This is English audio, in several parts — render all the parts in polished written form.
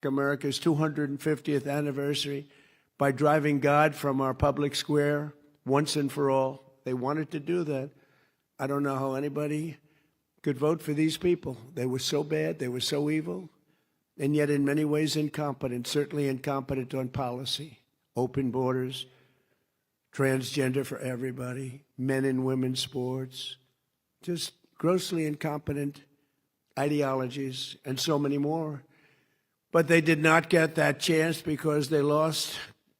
America's 250th anniversary by driving God from our public square once and for all. They wanted to do that. I don't know how anybody could vote for these people. They were so bad, they were so evil, and yet in many ways incompetent, certainly incompetent on policy. Open borders, transgender for everybody, men and women's sports, just grossly incompetent ideologies, and so many more. But they did not get that chance because they lost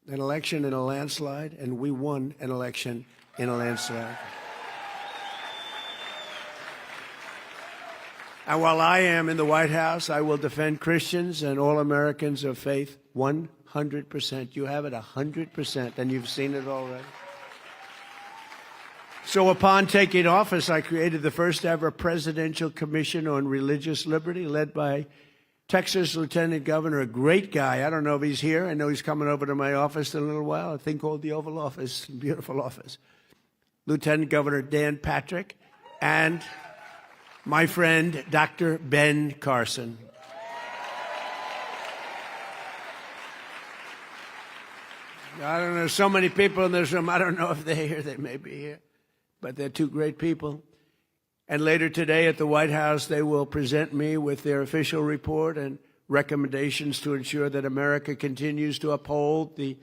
an election in a landslide, and we won an election in a landslide. And while I am in the White House, I will defend Christians and all Americans of faith 100%. You have it 100%, and you've seen it already. So upon taking office, I created the first ever Presidential Commission on Religious Liberty, led by Texas Lieutenant Governor, a great guy. I don't know if he's here. I know he's coming over to my office in a little while, a thing called the Oval Office, beautiful office. Lieutenant Governor Dan Patrick, and my friend, Dr. Ben Carson. I don't know, so many people in this room, I don't know if they're here, they may be here, but they're two great people. And later today at the White House, they will present me with their official report and recommendations to ensure that America continues to uphold the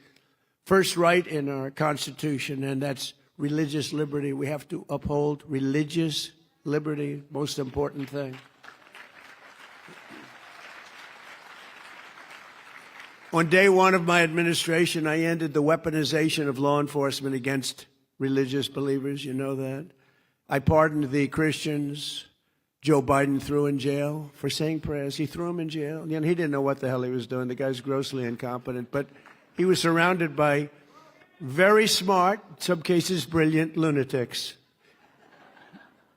first right in our Constitution, and that's religious liberty. We have to uphold religious liberty, most important thing. On day one of my administration, I ended the weaponization of law enforcement against religious believers. You know that. I pardoned the Christians Joe Biden threw in jail for saying prayers. He threw them in jail. You know, he didn't know what the hell he was doing. The guy's grossly incompetent. But he was surrounded by very smart, in some cases brilliant, lunatics.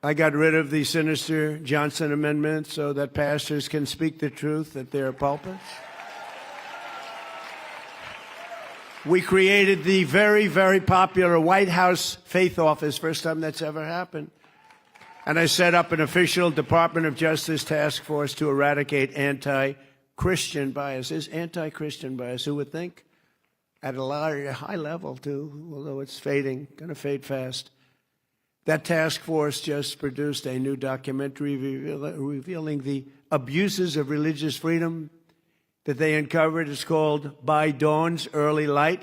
I got rid of the sinister Johnson Amendment so that pastors can speak the truth at their pulpits. We created the very, very popular White House Faith Office, first time that's ever happened. And I set up an official Department of Justice task force to eradicate anti-Christian biases. Anti-Christian bias, who would think? At a high level, too, although it's fading, going to fade fast. That task force just produced a new documentary revealing the abuses of religious freedom that they uncovered. It's called By Dawn's Early Light,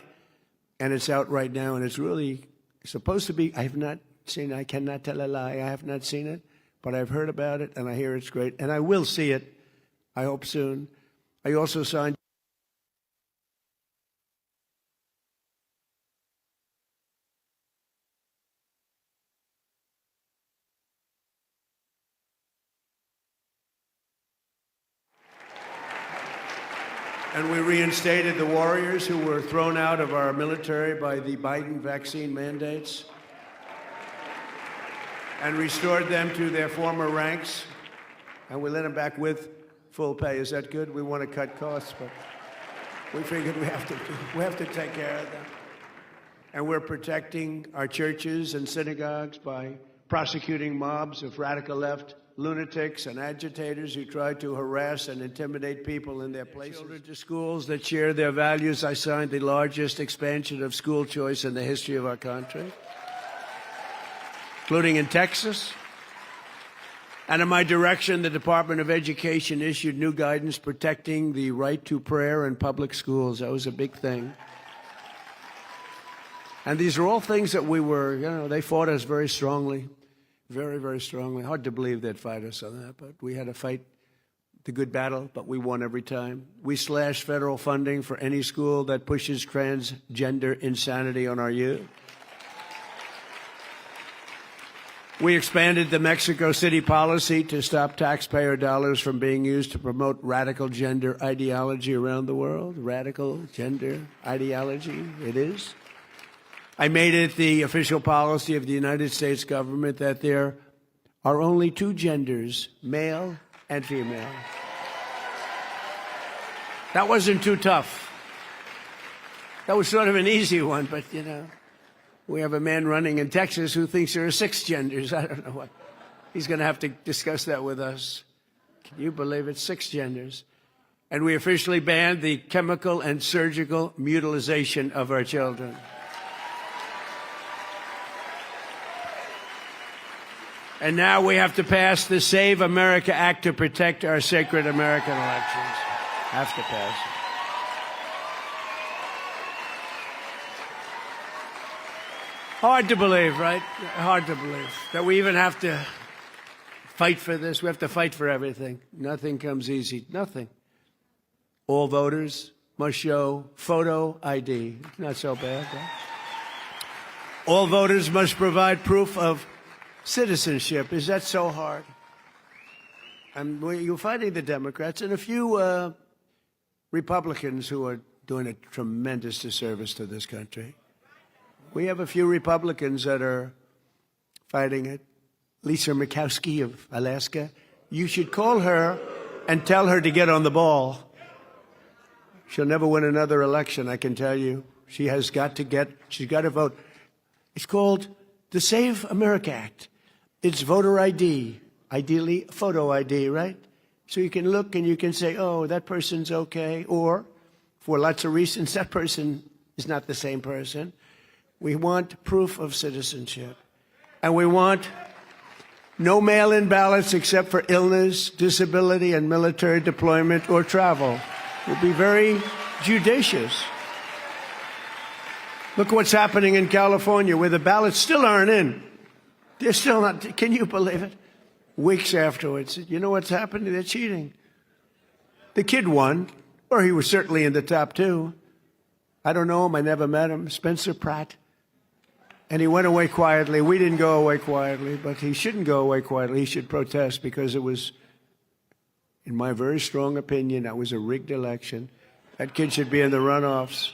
and it's out right now, and it's really supposed to be, I have not seen it, I cannot tell a lie, I have not seen it, but I've heard about it, and I hear it's great, and I will see it, I hope soon. I also signed and we reinstated the warriors who were thrown out of our military by the Biden vaccine mandates and restored them to their former ranks, and we let them back with full pay. Is that good? We want to cut costs, but we figured we have to take care of them. And we're protecting our churches and synagogues by prosecuting mobs of radical left lunatics and agitators who try to harass and intimidate people in their places. Children to schools that share their values. I signed the largest expansion of school choice in the history of our country, including in Texas. And in my direction, the Department of Education issued new guidance protecting the right to prayer in public schools. That was a big thing. And these are all things that we were, they fought us very strongly. Very, very strongly. Hard to believe they'd fight us on that, but we had to fight the good battle, but we won every time. We slashed federal funding for any school that pushes transgender insanity on our youth. We expanded the Mexico City policy to stop taxpayer dollars from being used to promote radical gender ideology around the world. Radical gender ideology, it is. I made it the official policy of the United States government that there are only two genders, male and female. That wasn't too tough. That was sort of an easy one, but, we have a man running in Texas who thinks there are 6 genders. I don't know what. He's going to have to discuss that with us. Can you believe it? 6 genders. And we officially banned the chemical and surgical mutilation of our children. And now we have to pass the Save America Act to protect our sacred American elections. Have to pass it. Hard to believe, right? Hard to believe that we even have to fight for this. We have to fight for everything. Nothing comes easy. Nothing. All voters must show photo ID. Not so bad, right? All voters must provide proof of citizenship. Is that so hard? You're fighting the Democrats and a few Republicans who are doing a tremendous disservice to this country. We have a few Republicans that are fighting it. Lisa Murkowski of Alaska. You should call her and tell her to get on the ball. She'll never win another election, I can tell you. She's got to vote. It's called the Save America Act. It's voter ID, ideally photo ID, right? So you can look and you can say, oh, that person's okay. Or, for lots of reasons, that person is not the same person. We want proof of citizenship. And we want no mail-in ballots except for illness, disability, and military deployment or travel. We'll be very judicious. Look what's happening in California, where the ballots still aren't in. They're still not. Can you believe it? Weeks afterwards, you know what's happening? They're cheating. The kid won, or he was certainly in the top two. I don't know him. I never met him. Spencer Pratt. And he went away quietly. We didn't go away quietly, but he shouldn't go away quietly. He should protest because it was, in my very strong opinion, that was a rigged election. That kid should be in the runoffs.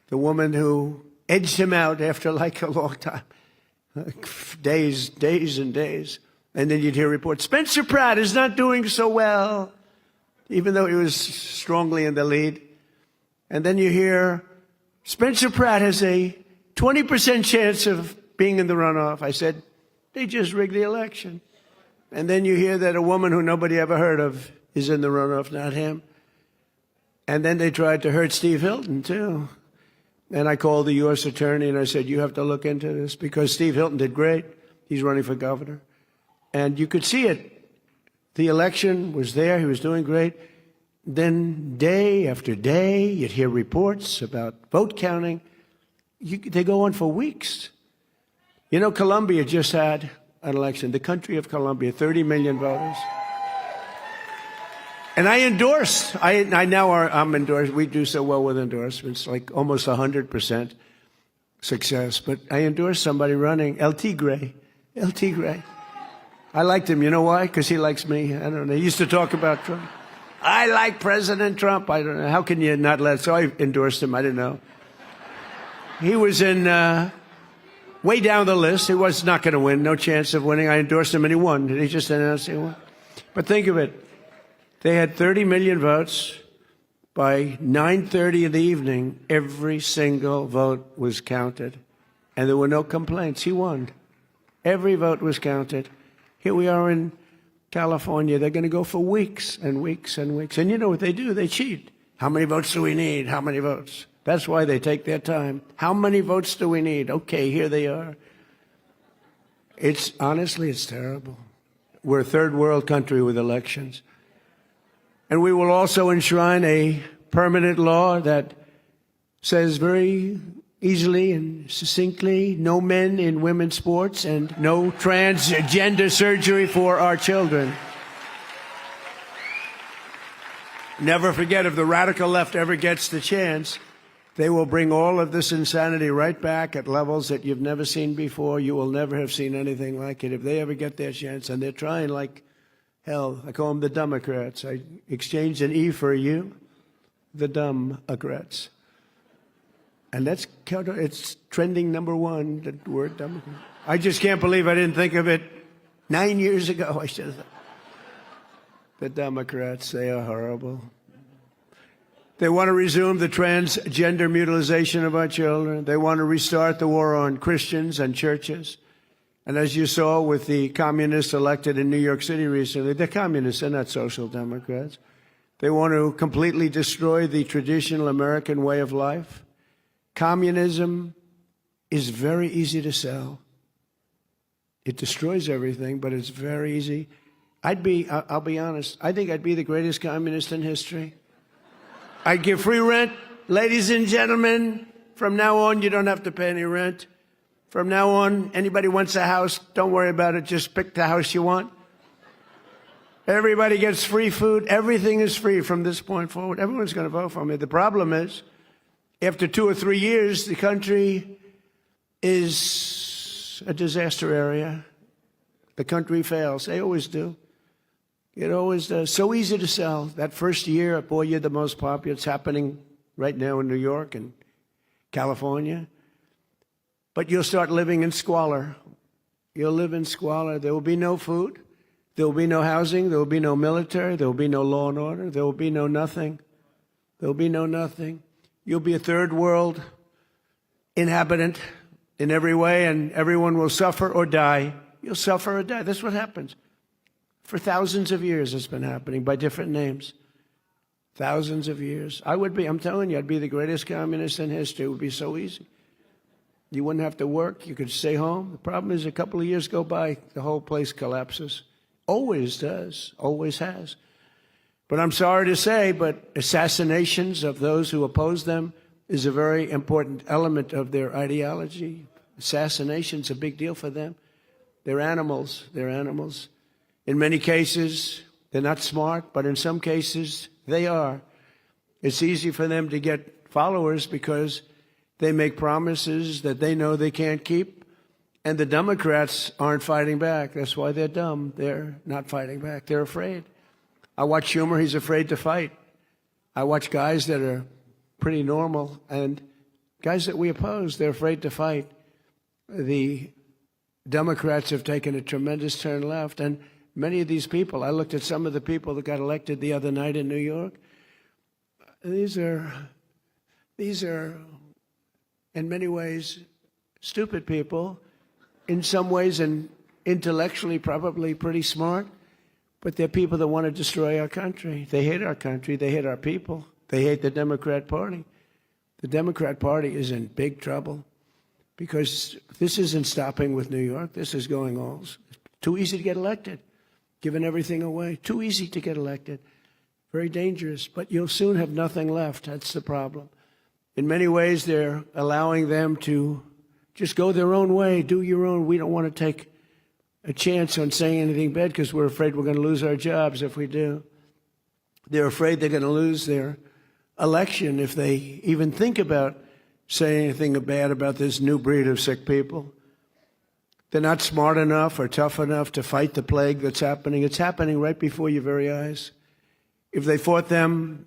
The woman who edged him out after like a long time, days and days. And then you'd hear reports, Spencer Pratt is not doing so well, even though he was strongly in the lead. And then you hear, Spencer Pratt has a 20% chance of being in the runoff. I said, they just rigged the election. And then you hear that a woman who nobody ever heard of is in the runoff, not him. And then they tried to hurt Steve Hilton, too. And I called the U.S. attorney and I said, you have to look into this because Steve Hilton did great. He's running for governor. And you could see it. The election was there. He was doing great. Then day after day, you'd hear reports about vote counting. They go on for weeks. You know, Colombia just had an election. The country of Colombia, 30 million voters. And I endorsed. I'm endorsed. We do so well with endorsements, like almost 100% success. But I endorsed somebody running, El Tigre. El Tigre. I liked him. You know why? Because he likes me. I don't know. He used to talk about Trump. I like President Trump. I don't know. How can you not let? So I endorsed him. I didn't know. He was in way down the list. He was not going to win. No chance of winning. I endorsed him and he won. He just announced he won. But think of it. They had 30 million votes. By 9:30 in the evening, every single vote was counted. And there were no complaints. He won. Every vote was counted. Here we are in California. They're going to go for weeks and weeks and weeks. And you know what they do? They cheat. How many votes do we need? How many votes? That's why they take their time. How many votes do we need? Okay, here they are. Honestly, it's terrible. We're a third world country with elections. And we will also enshrine a permanent law that says very easily and succinctly, no men in women's sports and no transgender surgery for our children. Never forget, if the radical left ever gets the chance, they will bring all of this insanity right back at levels that you've never seen before. You will never have seen anything like it if they ever get their chance. And they're trying like hell. I call them the Democrats. I exchanged an E for a U. The Democrats. And it's trending number one, the word Democrat. I just can't believe I didn't think of it 9 years ago. I should have thought. The Democrats, they are horrible. They want to resume the transgender mutilation of our children. They want to restart the war on Christians and churches. And as you saw with the communists elected in New York City recently, they're communists, they're not social democrats. They want to completely destroy the traditional American way of life. Communism is very easy to sell. It destroys everything, but it's very easy. I'll be honest, I think I'd be the greatest communist in history. I'd give free rent. Ladies and gentlemen, from now on, you don't have to pay any rent. From now on, anybody wants a house, don't worry about it. Just pick the house you want. Everybody gets free food. Everything is free from this point forward. Everyone's going to vote for me. The problem is, after 2 or 3 years, the country is a disaster area. The country fails. They always do. It always does. So easy to sell. That first year, boy, you're the most popular. It's happening right now in New York and California. But you'll start living in squalor. You'll live in squalor. There will be no food. There will be no housing. There will be no military. There will be no law and order. There will be no nothing. There will be no nothing. You'll be a third world inhabitant in every way, and everyone will suffer or die. You'll suffer or die. That's what happens. For thousands of years it's been happening by different names. Thousands of years. I'm telling you, I'd be the greatest communist in history. It would be so easy. You wouldn't have to work. You could stay home. The problem is a couple of years go by, the whole place collapses. Always does. Always has. But I'm sorry to say, but assassinations of those who oppose them is a very important element of their ideology. Assassination's a big deal for them. They're animals. They're animals. In many cases, they're not smart, but in some cases, they are. It's easy for them to get followers because they make promises that they know they can't keep, and the Democrats aren't fighting back. That's why they're dumb. They're not fighting back. They're afraid. I watch Schumer. He's afraid to fight. I watch guys that are pretty normal and guys that we oppose. They're afraid to fight. The Democrats have taken a tremendous turn left, and many of these people, I looked at some of the people that got elected the other night in New York. These are in many ways stupid people, in some ways and intellectually probably pretty smart, but they're people that want to destroy our country. They hate our country. They hate our people. They hate the Democrat Party. The Democrat Party is in big trouble because this isn't stopping with New York. This is going on. It's too easy to get elected, giving everything away. Too easy to get elected. Very dangerous. But you'll soon have nothing left. That's the problem. In many ways, they're allowing them to just go their own way, do your own. We don't want to take a chance on saying anything bad because we're afraid we're going to lose our jobs if we do. They're afraid they're going to lose their election if they even think about saying anything bad about this new breed of sick people. They're not smart enough or tough enough to fight the plague that's happening. It's happening right before your very eyes. If they fought them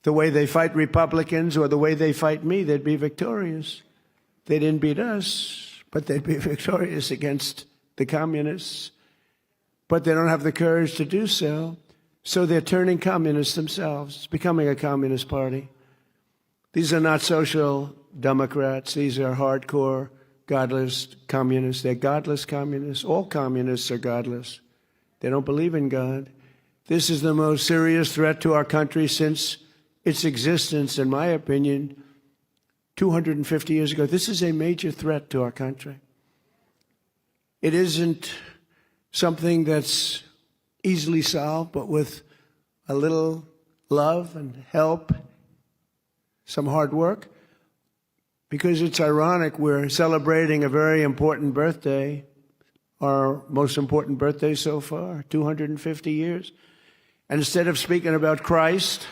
the way they fight Republicans or the way they fight me, they'd be victorious. They didn't beat us, but they'd be victorious against the communists. But they don't have the courage to do so, so they're turning communists themselves. It's becoming a communist party. These are not social democrats. These are hardcore, godless communists. They're godless communists. All communists are godless. They don't believe in God. This is the most serious threat to our country since its existence, in my opinion, 250 years ago. This is a major threat to our country. It isn't something that's easily solved, but with a little love and help, some hard work. Because it's ironic, we're celebrating a very important birthday, our most important birthday so far, 250 years. And instead of speaking about Christ,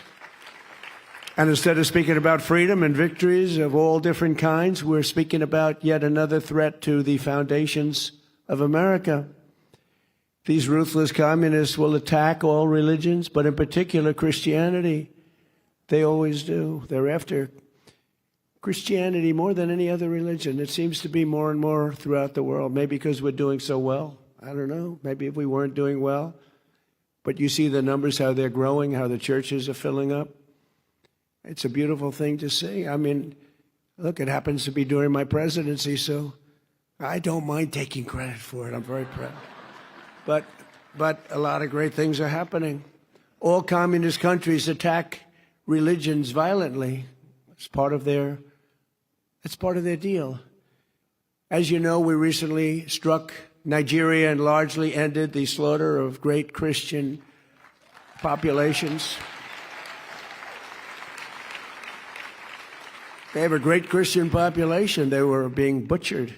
and instead of speaking about freedom and victories of all different kinds, we're speaking about yet another threat to the foundations of America. These ruthless communists will attack all religions, but in particular Christianity. They always do. They're after Christianity more than any other religion. It seems to be more and more throughout the world, maybe because we're doing so well. I don't know. Maybe if we weren't doing well. But you see the numbers, how they're growing, how the churches are filling up. It's a beautiful thing to see. I mean, look, it happens to be during my presidency, so I don't mind taking credit for it. I'm very proud. But a lot of great things are happening. All communist countries attack religions violently. It's part of their deal. As you know, we recently struck Nigeria and largely ended the slaughter of great Christian populations. They have a great Christian population. They were being butchered.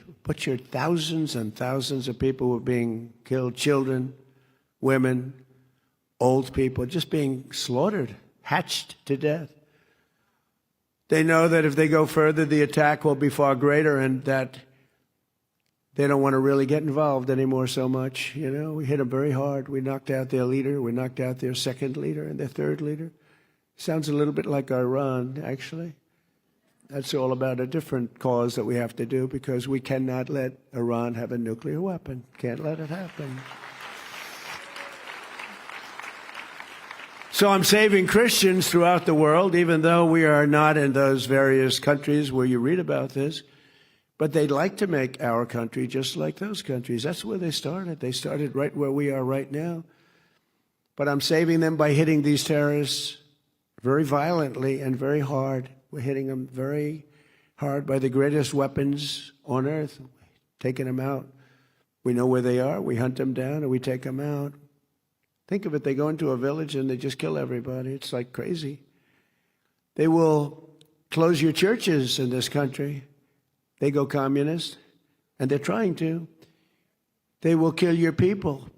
Thousands and thousands of people were being killed. Children, women, old people, just being slaughtered, hatched to death. They know that if they go further, the attack will be far greater, and that they don't want to really get involved anymore so much. You know, we hit them very hard. We knocked out their leader. We knocked out their second leader and their third leader. Sounds a little bit like Iran, actually. That's all about a different cause that we have to do, because we cannot let Iran have a nuclear weapon. Can't let it happen. So I'm saving Christians throughout the world, even though we are not in those various countries where you read about this. But they'd like to make our country just like those countries. That's where they started. They started right where we are right now. But I'm saving them by hitting these terrorists very violently and very hard. We're hitting them very hard by the greatest weapons on earth, taking them out. We know where they are. We hunt them down and we take them out. Think of it. They go into a village and they just kill everybody. It's like crazy. They will close your churches in this country. They go communist, and they're trying to. They will kill your people,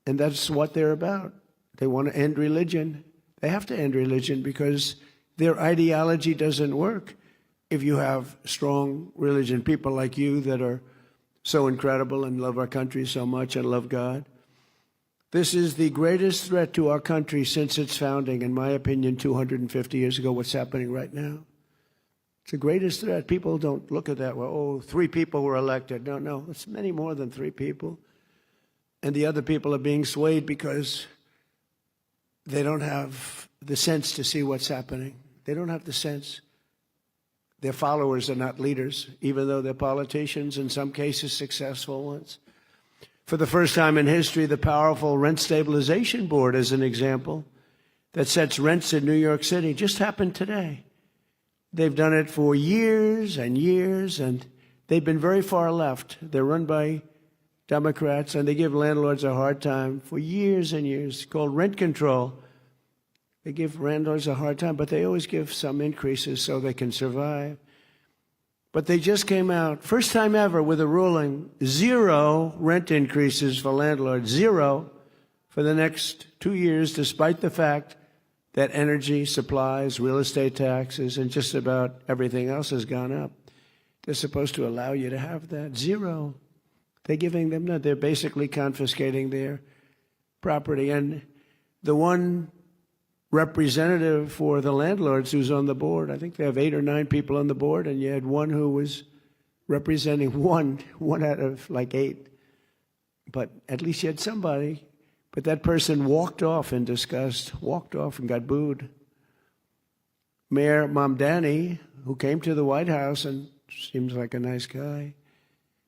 and that's what they're about. They want to end religion. They have to end religion because their ideology doesn't work. If you have strong religion, people like you that are so incredible and love our country so much and love God. This is the greatest threat to our country since its founding, in my opinion, 250 years ago, what's happening right now. It's the greatest threat. People don't look at that. Well, oh, 3 people were elected. No, it's many more than 3 people. And the other people are being swayed because they don't have the sense to see what's happening. They don't have the sense. Their followers are not leaders, even though they're politicians, in some cases successful ones. For the first time in history, the powerful Rent Stabilization Board, as an example, that sets rents in New York City, just happened today. They've done it for years and years, and they've been very far left. They're run by Democrats, and they give landlords a hard time for years and years. It's called rent control. They give landlords a hard time, but they always give some increases so they can survive. But they just came out, first time ever, with a ruling, 0 rent increases for landlords, 0 for the next 2 years, despite the fact that energy, supplies, real estate taxes, and just about everything else has gone up. They're supposed to allow you to have that. 0. They're giving them that. They're basically confiscating their property. And the one representative for the landlords who's on the board, I think they have 8 or 9 people on the board, and you had one who was representing one out of like 8. But at least you had somebody. But that person walked off in disgust, walked off and got booed. Mayor Mamdani, who came to the White House and seems like a nice guy,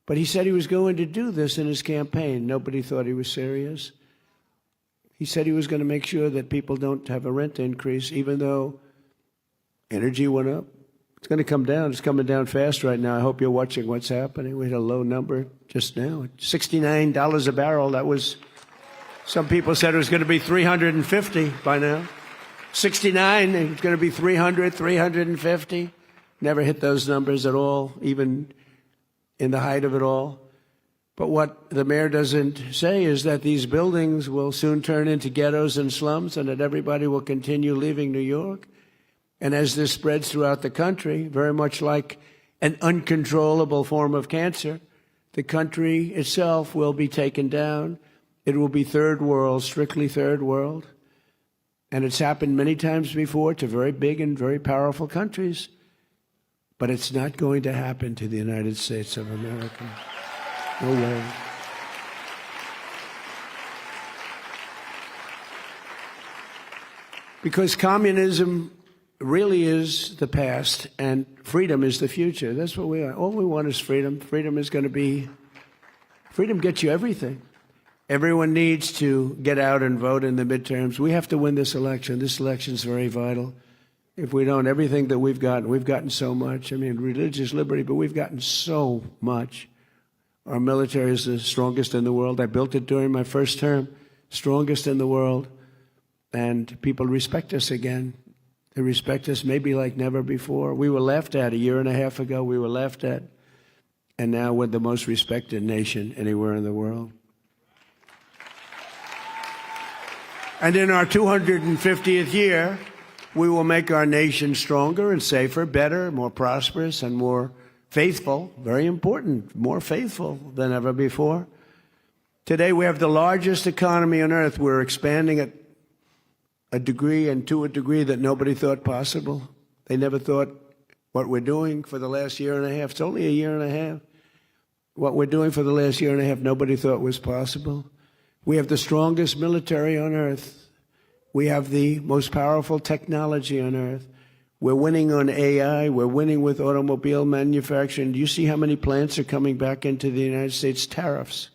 but he said he was going to do this in his campaign. Nobody thought he was serious. He said he was going to make sure that people don't have a rent increase, even though energy went up. It's going to come down. It's coming down fast right now. I hope you're watching what's happening. We had a low number just now, $69 a barrel. That was... Some people said it was going to be $350 by now. 69, it's going to be 300, 350. Never hit those numbers at all, even in the height of it all. But what the mayor doesn't say is that these buildings will soon turn into ghettos and slums, and that everybody will continue leaving New York. And as this spreads throughout the country, very much like an uncontrollable form of cancer, the country itself will be taken down. It will be third world, strictly third world. And it's happened many times before to very big and very powerful countries. But it's not going to happen to the United States of America. No way. Because communism really is the past and freedom is the future. That's what we are. All we want is freedom. Freedom is going to be, freedom gets you everything. Everyone needs to get out and vote in the midterms. We have to win this election. This election is very vital. If we don't, everything that we've gotten so much. I mean, religious liberty, but we've gotten so much. Our military is the strongest in the world. I built it during my first term, strongest in the world. And people respect us again. They respect us maybe like never before. We were laughed at a year and a half ago. We were laughed at. And now we're the most respected nation anywhere in the world. And in our 250th year, we will make our nation stronger and safer, better, more prosperous, and more faithful. Very important, more faithful than ever before. Today, we have the largest economy on earth. We're expanding at a degree and to a degree that nobody thought possible. They never thought what we're doing for the last year and a half. It's only a year and a half. What we're doing for the last year and a half, nobody thought was possible. We have the strongest military on earth. We have the most powerful technology on earth. We're winning on AI. We're winning with automobile manufacturing. Do you see how many plants are coming back into the United States? Tariffs.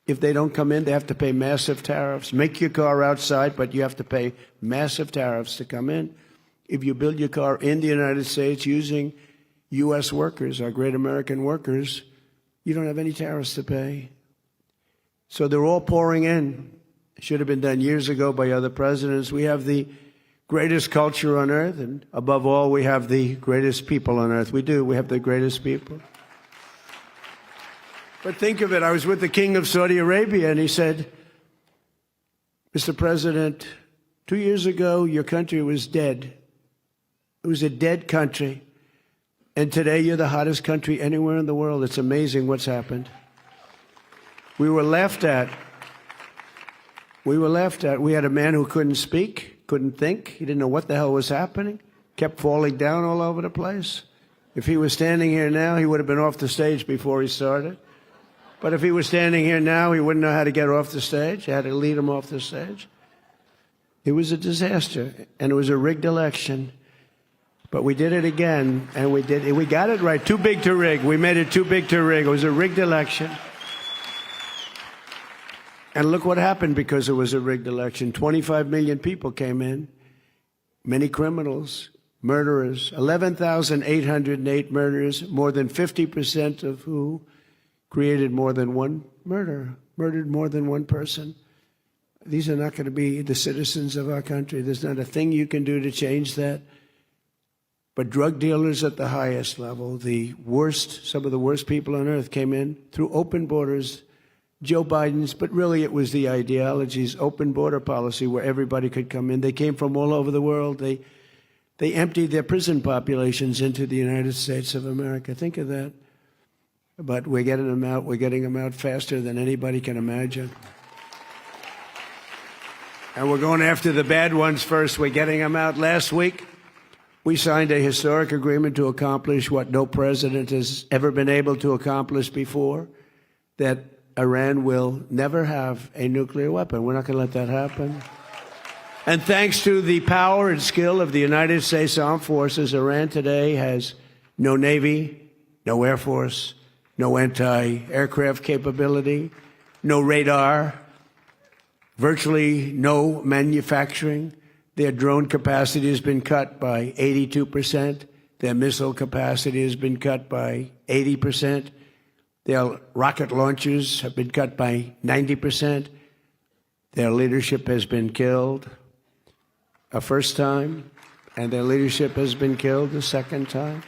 If they don't come in, they have to pay massive tariffs. Make your car outside, but you have to pay massive tariffs to come in. If you build your car in the United States using U.S. workers, our great American workers, you don't have any tariffs to pay. So they're all pouring in. It should have been done years ago by other presidents. We have the greatest culture on earth, and above all, we have the greatest people on earth. We do. We have the greatest people. But think of it. I was with the King of Saudi Arabia, and he said, Mr. President, 2 years ago, your country was dead. It was a dead country. And today, you're the hottest country anywhere in the world. It's amazing what's happened. We were laughed at. We had a man who couldn't speak, couldn't think. He didn't know what the hell was happening. Kept falling down all over the place. If he was standing here now, he would have been off the stage before he started. But if he was standing here now, he wouldn't know how to get off the stage. You had to lead him off the stage. It was a disaster, and it was a rigged election. But we did it again, and we got it right. Too big to rig. We made it too big to rig. It was a rigged election. And look what happened because it was a rigged election. 25 million people came in, many criminals, murderers, 11,808 murderers, more than 50% of who created more than one murder, murdered more than one person. These are not going to be the citizens of our country. There's not a thing you can do to change that. But drug dealers at the highest level, the worst, some of the worst people on earth came in through open borders. Joe Biden's, but really it was the ideology's open border policy where everybody could come in. They came from all over the world. They emptied their prison populations into the United States of America. Think of that. But we're getting them out. We're getting them out faster than anybody can imagine. And we're going after the bad ones first. We're getting them out. Last week, we signed a historic agreement to accomplish what no president has ever been able to accomplish before, that Iran will never have a nuclear weapon. We're not going to let that happen. And thanks to the power and skill of the United States Armed Forces, Iran today has no Navy, no Air Force, no anti-aircraft capability, no radar, virtually no manufacturing. Their drone capacity has been cut by 82%. Their missile capacity has been cut by 80%. Their rocket launchers have been cut by 90%. Their leadership has been killed a first time, and their leadership has been killed a second time.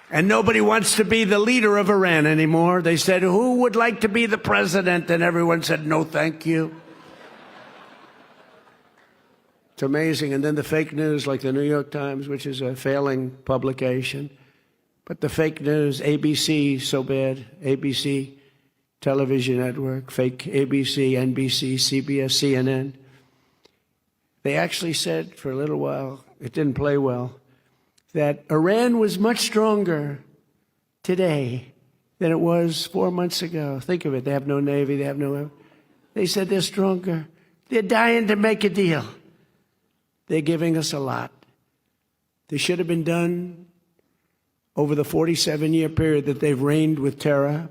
And nobody wants to be the leader of Iran anymore. They said, who would like to be the president? And everyone said, no, thank you. It's amazing. And then the fake news, like the New York Times, which is a failing publication. But the fake news, ABC, so bad. ABC television network, fake ABC, NBC, CBS, CNN. They actually said for a little while, it didn't play well, that Iran was much stronger today than it was 4 months ago. Think of it. They have no Navy. They have no... They said they're stronger. They're dying to make a deal. They're giving us a lot. They should have been done over the 47-year period that they've reigned with terror.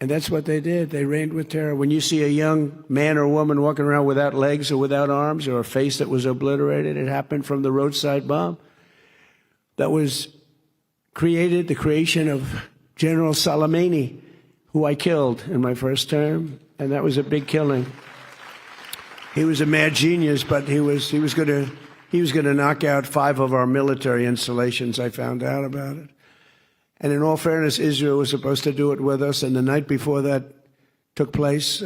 And that's what they did. They reigned with terror. When you see a young man or woman walking around without legs or without arms or a face that was obliterated, it happened from the roadside bomb that was created, the creation of General Soleimani, who I killed in my first term, and that was a big killing. He was a mad genius, but he was going to knock out 5 of our military installations. I found out about it. And in all fairness, Israel was supposed to do it with us. And the night before that took place,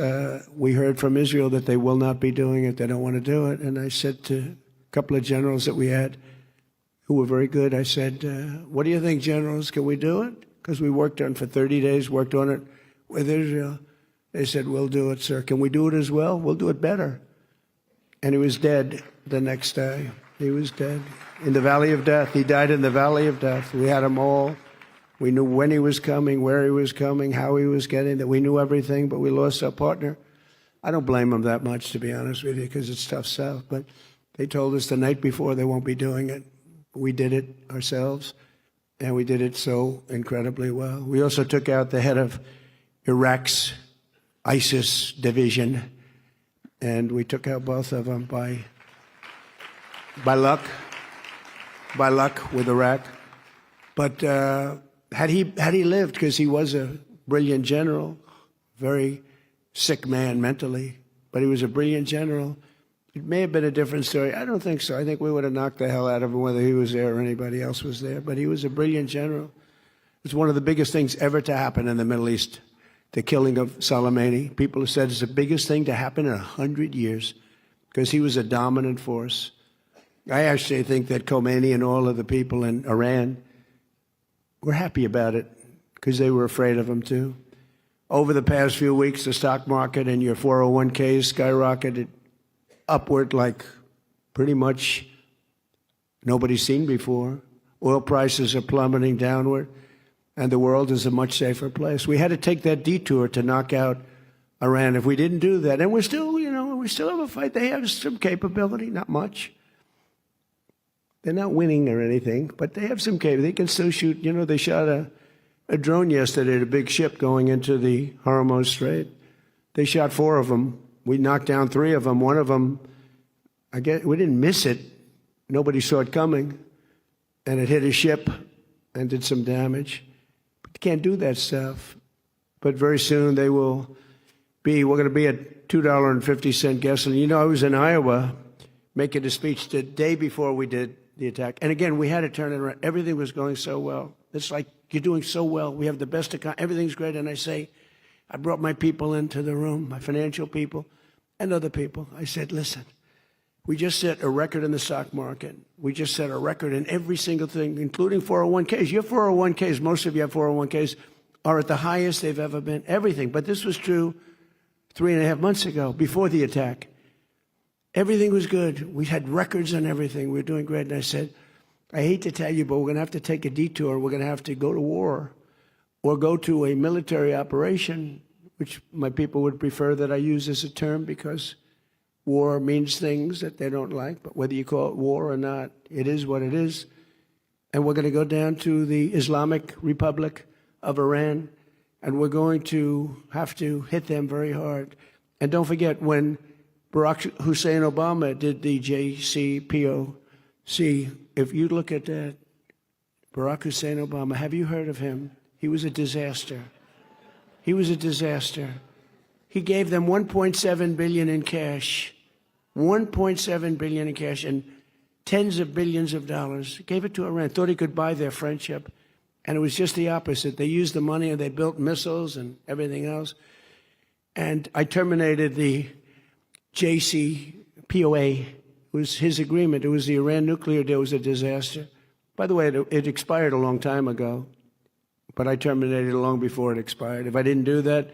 we heard from Israel that they will not be doing it. They don't want to do it. And I said to a couple of generals that we had who were very good, I said, what do you think, generals? Can we do it? Because we worked on it for 30 days, worked on it with Israel. They said, we'll do it, sir. Can we do it as well? We'll do it better. And he was dead the next day. He was dead in the valley of death. He died in the valley of death. We had him all. We knew when he was coming, where he was coming, how he was getting, that we knew everything, but we lost our partner. I don't blame them that much, to be honest with you, because it's tough stuff. But they told us the night before they won't be doing it. We did it ourselves, and we did it so incredibly well. We also took out the head of Iraq's ISIS division, and we took out both of them by luck with Iraq. But had he lived, because he was a brilliant general, very sick man mentally, but he was a brilliant general, it may have been a different story. I don't think so. I think we would have knocked the hell out of him whether he was there or anybody else was there. But he was a brilliant general. It's one of the biggest things ever to happen in the Middle East, the killing of Soleimani. People have said it's the biggest thing to happen in 100 years because he was a dominant force. I actually think that Khomeini and all of the people in Iran were happy about it because they were afraid of him too. Over the past few weeks, the stock market and your 401ks skyrocketed upward like pretty much nobody's seen before. Oil prices are plummeting downward, and the world is a much safer place. We had to take that detour to knock out Iran. If we didn't do that, and we still have a fight. They have some capability, not much. They're not winning or anything, but they have some capability. They can still shoot. They shot a drone yesterday at a big ship going into the Hormuz Strait. They shot 4 of them. We knocked down 3 of them. One of them, I guess, we didn't miss it. Nobody saw it coming. And it hit a ship and did some damage. But you can't do that stuff. But very soon we're going to be at $2.50 gasoline. I was in Iowa making a speech the day before we did the attack. And again, we had to turn it around. Everything was going so well. It's like, you're doing so well. We have the best economy. Everything's great. And I brought my people into the room, my financial people and other people. I said, listen, we just set a record in the stock market. We just set a record in every single thing, including 401ks. Your 401ks, most of you have 401ks, are at the highest they've ever been, everything. But this was true 3.5 months ago, before the attack. Everything was good. We had records on everything. We were doing great. And I said, I hate to tell you, but we're going to have to take a detour. We're going to have to go to war or go to a military operation, which my people would prefer that I use as a term because war means things that they don't like. But whether you call it war or not, it is what it is. And we're going to go down to the Islamic Republic of Iran, and we're going to have to hit them very hard. And don't forget, when Barack Hussein Obama did the JCPOC, if you look at that, Barack Hussein Obama, have you heard of him? He was a disaster. He was a disaster. He gave them $1.7 billion in cash, $1.7 billion in cash, and tens of billions of dollars. Gave it to Iran. Thought he could buy their friendship, and it was just the opposite. They used the money and they built missiles and everything else. And I terminated the JCPOA. It was his agreement. It was the Iran nuclear deal. It was a disaster. By the way, it expired a long time ago. But I terminated it long before it expired. If I didn't do that,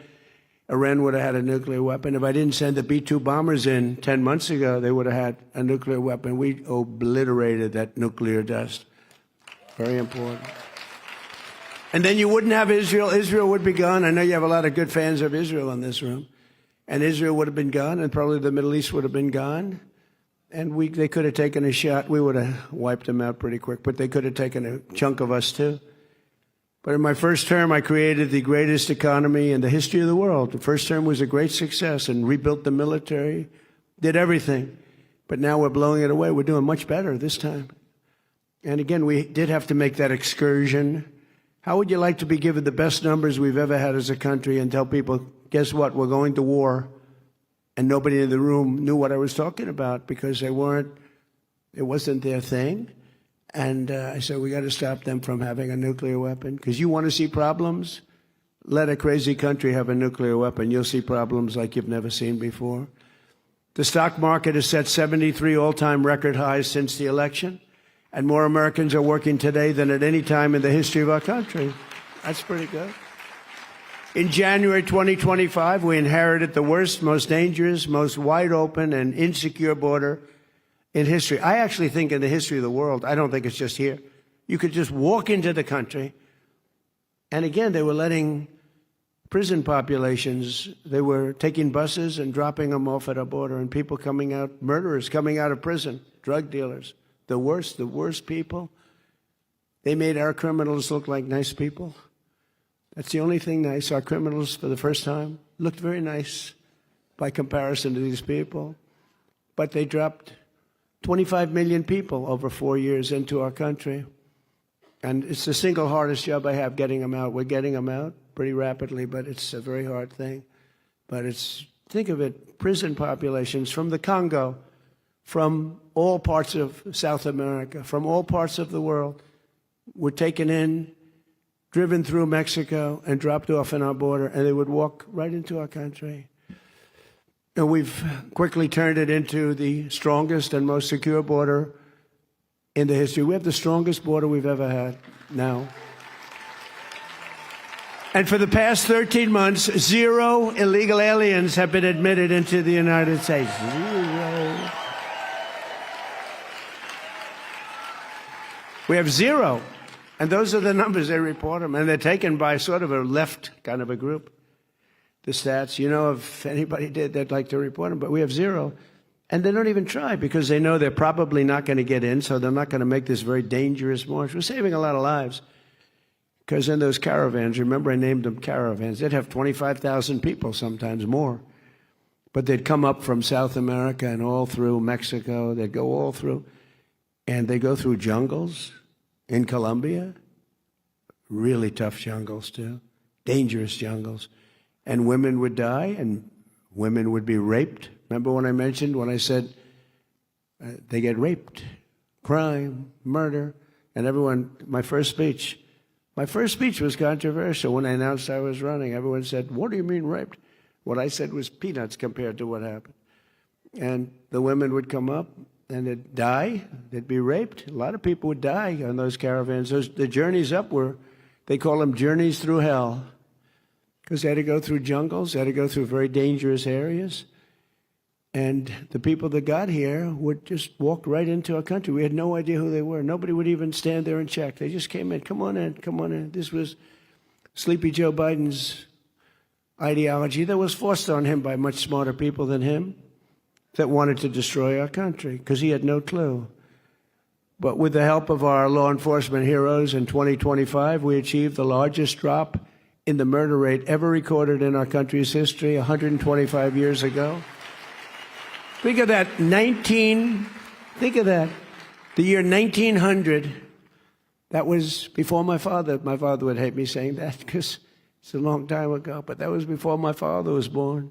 Iran would have had a nuclear weapon. If I didn't send the B-2 bombers in 10 months ago, they would have had a nuclear weapon. We obliterated that nuclear dust. Very important. And then you wouldn't have Israel. Israel would be gone. I know you have a lot of good fans of Israel in this room. And Israel would have been gone, and probably the Middle East would have been gone. And they could have taken a shot. We would have wiped them out pretty quick, but they could have taken a chunk of us too. But in my first term, I created the greatest economy in the history of the world. The first term was a great success and rebuilt the military, did everything. But now we're blowing it away. We're doing much better this time. And again, we did have to make that excursion. How would you like to be given the best numbers we've ever had as a country and tell people, guess what, we're going to war? And nobody in the room knew what I was talking about because it wasn't their thing. And I said, we got to stop them from having a nuclear weapon. Because you want to see problems? Let a crazy country have a nuclear weapon. You'll see problems like you've never seen before. The stock market has set 73 all-time record highs since the election. And more Americans are working today than at any time in the history of our country. That's pretty good. In January 2025, we inherited the worst, most dangerous, most wide open and insecure border in history. I actually think in the history of the world, I don't think it's just here. You could just walk into the country, and again, they were letting prison populations, they were taking buses and dropping them off at our border, and people coming out, murderers coming out of prison, drug dealers, the worst people. They made our criminals look like nice people. That's the only thing nice. Our criminals, for the first time, looked very nice by comparison to these people. But they dropped 25 million people over 4 years into our country. And it's the single hardest job I have, getting them out. We're getting them out pretty rapidly, but it's a very hard thing. But think of it, prison populations from the Congo, from all parts of South America, from all parts of the world, were taken in, driven through Mexico, and dropped off in our border, and they would walk right into our country. And we've quickly turned it into the strongest and most secure border in the history. We have the strongest border we've ever had now. And for the past 13 months, 0 illegal aliens have been admitted into the United States. 0. We have 0. And those are the numbers, they report them. And they're taken by sort of a left kind of a group. The stats, if anybody did, they'd like to report them. But we have 0. And they don't even try because they know they're probably not going to get in, so they're not going to make this very dangerous march. We're saving a lot of lives. Because in those caravans, remember I named them caravans, they'd have 25,000 people, sometimes more. But they'd come up from South America and all through Mexico. They'd go all through. And they go through jungles in Colombia. Really tough jungles, too. Dangerous jungles. And women would die, and women would be raped. Remember when I said they get raped, crime, murder, and everyone, my first speech was controversial. When I announced I was running, everyone said, what do you mean raped? What I said was peanuts compared to what happened. And the women would come up and they'd die, they'd be raped. A lot of people would die on those caravans. The journeys up they call them journeys through hell. Because they had to go through jungles, they had to go through very dangerous areas. And the people that got here would just walk right into our country. We had no idea who they were. Nobody would even stand there and check. They just came in. Come on in, come on in. This was Sleepy Joe Biden's ideology that was forced on him by much smarter people than him that wanted to destroy our country because he had no clue. But with the help of our law enforcement heroes in 2025, we achieved the largest drop in the murder rate ever recorded in our country's history 125 years ago. Think of that, the year 1900, that was before my father. My father would hate me saying that because it's a long time ago, but that was before my father was born.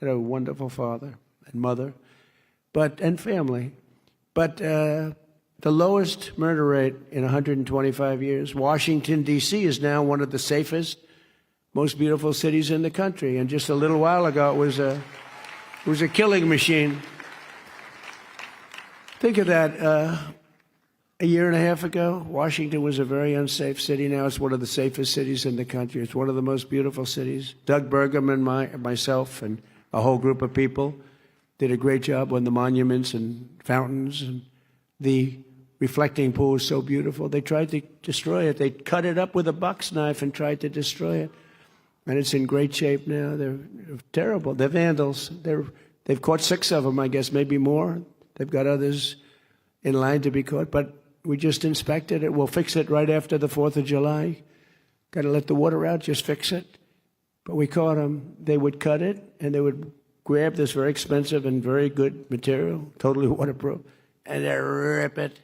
I had a wonderful father and mother, and family. But the lowest murder rate in 125 years. Washington, D.C. is now one of the safest, most beautiful cities in the country. And just a little while ago, it was a killing machine. Think of that. A year and a half ago, Washington was a very unsafe city. Now it's one of the safest cities in the country. It's one of the most beautiful cities. Doug Burgum and myself and a whole group of people did a great job on the monuments and fountains. And the reflecting pool was so beautiful. They tried to destroy it. They cut it up with a box knife and tried to destroy it. And it's in great shape now. They're terrible. They're vandals. They've caught 6 of them, I guess, maybe more. They've got others in line to be caught. But we just inspected it. We'll fix it right after the 4th of July. Got to let the water out, just fix it. But we caught them. They would cut it, and they would grab this very expensive and very good material, totally waterproof, and they rip it.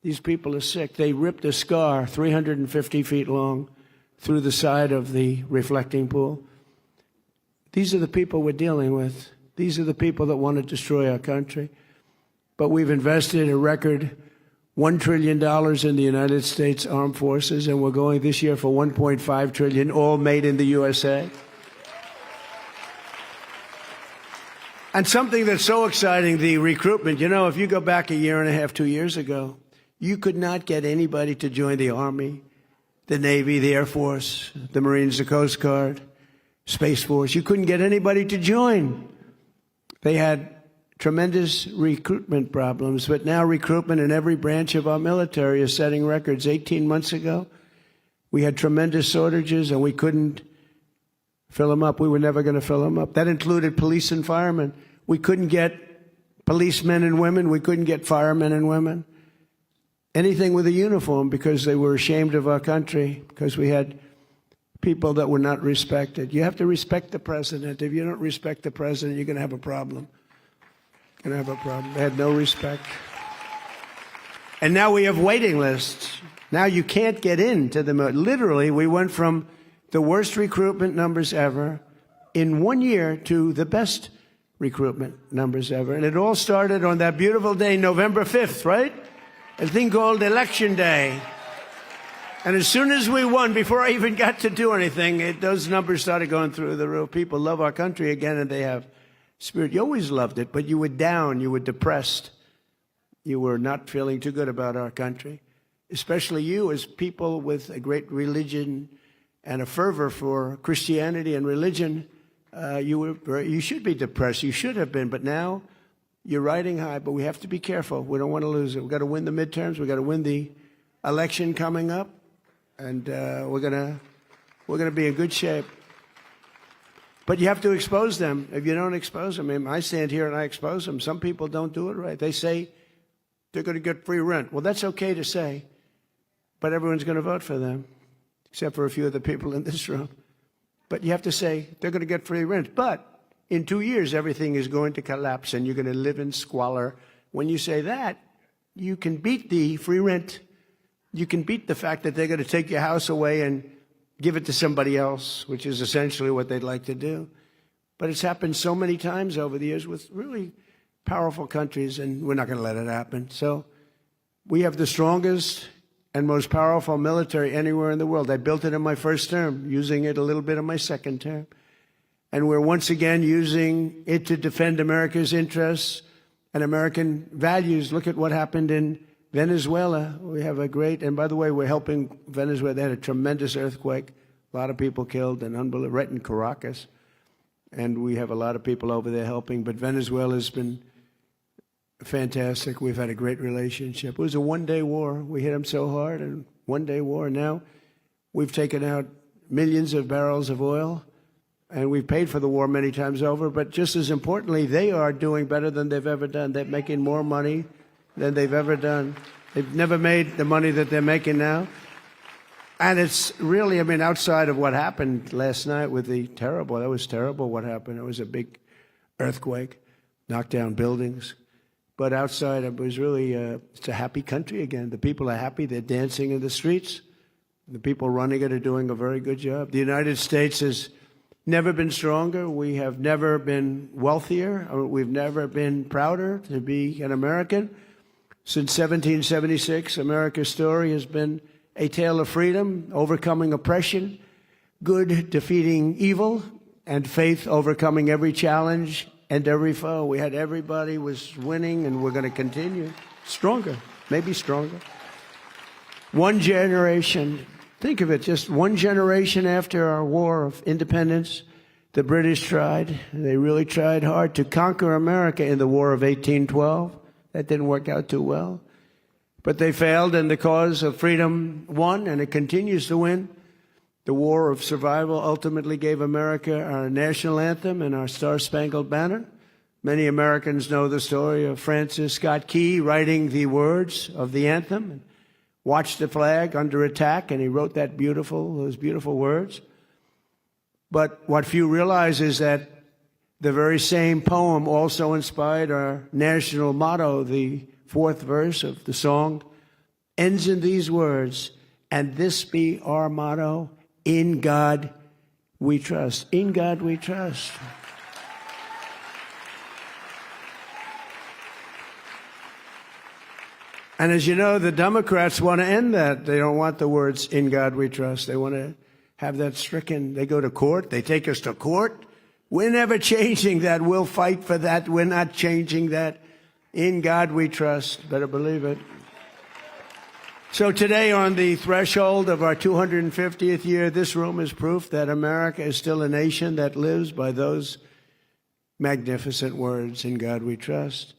These people are sick. They ripped a scar 350 feet long through the side of the reflecting pool. These are the people we're dealing with. These are the people that want to destroy our country. But we've invested a record $1 trillion in the United States Armed Forces, and we're going this year for $1.5 trillion, all made in the USA. And something that's so exciting, the recruitment. You know, if you go back a year and a half, 2 years ago, you could not get anybody to join the Army, the Navy, the Air Force, the Marines, the Coast Guard, Space Force. You couldn't get anybody to join. They had tremendous recruitment problems, but now recruitment in every branch of our military is setting records. 18 months ago, we had tremendous shortages, and we couldn't fill them up. We were never going to fill them up. That included police and firemen. We couldn't get policemen and women. We couldn't get firemen and women. Anything with a uniform, because they were ashamed of our country, because we had people that were not respected. You have to respect the president. If you don't respect the president, you're going to have a problem. You're going to have a problem. They had no respect. And now we have waiting lists. Now you can't get into the military. Literally, we went from the worst recruitment numbers ever in 1 year to the best recruitment numbers ever. And it all started on that beautiful day, November 5th, right? A thing called Election Day. And as soon as we won, before I even got to do anything, those numbers started going through the roof. People love our country again, and they have spirit. You always loved it, but you were down, you were depressed. You were not feeling too good about our country. Especially you, as people with a great religion and a fervor for Christianity and religion, you should be depressed. You should have been, but now you're riding high. But we have to be careful. We don't want to lose it. We've got to win the midterms. We've got to win the election coming up, and we're gonna be in good shape. But you have to expose them. If you don't expose them, I mean, I stand here and I expose them. Some people don't do it right. They say they're going to get free rent. Well, that's okay to say, but everyone's going to vote for them, except for a few of the people in this room. But you have to say they're going to get free rent. But in 2 years, everything is going to collapse and you're going to live in squalor. When you say that, you can beat the free rent. You can beat the fact that they're going to take your house away and give it to somebody else, which is essentially what they'd like to do. But it's happened so many times over the years with really powerful countries, and we're not going to let it happen. So we have the strongest and most powerful military anywhere in the world. I built it in my first term, using it a little bit in my second term. And we're once again using it to defend America's interests and American values. Look at what happened in Venezuela. We have a great, and by the way, we're helping Venezuela. They had a tremendous earthquake, a lot of people killed, and unbelievable, right in Caracas. And we have a lot of people over there helping. But Venezuela's been fantastic. We've had a great relationship. It was a one-day war. We hit them so hard, and one-day war. And now we've taken out millions of barrels of oil, and we've paid for the war many times over. But just as importantly, they are doing better than they've ever done. They're making more money than they've ever done. They've never made the money that they're making now. And it's really, I mean, outside of what happened last night with that was terrible what happened. It was a big earthquake, knocked down buildings. But outside, it was really, it's a happy country again. The people are happy. They're dancing in the streets. The people running it are doing a very good job. The United States has never been stronger. We have never been wealthier. We've never been prouder to be an American. Since 1776, America's story has been a tale of freedom, overcoming oppression, good defeating evil, and faith overcoming every challenge and every foe. We had everybody was winning, and we're going to continue stronger, maybe stronger. One generation, think of it, just one generation after our war of independence, the British tried, they really tried hard to conquer America in the War of 1812. That didn't work out too well. But they failed, and the cause of freedom won, and it continues to win. The War of Survival ultimately gave America our national anthem and our Star-Spangled Banner. Many Americans know the story of Francis Scott Key writing the words of the anthem. watched the flag under attack, and he wrote those beautiful words. But what few realize is that the very same poem also inspired our national motto. The fourth verse of the song ends in these words, and this be our motto, in God we trust. In God we trust. And as you know, the Democrats want to end that. They don't want the words, in God we trust. They want to have that stricken. They go to court. They take us to court. We're never changing that. We'll fight for that. We're not changing that. In God we trust. Better believe it. So today, on the threshold of our 250th year, this room is proof that America is still a nation that lives by those magnificent words, in God we trust.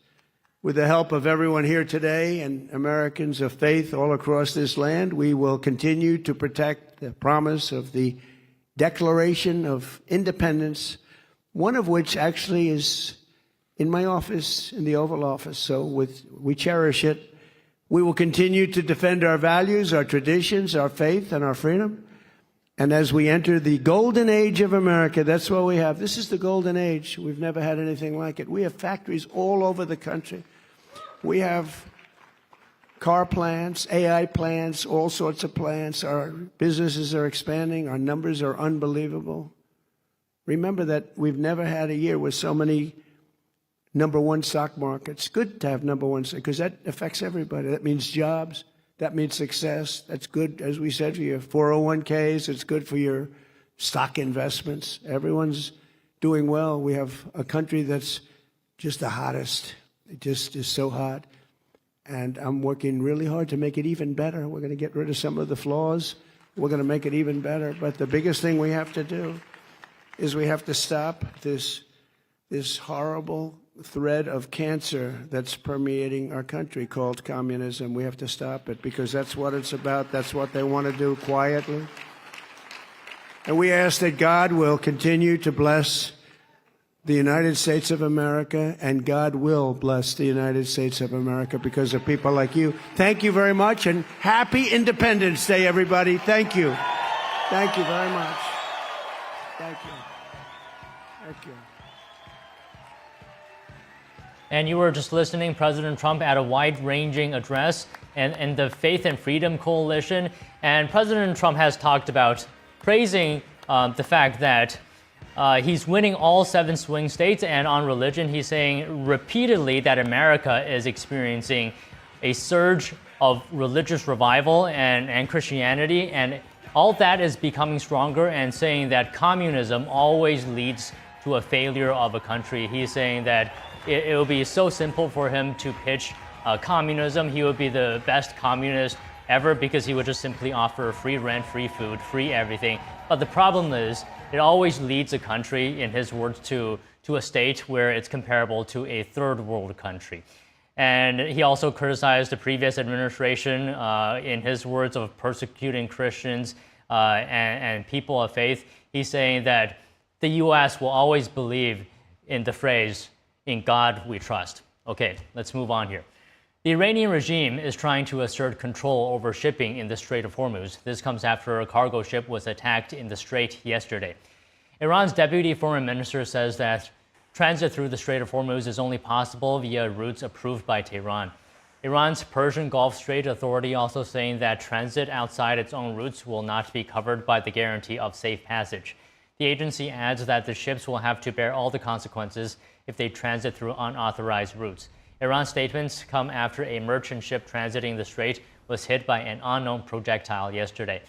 With the help of everyone here today and Americans of faith all across this land, we will continue to protect the promise of the Declaration of Independence, one of which actually is in my office, in the Oval Office. So we cherish it. We will continue to defend our values, our traditions, our faith, and our freedom. And as we enter the golden age of America, that's what we have. This is the golden age. We've never had anything like it. We have factories all over the country. We have car plants, AI plants, all sorts of plants. Our businesses are expanding. Our numbers are unbelievable. Remember that we've never had a year with so many number one stock markets. Good to have number one, because that affects everybody. That means jobs. That means success. That's good, as we said, for your 401ks. It's good for your stock investments. Everyone's doing well. We have a country that's just the hottest. It just is so hot. And I'm working really hard to make it even better. We're going to get rid of some of the flaws. We're going to make it even better. But the biggest thing we have to do is we have to stop this horrible thread of cancer that's permeating our country called communism. We have to stop it, because that's what it's about. That's what they want to do quietly. And we ask that God will continue to bless the United States of America, and God will bless the United States of America because of people like you. Thank you very much, and happy Independence Day, everybody. Thank you. Thank you very much. Thank you. Thank you. And you were just listening President Trump at a wide-ranging address and the Faith and Freedom Coalition. And President Trump has talked about praising the fact that he's winning all 7 swing states. And on religion, he's saying repeatedly that America is experiencing a surge of religious revival and Christianity. And all that is becoming stronger, and saying that communism always leads to a failure of a country. He's saying that it will be so simple for him to pitch communism. He would be the best communist ever, because he would just simply offer free rent, free food, free everything. But the problem is, it always leads a country, in his words, to a state where it's comparable to a third world country. And he also criticized the previous administration, in his words, of persecuting Christians and people of faith. He's saying that the U.S. will always believe in the phrase, in God we trust. Okay, let's move on here. The Iranian regime is trying to assert control over shipping in the Strait of Hormuz. This comes after a cargo ship was attacked in the strait yesterday. Iran's deputy foreign minister says that transit through the Strait of Hormuz is only possible via routes approved by Tehran. Iran's Persian Gulf Strait Authority also saying that transit outside its own routes will not be covered by the guarantee of safe passage. The agency adds that the ships will have to bear all the consequences if they transit through unauthorized routes. Iran's statements come after a merchant ship transiting the strait was hit by an unknown projectile yesterday.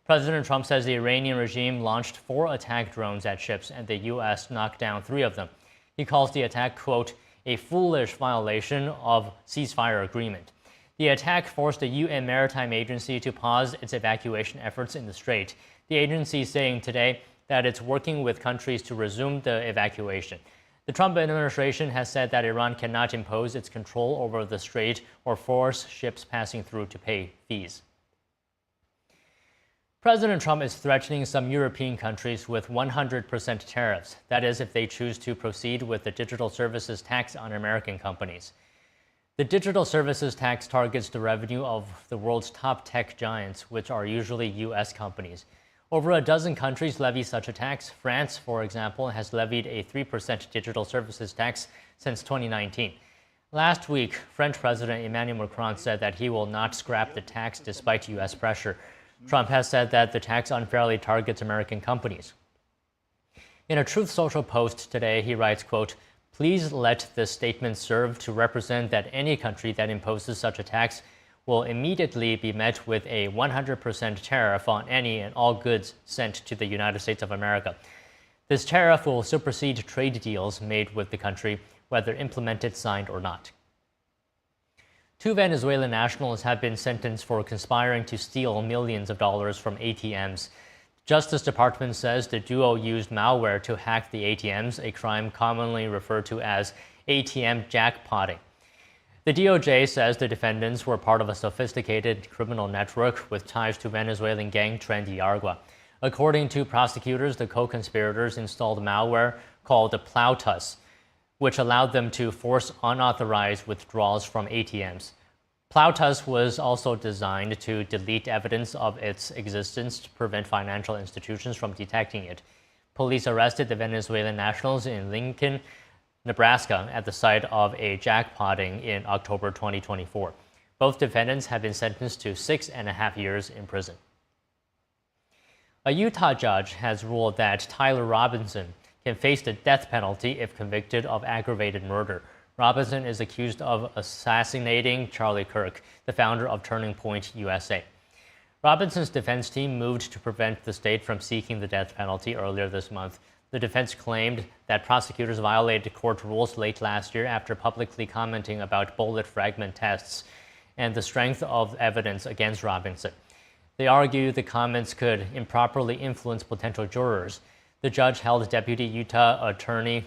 President Trump says the Iranian regime launched 4 attack drones at ships, and the U.S. knocked down 3 of them. He calls the attack, quote, a foolish violation of ceasefire agreement. The attack forced the UN Maritime Agency to pause its evacuation efforts in the strait. The agency is saying today that it's working with countries to resume the evacuation. The Trump administration has said that Iran cannot impose its control over the strait or force ships passing through to pay fees. President Trump is threatening some European countries with 100% tariffs. That is, if they choose to proceed with the digital services tax on American companies. The digital services tax targets the revenue of the world's top tech giants, which are usually U.S. companies. Over a dozen countries levy such a tax. France, for example, has levied a 3% digital services tax since 2019. Last week, French President Emmanuel Macron said that he will not scrap the tax despite U.S. pressure. Trump has said that the tax unfairly targets American companies. In a Truth Social post today, he writes, quote, "Please let this statement serve to represent that any country that imposes such a tax will immediately be met with a 100% tariff on any and all goods sent to the United States of America. This tariff will supersede trade deals made with the country, whether implemented, signed, or not." Two Venezuelan nationals have been sentenced for conspiring to steal millions of dollars from ATMs. Justice Department says the duo used malware to hack the ATMs, a crime commonly referred to as ATM jackpotting. The DOJ says the defendants were part of a sophisticated criminal network with ties to Venezuelan gang Trendy Argua. According to prosecutors, the co-conspirators installed malware called Palisades, which allowed them to force unauthorized withdrawals from ATMs. Palisades was also designed to delete evidence of its existence to prevent financial institutions from detecting it. Police arrested the Venezuelan nationals in Lincoln, Nebraska, at the site of a jackpotting in October 2024. Both defendants have been sentenced to 6.5 years in prison. A Utah judge has ruled that Tyler Robinson can face the death penalty if convicted of aggravated murder. Robinson is accused of assassinating Charlie Kirk, the founder of Turning Point USA. Robinson's defense team moved to prevent the state from seeking the death penalty earlier this month. The defense claimed that prosecutors violated court rules late last year after publicly commenting about bullet fragment tests and the strength of evidence against Robinson. They argue the comments could improperly influence potential jurors. The judge held Deputy Utah Attorney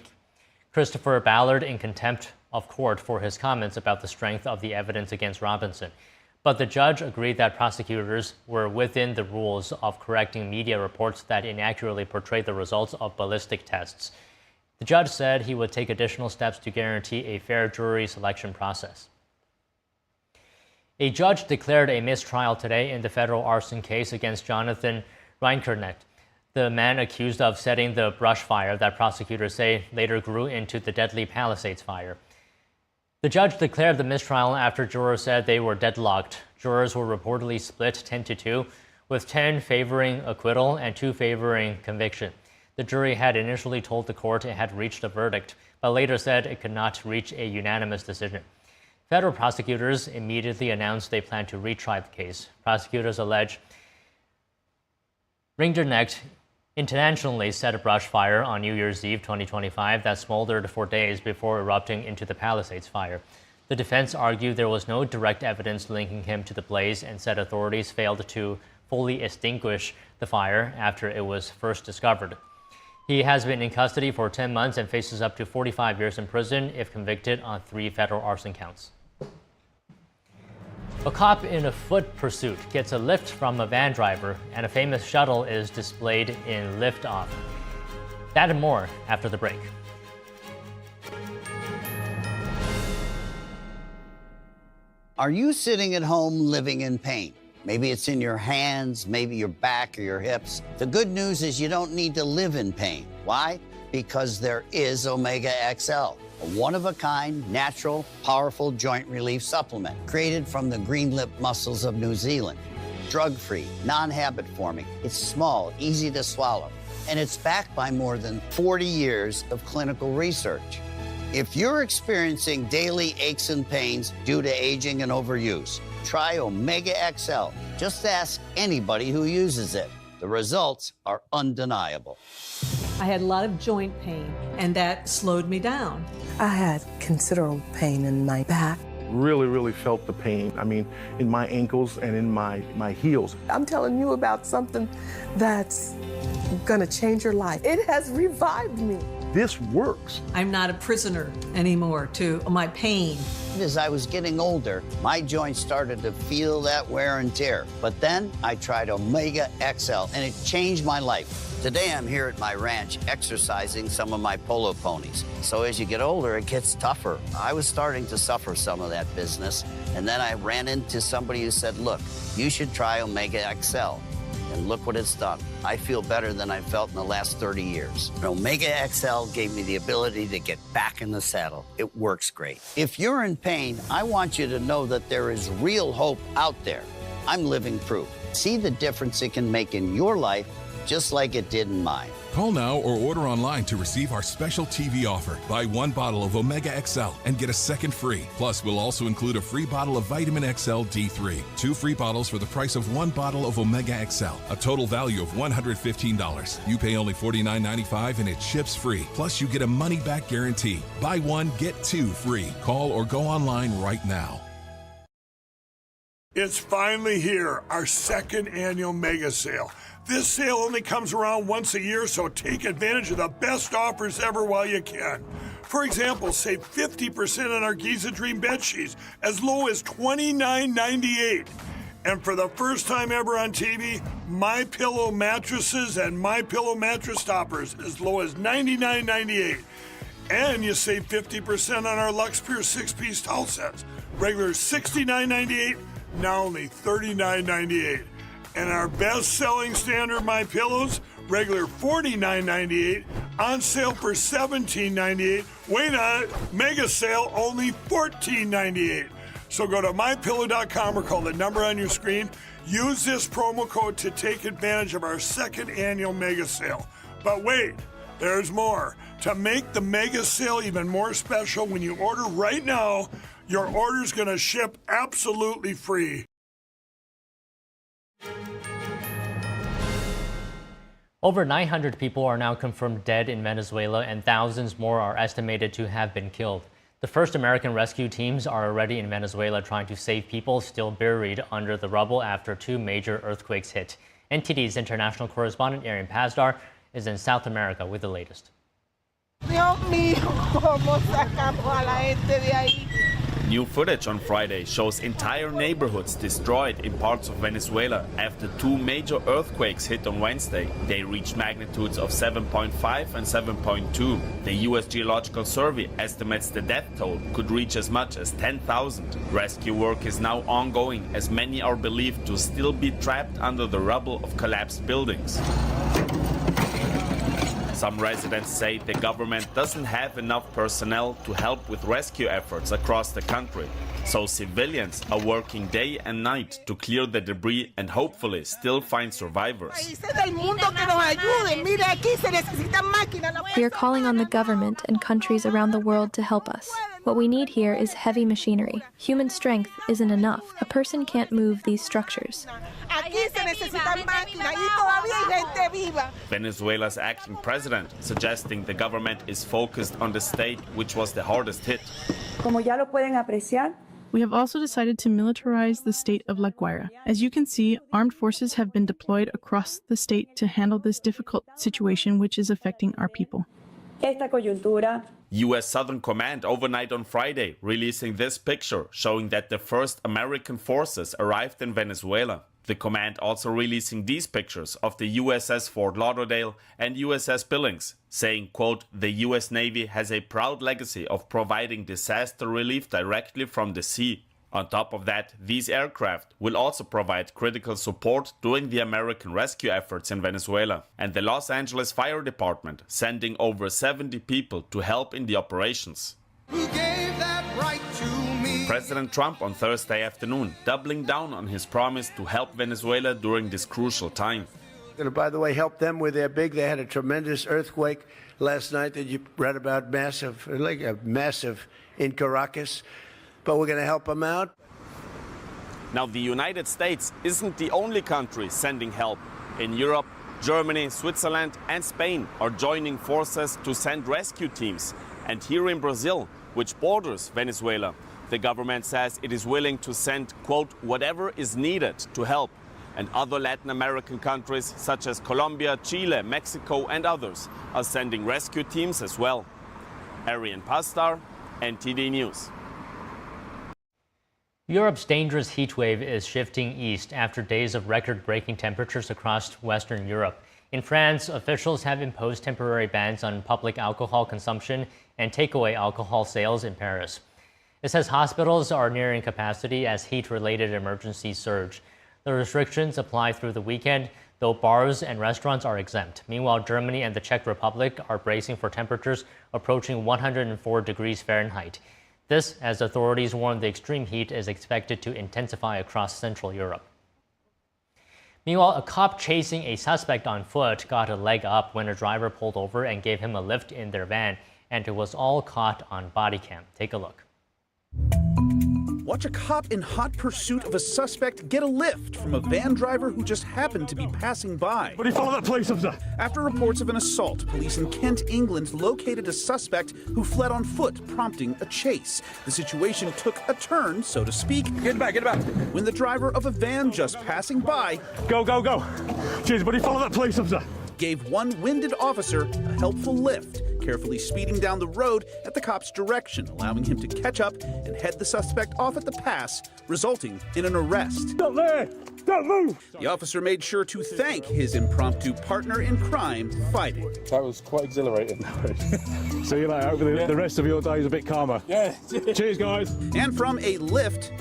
Christopher Ballard in contempt of court for his comments about the strength of the evidence against Robinson. But the judge agreed that prosecutors were within the rules of correcting media reports that inaccurately portrayed the results of ballistic tests. The judge said he would take additional steps to guarantee a fair jury selection process. A judge declared a mistrial today in the federal arson case against Jonathan Reinkernet, the man accused of setting the brush fire that prosecutors say later grew into the deadly Palisades fire. The judge declared the mistrial after jurors said they were deadlocked. Jurors were reportedly split 10-2, with 10 favoring acquittal and 2 favoring conviction. The jury had initially told the court it had reached a verdict, but later said it could not reach a unanimous decision. Federal prosecutors immediately announced they plan to retry the case. Prosecutors allege Rinderknecht intentionally set a brush fire on New Year's Eve 2025 that smoldered for days before erupting into the Palisades fire. The defense argued there was no direct evidence linking him to the blaze and said authorities failed to fully extinguish the fire after it was first discovered. He has been in custody for 10 months and faces up to 45 years in prison if convicted on 3 federal arson counts. A cop in a foot pursuit gets a lift from a van driver, and a famous shuttle is displayed in liftoff. That and more after the break. Are you sitting at home living in pain? Maybe it's in your hands, maybe your back or your hips. The good news is you don't need to live in pain. Why? Because there is Omega XL, a one-of-a-kind, natural, powerful joint relief supplement created from the green lip mussels of New Zealand. Drug-free, non-habit forming. It's small, easy to swallow, and it's backed by more than 40 years of clinical research. If you're experiencing daily aches and pains due to aging and overuse, try Omega XL. Just ask anybody who uses it. The results are undeniable. I had a lot of joint pain, and that slowed me down. I had considerable pain in my back. Really felt the pain. I mean, in my ankles and in my heels. I'm telling you about something that's gonna change your life. It has revived me. This works. I'm not a prisoner anymore to my pain. As I was getting older, my joints started to feel that wear and tear. But then I tried Omega XL, and it changed my life. Today, I'm here at my ranch exercising some of my polo ponies. So as you get older, it gets tougher. I was starting to suffer some of that business, and then I ran into somebody who said, look, you should try Omega XL. And look what it's done. I feel better than I felt in the last 30 years. Omega XL gave me the ability to get back in the saddle. It works great. If you're in pain, I want you to know that there is real hope out there. I'm living proof. See the difference it can make in your life, just like it did in mine. Call now or order online to receive our special TV offer. Buy 1 bottle of Omega XL and get a second free. Plus, we'll also include a free bottle of Vitamin XL D3. 2 free bottles for the price of 1 bottle of Omega XL. A total value of $115. You pay only $49.95 and it ships free. Plus, you get a money-back guarantee. Buy 1, get 2 free. Call or go online right now. It's finally here, our 2nd annual mega sale. This sale only comes around once a year, so take advantage of the best offers ever while you can. For example, save 50% on our Giza Dream bed sheets, as low as $29.98. And for the first time ever on TV, MyPillow mattresses and MyPillow mattress toppers, as low as $99.98. And you save 50% on our Lux Pure 6-piece towel sets. Regular $69.98, now only $39.98. And our best-selling standard MyPillows, regular $49.98, on sale for $17.98. Wait on it, mega sale, only $14.98. So go to MyPillow.com or call the number on your screen. Use this promo code to take advantage of our 2nd annual mega sale. But wait, there's more. To make the mega sale even more special, when you order right now, your order's going to ship absolutely free. Over 900 people are now confirmed dead in Venezuela, and thousands more are estimated to have been killed. The first American rescue teams are already in Venezuela trying to save people still buried under the rubble after 2 major earthquakes hit. NTD's international correspondent Erin Pazdar is in South America with the latest. Dios mío, ¿cómo sacamos a la gente de ahí? New footage on Friday shows entire neighborhoods destroyed in parts of Venezuela after 2 major earthquakes hit on Wednesday. They reached magnitudes of 7.5 and 7.2. The U.S. Geological Survey estimates the death toll could reach as much as 10,000. Rescue work is now ongoing, as many are believed to still be trapped under the rubble of collapsed buildings. Some residents say the government doesn't have enough personnel to help with rescue efforts across the country. So civilians are working day and night to clear the debris and hopefully still find survivors. We are calling on the government and countries around the world to help us. What we need here is heavy machinery. Human strength isn't enough. A person can't move these structures. Venezuela's acting president suggesting the government is focused on the state which was the hardest hit. We have also decided to militarize the state of La Guaira. As you can see, armed forces have been deployed across the state to handle this difficult situation which is affecting our people. U.S. Southern Command overnight on Friday releasing this picture showing that the first American forces arrived in Venezuela. The command also releasing these pictures of the USS Fort Lauderdale and USS Billings, saying, quote, the U.S. Navy has a proud legacy of providing disaster relief directly from the sea. On top of that, these aircraft will also provide critical support during the American rescue efforts in Venezuela. And the Los Angeles Fire Department sending over 70 people to help in the operations. Who gave that right to me? President Trump on Thursday afternoon doubling down on his promise to help Venezuela during this crucial time. Going to, by the way, help them with their big. They had a tremendous earthquake last night that you read about, massive in Caracas. But we're going to help them out. Now, the United States isn't the only country sending help. In Europe, Germany, Switzerland and Spain are joining forces to send rescue teams. And here in Brazil, which borders Venezuela, the government says it is willing to send, quote, whatever is needed to help. And other Latin American countries such as Colombia, Chile, Mexico and others are sending rescue teams as well. Erin Pazdar, NTD News. Europe's dangerous heat wave is shifting east after days of record-breaking temperatures across Western Europe. In France, officials have imposed temporary bans on public alcohol consumption and takeaway alcohol sales in Paris. It says hospitals are nearing capacity as heat-related emergencies surge. The restrictions apply through the weekend, though bars and restaurants are exempt. Meanwhile, Germany and the Czech Republic are bracing for temperatures approaching 104 degrees Fahrenheit. This, as authorities warn the extreme heat is expected to intensify across Central Europe. Meanwhile, a cop chasing a suspect on foot got a leg up when a driver pulled over and gave him a lift in their van, and it was all caught on body cam. Take a look. Watch a cop in hot pursuit of a suspect get a lift from a van driver who just happened to be passing by. What do you follow that police officer? After reports of an assault, police in Kent, England located a suspect who fled on foot, prompting a chase. The situation took a turn, so to speak. Get back, get back. When the driver of a van just passing by... Go, go, go. Cheers, buddy, follow that police officer. Gave one winded officer a helpful lift, carefully speeding down the road at the cop's direction, allowing him to catch up and head the suspect off at the pass, resulting in an arrest. Stop there! Don't move! The officer made sure to thank his impromptu partner in crime, fighting. That was quite exhilarating. See you later. Hope the rest of your day is a bit calmer. Yeah. Cheers, guys. And from a lift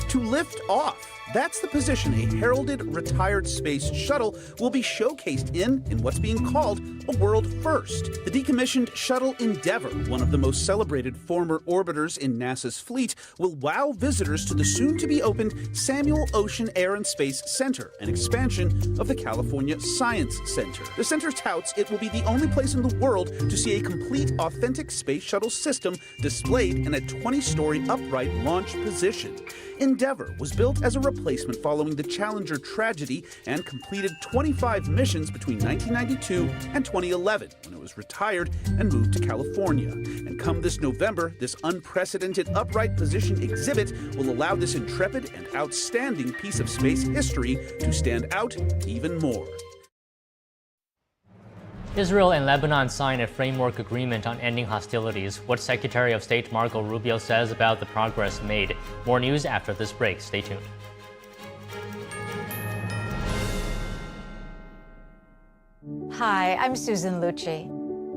to lift off. That's the position a heralded retired space shuttle will be showcased in what's being called a world first. The decommissioned shuttle Endeavour, one of the most celebrated former orbiters in NASA's fleet, will wow visitors to the soon-to-be-opened Samuel Ocean Air and Space Center, an expansion of the California Science Center. The center touts it will be the only place in the world to see a complete, authentic space shuttle system displayed in a 20-story upright launch position. Endeavour was built as a replacement following the Challenger tragedy and completed 25 missions between 1992 and 2011, when it was retired and moved to California. And come this November, this unprecedented upright position exhibit will allow this intrepid and outstanding piece of space history to stand out even more. Israel and Lebanon signed a framework agreement on ending hostilities. What Secretary of State Marco Rubio says about the progress made. More news after this break. Stay tuned. Hi, I'm Susan Lucci.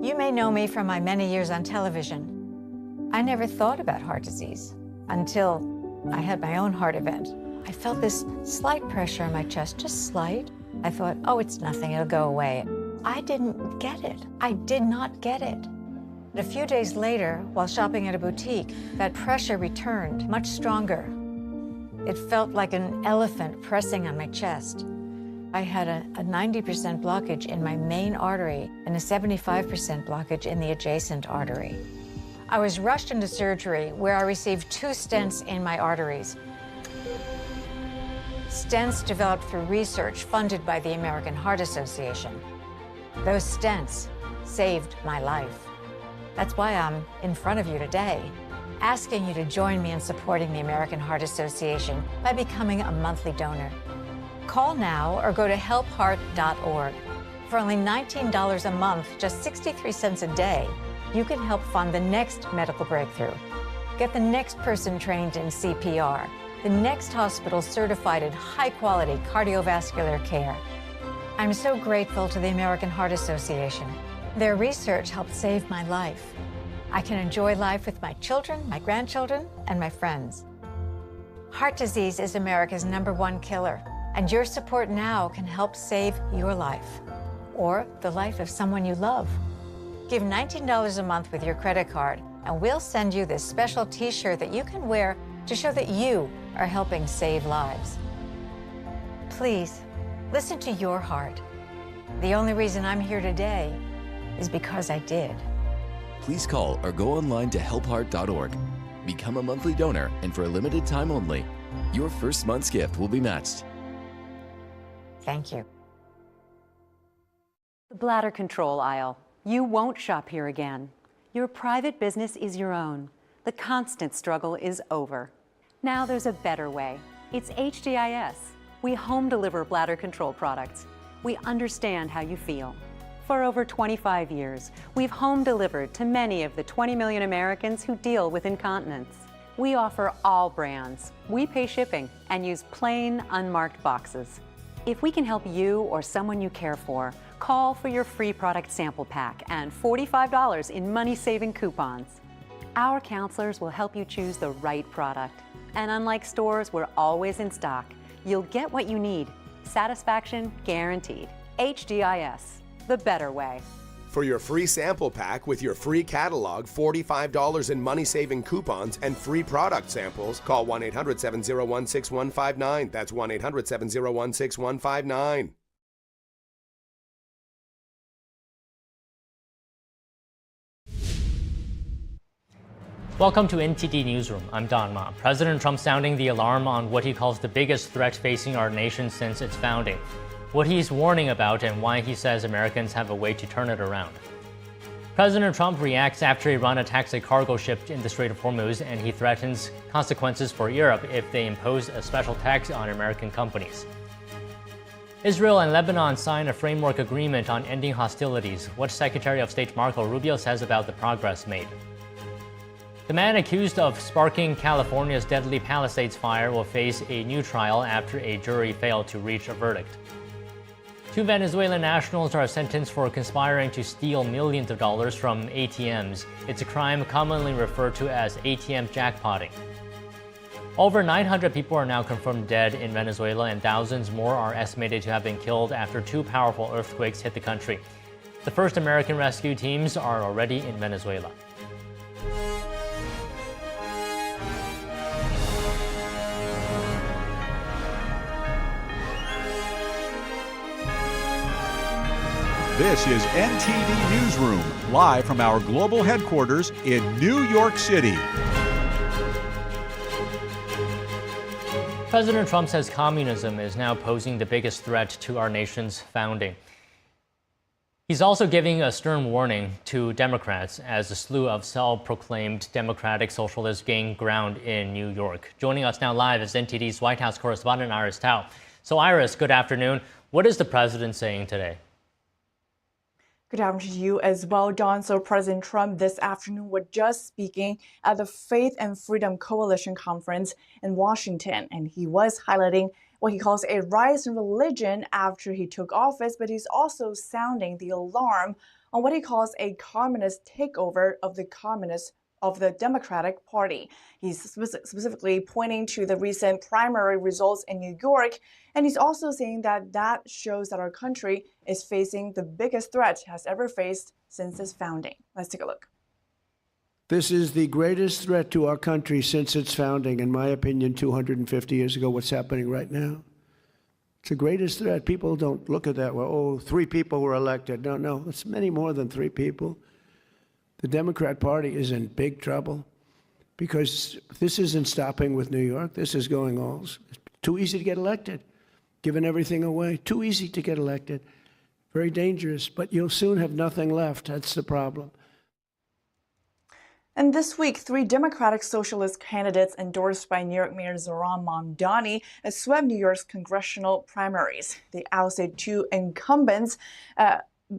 You may know me from my many years on television. I never thought about heart disease until I had my own heart event. I felt this slight pressure in my chest, just slight. I thought, oh, it's nothing, it'll go away. I didn't get it. I did not get it. A few days later, while shopping at a boutique, that pressure returned, much stronger. It felt like an elephant pressing on my chest. I had a 90% blockage in my main artery and a 75% blockage in the adjacent artery. I was rushed into surgery where I received 2 stents in my arteries. Stents developed through research funded by the American Heart Association. Those stents saved my life. That's why I'm in front of you today, asking you to join me in supporting the American Heart Association by becoming a monthly donor. Call now or go to helpheart.org. For only $19 a month, just 63 cents a day, you can help fund the next medical breakthrough. Get the next person trained in CPR, the next hospital certified in high-quality cardiovascular care. I'm so grateful to the American Heart Association. Their research helped save my life. I can enjoy life with my children, my grandchildren, and my friends. Heart disease is America's #1 killer, and your support now can help save your life or the life of someone you love. Give $19 a month with your credit card, and we'll send you this special t-shirt that you can wear to show that you are helping save lives. Please, listen to your heart. The only reason I'm here today is because I did. Please call or go online to helpheart.org. Become a monthly donor, and for a limited time only, your first month's gift will be matched. Thank you. The bladder control aisle. You won't shop here again. Your private business is your own. The constant struggle is over. Now there's a better way. It's HDIS. We home deliver bladder control products. We understand how you feel. For over 25 years, we've home delivered to many of the 20 million Americans who deal with incontinence. We offer all brands. We pay shipping and use plain, unmarked boxes. If we can help you or someone you care for, call for your free product sample pack and $45 in money-saving coupons. Our counselors will help you choose the right product. And unlike stores, we're always in stock. You'll get what you need. Satisfaction guaranteed. HDIS, the better way. For your free sample pack with your free catalog, $45 in money-saving coupons, and free product samples, call 1-800-701-6159. That's 1-800-701-6159. Welcome to NTD Newsroom. I'm Don Ma. President Trump sounding the alarm on what he calls the biggest threat facing our nation since its founding, what he's warning about, and why he says Americans have a way to turn it around. President Trump reacts after Iran attacks a cargo ship in the Strait of Hormuz, and he threatens consequences for Europe if they impose a special tax on American companies. Israel and Lebanon sign a framework agreement on ending hostilities. What Secretary of State Marco Rubio says about the progress made. The man accused of sparking California's deadly Palisades fire will face a new trial after a jury failed to reach a verdict. 2 Venezuelan nationals are sentenced for conspiring to steal millions of dollars from ATMs. It's a crime commonly referred to as ATM jackpotting. Over 900 people are now confirmed dead in Venezuela, and thousands more are estimated to have been killed after 2 powerful earthquakes hit the country. The first American rescue teams are already in Venezuela. This is NTD Newsroom, live from our global headquarters in New York City. President Trump says communism is now posing the biggest threat to our nation's founding. He's also giving a stern warning to Democrats as a slew of self-proclaimed democratic socialists gain ground in New York. Joining us now live is NTD's White House correspondent Iris Tao. So Iris, good afternoon. What is the president saying today? Good afternoon to you as well, Don. So President Trump this afternoon was just speaking at the Faith and Freedom Coalition Conference in Washington, and he was highlighting what he calls a rise in religion after he took office, but he's also sounding the alarm on what he calls a communist takeover of the Democratic Party. He's specifically pointing to the recent primary results in New York, and he's also saying that that shows that our country is facing the biggest threat it has ever faced since its founding. Let's take a look. This is the greatest threat to our country since its founding, in my opinion, 250 years ago, what's happening right now. It's the greatest threat. People don't look at that, well, oh, 3 people were elected. No, it's many more than 3 people. The Democrat Party is in big trouble because this isn't stopping with New York. This is going all. It's too easy to get elected, giving everything away. Too easy to get elected. Very dangerous, but you'll soon have nothing left. That's the problem. And this week, 3 Democratic Socialist candidates endorsed by New York Mayor Zohran Mamdani swept New York's congressional primaries. They ousted 2 incumbents,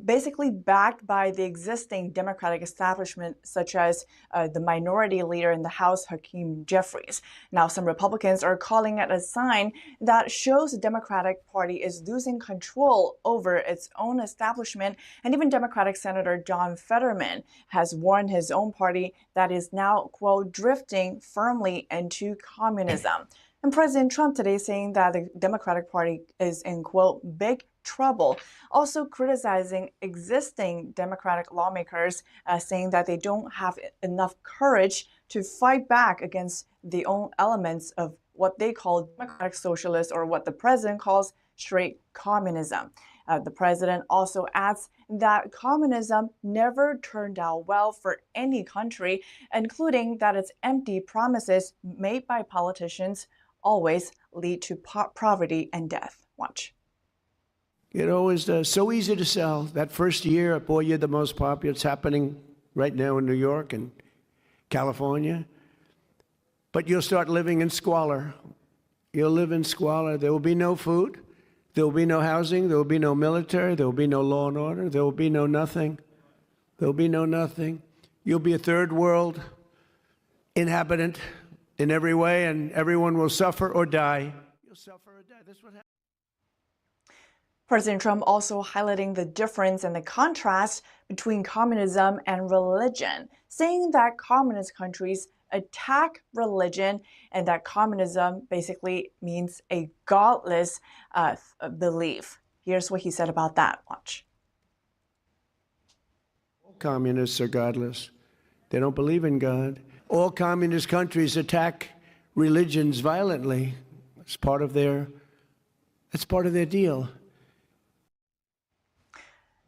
basically backed by the existing Democratic establishment, such as the minority leader in the House, Hakeem Jeffries. Now, some Republicans are calling it a sign that shows the Democratic Party is losing control over its own establishment, and even Democratic Senator John Fetterman has warned his own party that is now, quote, drifting firmly into communism. And President Trump today saying that the Democratic Party is in, quote, big trouble, also criticizing existing Democratic lawmakers, saying that they don't have enough courage to fight back against the own elements of what they call democratic socialists, or what the president calls straight communism. The president also adds that communism never turned out well for any country, including that its empty promises made by politicians always lead to poverty and death. Watch. It always does. So easy to sell. That first year, boy, you're the most popular. It's happening right now in New York and California. But you'll start living in squalor. You'll live in squalor. There will be no food. There will be no housing. There will be no military. There will be no law and order. There will be no nothing. There will be no nothing. You'll be a third world inhabitant in every way, and everyone will suffer or die. You'll suffer or die. That's what happens. President Trump also highlighting the difference and the contrast between communism and religion, saying that communist countries attack religion and that communism basically means a godless belief. Here's what he said about that. Watch. All communists are godless. They don't believe in God. All communist countries attack religions violently. It's part of their deal.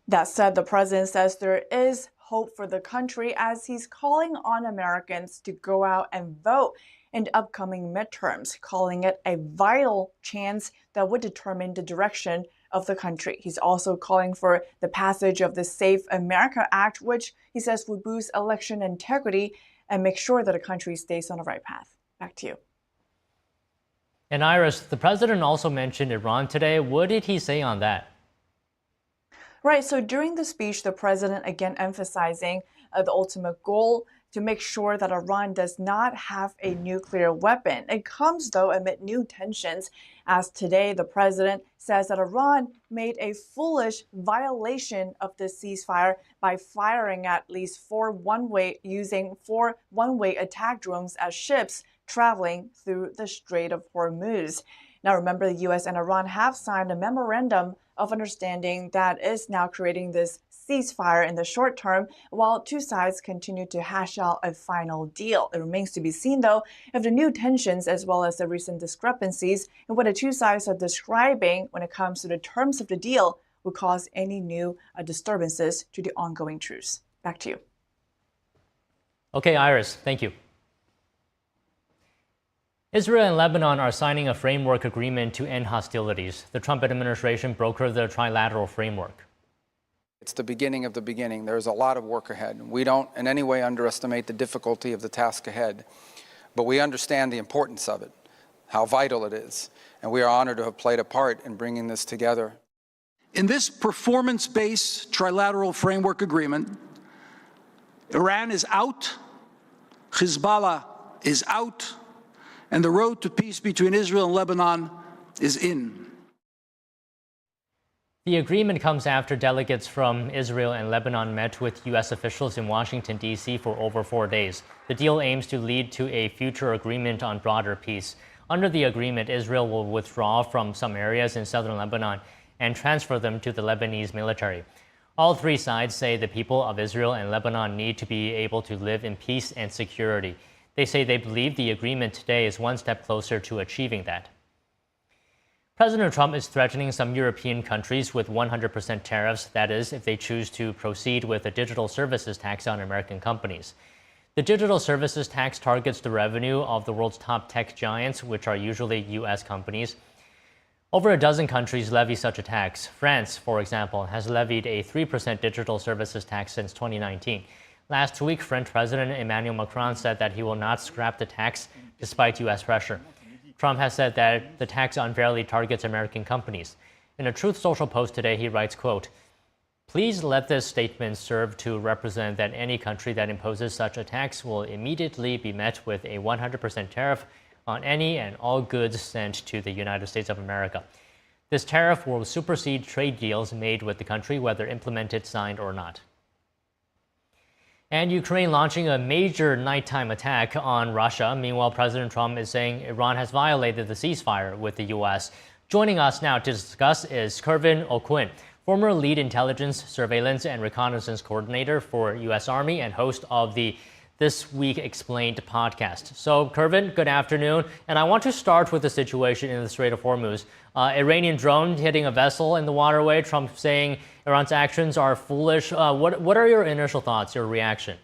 That said, the president says there is hope for the country as he's calling on Americans to go out and vote in upcoming midterms, calling it a vital chance that would determine the direction of the country. He's also calling for the passage of the Safe America Act, which he says would boost election integrity and make sure that the country stays on the right path. Back to you. And Iris, the president also mentioned Iran today. What did he say on that? Right. So during the speech, the president again emphasizing the ultimate goal to make sure that Iran does not have a nuclear weapon. It comes, though, amid new tensions, as today the president says that Iran made a foolish violation of the ceasefire by firing at least using four one-way attack drones at ships traveling through the Strait of Hormuz. Now, remember, the U.S. and Iran have signed a memorandum of understanding that is now creating this ceasefire in the short term, while two sides continue to hash out a final deal. It remains to be seen, though, if the new tensions as well as the recent discrepancies in what the two sides are describing when it comes to the terms of the deal would cause any new disturbances to the ongoing truce. Back to you. Okay, Iris, thank you. Israel and Lebanon are signing a framework agreement to end hostilities. The Trump administration brokered the trilateral framework. It's the beginning of the beginning. There's a lot of work ahead. We don't in any way underestimate the difficulty of the task ahead, but we understand the importance of it, how vital it is, and we are honored to have played a part in bringing this together. In this performance-based trilateral framework agreement, Iran is out, Hezbollah is out, and the road to peace between Israel and Lebanon is in. The agreement comes after delegates from Israel and Lebanon met with U.S. officials in Washington, D.C. for over 4 days. The deal aims to lead to a future agreement on broader peace. Under the agreement, Israel will withdraw from some areas in southern Lebanon and transfer them to the Lebanese military. All three sides say the people of Israel and Lebanon need to be able to live in peace and security. They say they believe the agreement today is one step closer to achieving that. President Trump is threatening some European countries with 100% tariffs, that is, if they choose to proceed with a digital services tax on American companies. The digital services tax targets the revenue of the world's top tech giants, which are usually U.S. companies. Over a dozen countries levy such a tax. France, for example, has levied a 3% digital services tax since 2019. Last week, French President Emmanuel Macron said that he will not scrap the tax despite U.S. pressure. Trump has said that the tax unfairly targets American companies. In a Truth Social post today, he writes, quote, "Please let this statement serve to represent that any country that imposes such a tax will immediately be met with a 100% tariff on any and all goods sent to the United States of America. This tariff will supersede trade deals made with the country, whether implemented, signed, or not." And Ukraine launching a major nighttime attack on Russia. Meanwhile, President Trump is saying Iran has violated the ceasefire with the U.S. Joining us now to discuss is Kervin O'Quinn, former lead intelligence, surveillance, and reconnaissance coordinator for U.S. Army and host of the This Week Explained podcast. So, Kervin, good afternoon. And I want to start with the situation in the Strait of Hormuz. Iranian drone hitting a vessel in the waterway, Trump saying Iran's actions are foolish. What are your initial thoughts, your reaction?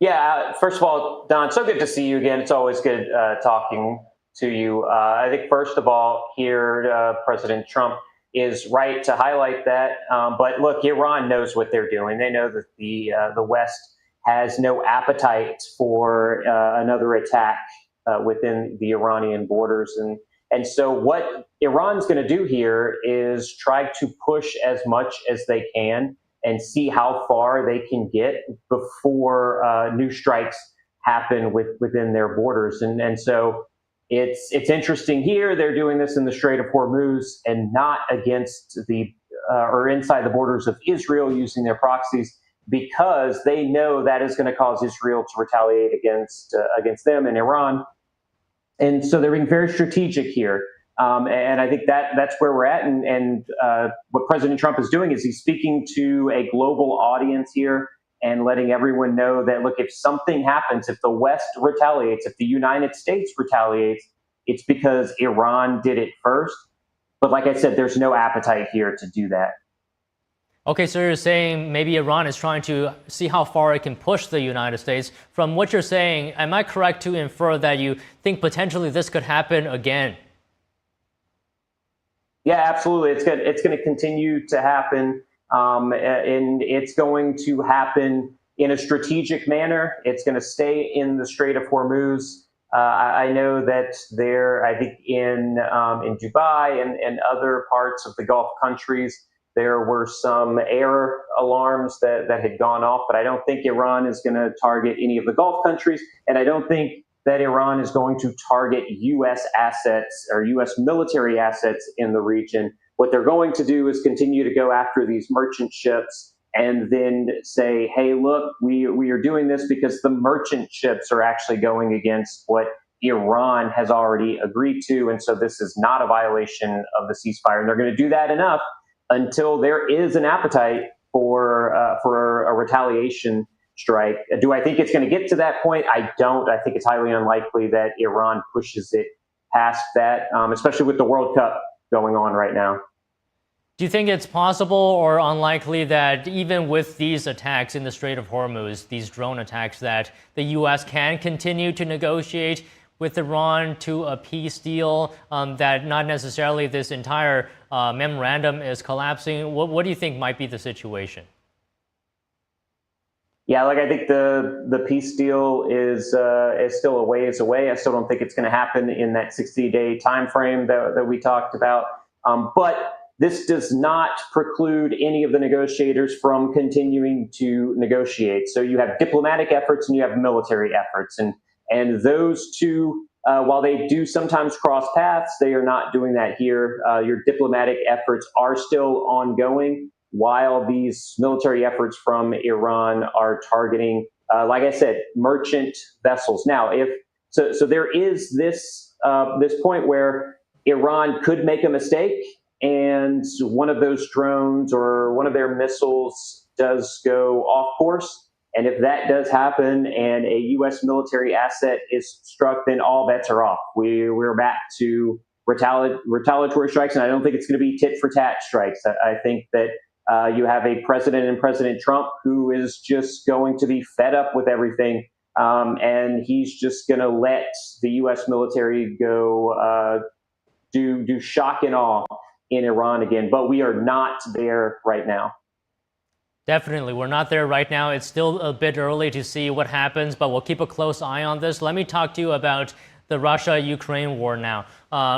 Yeah, first of all, Don, so good to see you again. It's always good talking to you. I think, first of all, here, President Trump is right to highlight that. But look, Iran knows what they're doing. They know that the West has no appetite for another attack within the Iranian borders. And so what Iran's going to do here is try to push as much as they can and see how far they can get before new strikes happen within their borders. And so it's interesting here. They're doing this in the Strait of Hormuz and not against or inside the borders of Israel using their proxies, because they know that is going to cause Israel to retaliate against them and Iran. And so they're being very strategic here. And I think that's where we're at. And what President Trump is doing is he's speaking to a global audience here and letting everyone know that, look, if something happens, if the West retaliates, if the United States retaliates, it's because Iran did it first. But like I said, there's no appetite here to do that. Okay, so you're saying maybe Iran is trying to see how far it can push the United States. From what you're saying, am I correct to infer that you think potentially this could happen again? Yeah, absolutely. It's going to continue to happen, and it's going to happen in a strategic manner. It's going to stay in the Strait of Hormuz. I know that I think in Dubai and other parts of the Gulf countries, there were some air alarms that had gone off, but I don't think Iran is going to target any of the Gulf countries, and I don't think that Iran is going to target U.S. assets or U.S. military assets in the region. What they're going to do is continue to go after these merchant ships and then say, hey, look, we are doing this because the merchant ships are actually going against what Iran has already agreed to, and so this is not a violation of the ceasefire. And they're going to do that enough until there is an appetite for a retaliation strike. Do I think it's going to get to that point? I don't. I think it's highly unlikely that Iran pushes it past that, especially with the World Cup going on right now. Do you think it's possible or unlikely that even with these attacks in the Strait of Hormuz, these drone attacks, that the U.S. can continue to negotiate with Iran to a peace deal, that not necessarily this entire memorandum is collapsing? What do you think might be the situation? Yeah, I think the peace deal is still a ways away. I still don't think it's going to happen in that 60-day time frame that we talked about. But this does not preclude any of the negotiators from continuing to negotiate. So you have diplomatic efforts and you have military efforts, and those two, while they do sometimes cross paths, they are not doing that here. Your diplomatic efforts are still ongoing, while these military efforts from Iran are targeting, like I said, merchant vessels. Now, so there is this point where Iran could make a mistake, and one of those drones or one of their missiles does go off course. And if that does happen and a U.S. military asset is struck, then all bets are off. We're back to retaliatory strikes, and I don't think it's going to be tit-for-tat strikes. I think that you have a president and President Trump who is just going to be fed up with everything, and he's just going to let the U.S. military go do shock and awe in Iran again. But we are not there right now. Definitely. We're not there right now. It's still a bit early to see what happens, but we'll keep a close eye on this. Let me talk to you about the Russia-Ukraine war now.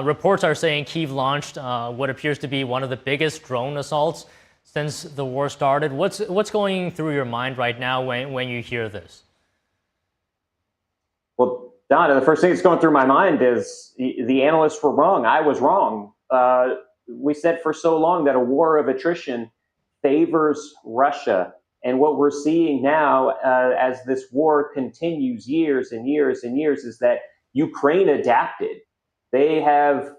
Reports are saying Kyiv launched what appears to be one of the biggest drone assaults since the war started. What's going through your mind right now when you hear this? Well, Donna, the first thing that's going through my mind is the analysts were wrong. I was wrong. We said for so long that a war of attrition favors Russia. And what we're seeing now as this war continues years and years and years is that Ukraine adapted. They have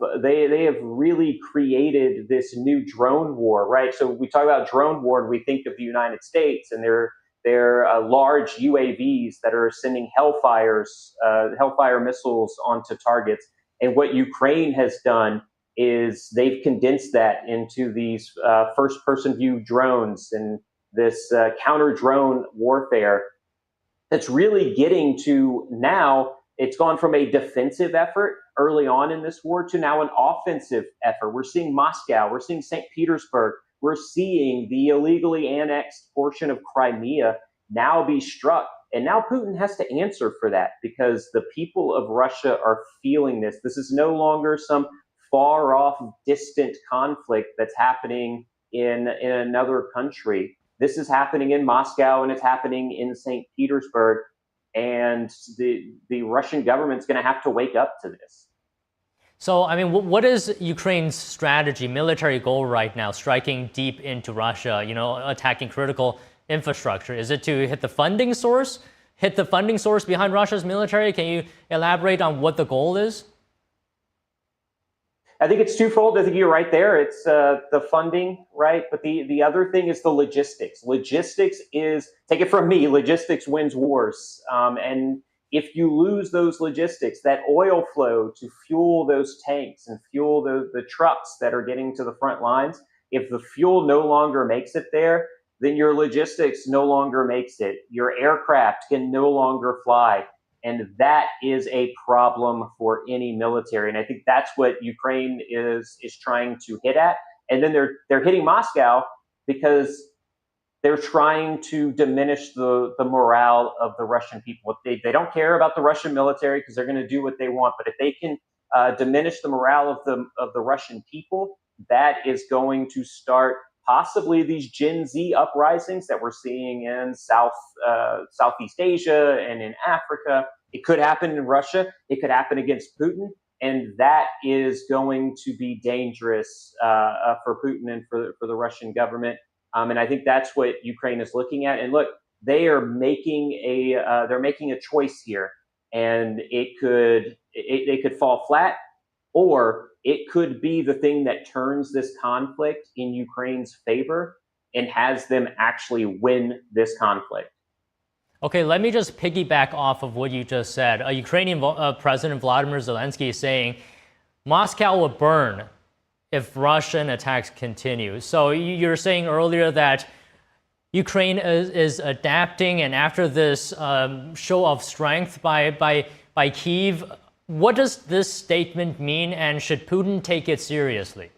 really created this new drone war, right? So we talk about drone war and we think of the United States and their large UAVs that are sending Hellfire missiles onto targets. And what Ukraine has done is they've condensed that into these first-person view drones and this counter-drone warfare that's really getting to now, it's gone from a defensive effort early on in this war to now an offensive effort. We're seeing Moscow, we're seeing St. Petersburg, we're seeing the illegally annexed portion of Crimea now be struck. And now Putin has to answer for that because the people of Russia are feeling this. This is no longer some far off, distant conflict that's happening in another country. This is happening in Moscow and it's happening in St. Petersburg. and the Russian government's going to have to wake up to this. So, I mean, what is Ukraine's strategy, military goal right now, striking deep into Russia, attacking critical infrastructure? Is it to hit the funding source behind Russia's military? Can you elaborate on what the goal is? I think it's twofold. I think you're right there. It's the funding, right? But the other thing is the logistics. Logistics is, take it from me, logistics wins wars. And if you lose those logistics, that oil flow to fuel those tanks and fuel the trucks that are getting to the front lines, if the fuel no longer makes it there, then your logistics no longer makes it. Your aircraft can no longer fly. And that is a problem for any military. And I think that's what Ukraine is trying to hit at. And then they're hitting Moscow because they're trying to diminish the morale of the Russian people. They don't care about the Russian military because they're going to do what they want. But if they can diminish the morale of the Russian people, that is going to start possibly these Gen Z uprisings that we're seeing in Southeast Asia and in Africa. It could happen in Russia. It could happen against Putin. And that is going to be dangerous for Putin and for the Russian government. And I think that's what Ukraine is looking at. And look, they are making a choice here, and it could fall flat, or it could be the thing that turns this conflict in Ukraine's favor and has them actually win this conflict. Okay, let me just piggyback off of what you just said. Ukrainian President Vladimir Zelensky is saying Moscow will burn if Russian attacks continue. So you're saying earlier that Ukraine is adapting, and after this show of strength by Kyiv, what does this statement mean, and should Putin take it seriously?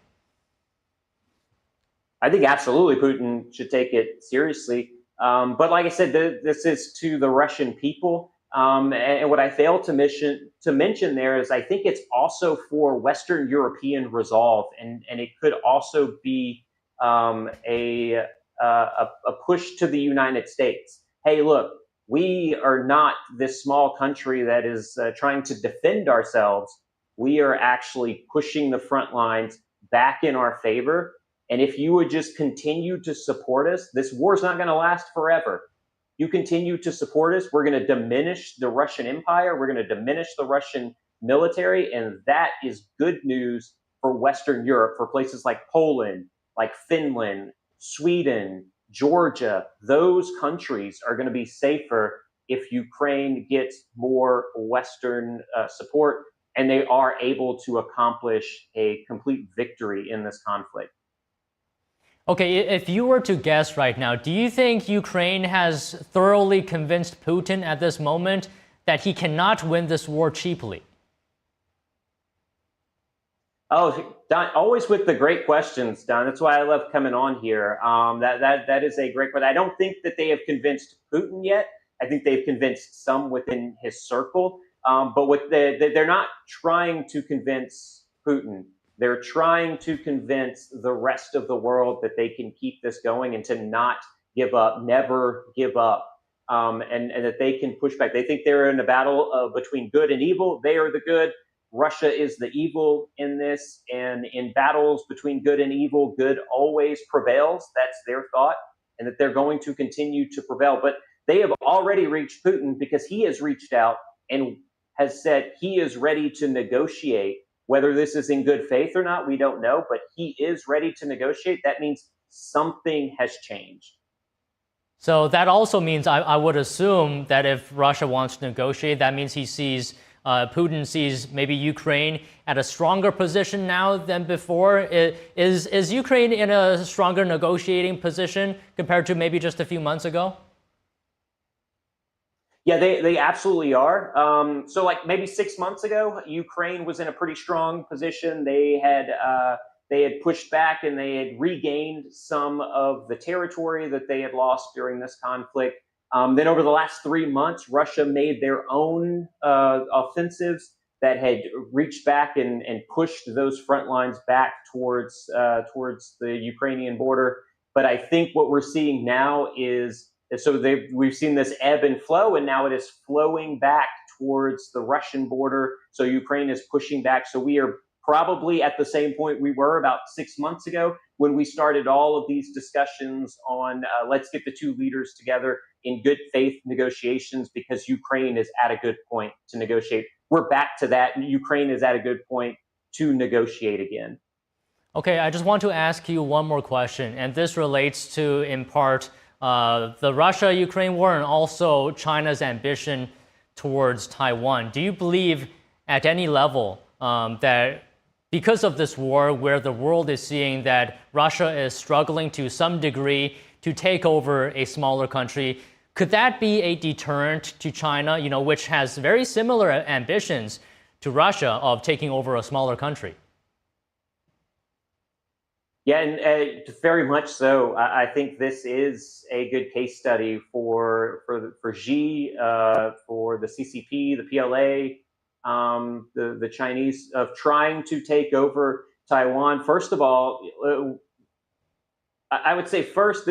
I think absolutely Putin should take it seriously. But like I said, this is to the Russian people. And what I failed to mention there is I think it's also for Western European resolve. And it could also be a push to the United States. Hey, look, we are not this small country that is trying to defend ourselves. We are actually pushing the front lines back in our favor. And if you would just continue to support us, this war's not going to last forever. You continue to support us, we're going to diminish the Russian empire, we're going to diminish the Russian military, and that is good news for Western Europe, for places like Poland, like Finland, Sweden, Georgia. Those countries are going to be safer if Ukraine gets more Western support and they are able to accomplish a complete victory in this conflict. Okay, if you were to guess right now, do you think Ukraine has thoroughly convinced Putin at this moment that he cannot win this war cheaply? Oh, Don, always with the great questions, Don. That's why I love coming on here. That is a great question. I don't think that they have convinced Putin yet. I think they've convinced some within his circle. But they're not trying to convince Putin. They're trying to convince the rest of the world that they can keep this going and to not give up, never give up, and that they can push back. They think they're in a battle between good and evil. They are the good. Russia is the evil in this. And in battles between good and evil, good always prevails. That's their thought, and that they're going to continue to prevail. But they have already reached Putin because he has reached out and has said he is ready to negotiate. Whether this is in good faith or not, we don't know, but he is ready to negotiate. That means something has changed. So that also means I would assume that if Russia wants to negotiate, that means Putin sees maybe Ukraine at a stronger position now than before. Is Ukraine in a stronger negotiating position compared to maybe just a few months ago? Yeah, they absolutely are. So like maybe 6 months ago, Ukraine was in a pretty strong position. They had pushed back and they had regained some of the territory that they had lost during this conflict. Then over the last 3 months, Russia made their own offensives that had reached back and pushed those front lines back towards the Ukrainian border. But I think what we're seeing now is And so we've seen this ebb and flow, and now it is flowing back towards the Russian border. So Ukraine is pushing back. So we are probably at the same point we were about 6 months ago when we started all of these discussions on let's get the two leaders together in good faith negotiations, because Ukraine is at a good point to negotiate. We're back to that. Ukraine is at a good point to negotiate again. Okay, I just want to ask you one more question, and this relates to, in part, the Russia-Ukraine war and also China's ambition towards Taiwan. Do you believe at any level that because of this war, where the world is seeing that Russia is struggling to some degree to take over a smaller country, could that be a deterrent to China, which has very similar ambitions to Russia of taking over a smaller country? Yeah, and very much so. I think this is a good case study for Xi, for the CCP, the PLA, the Chinese, of trying to take over Taiwan. First of all, I would say first,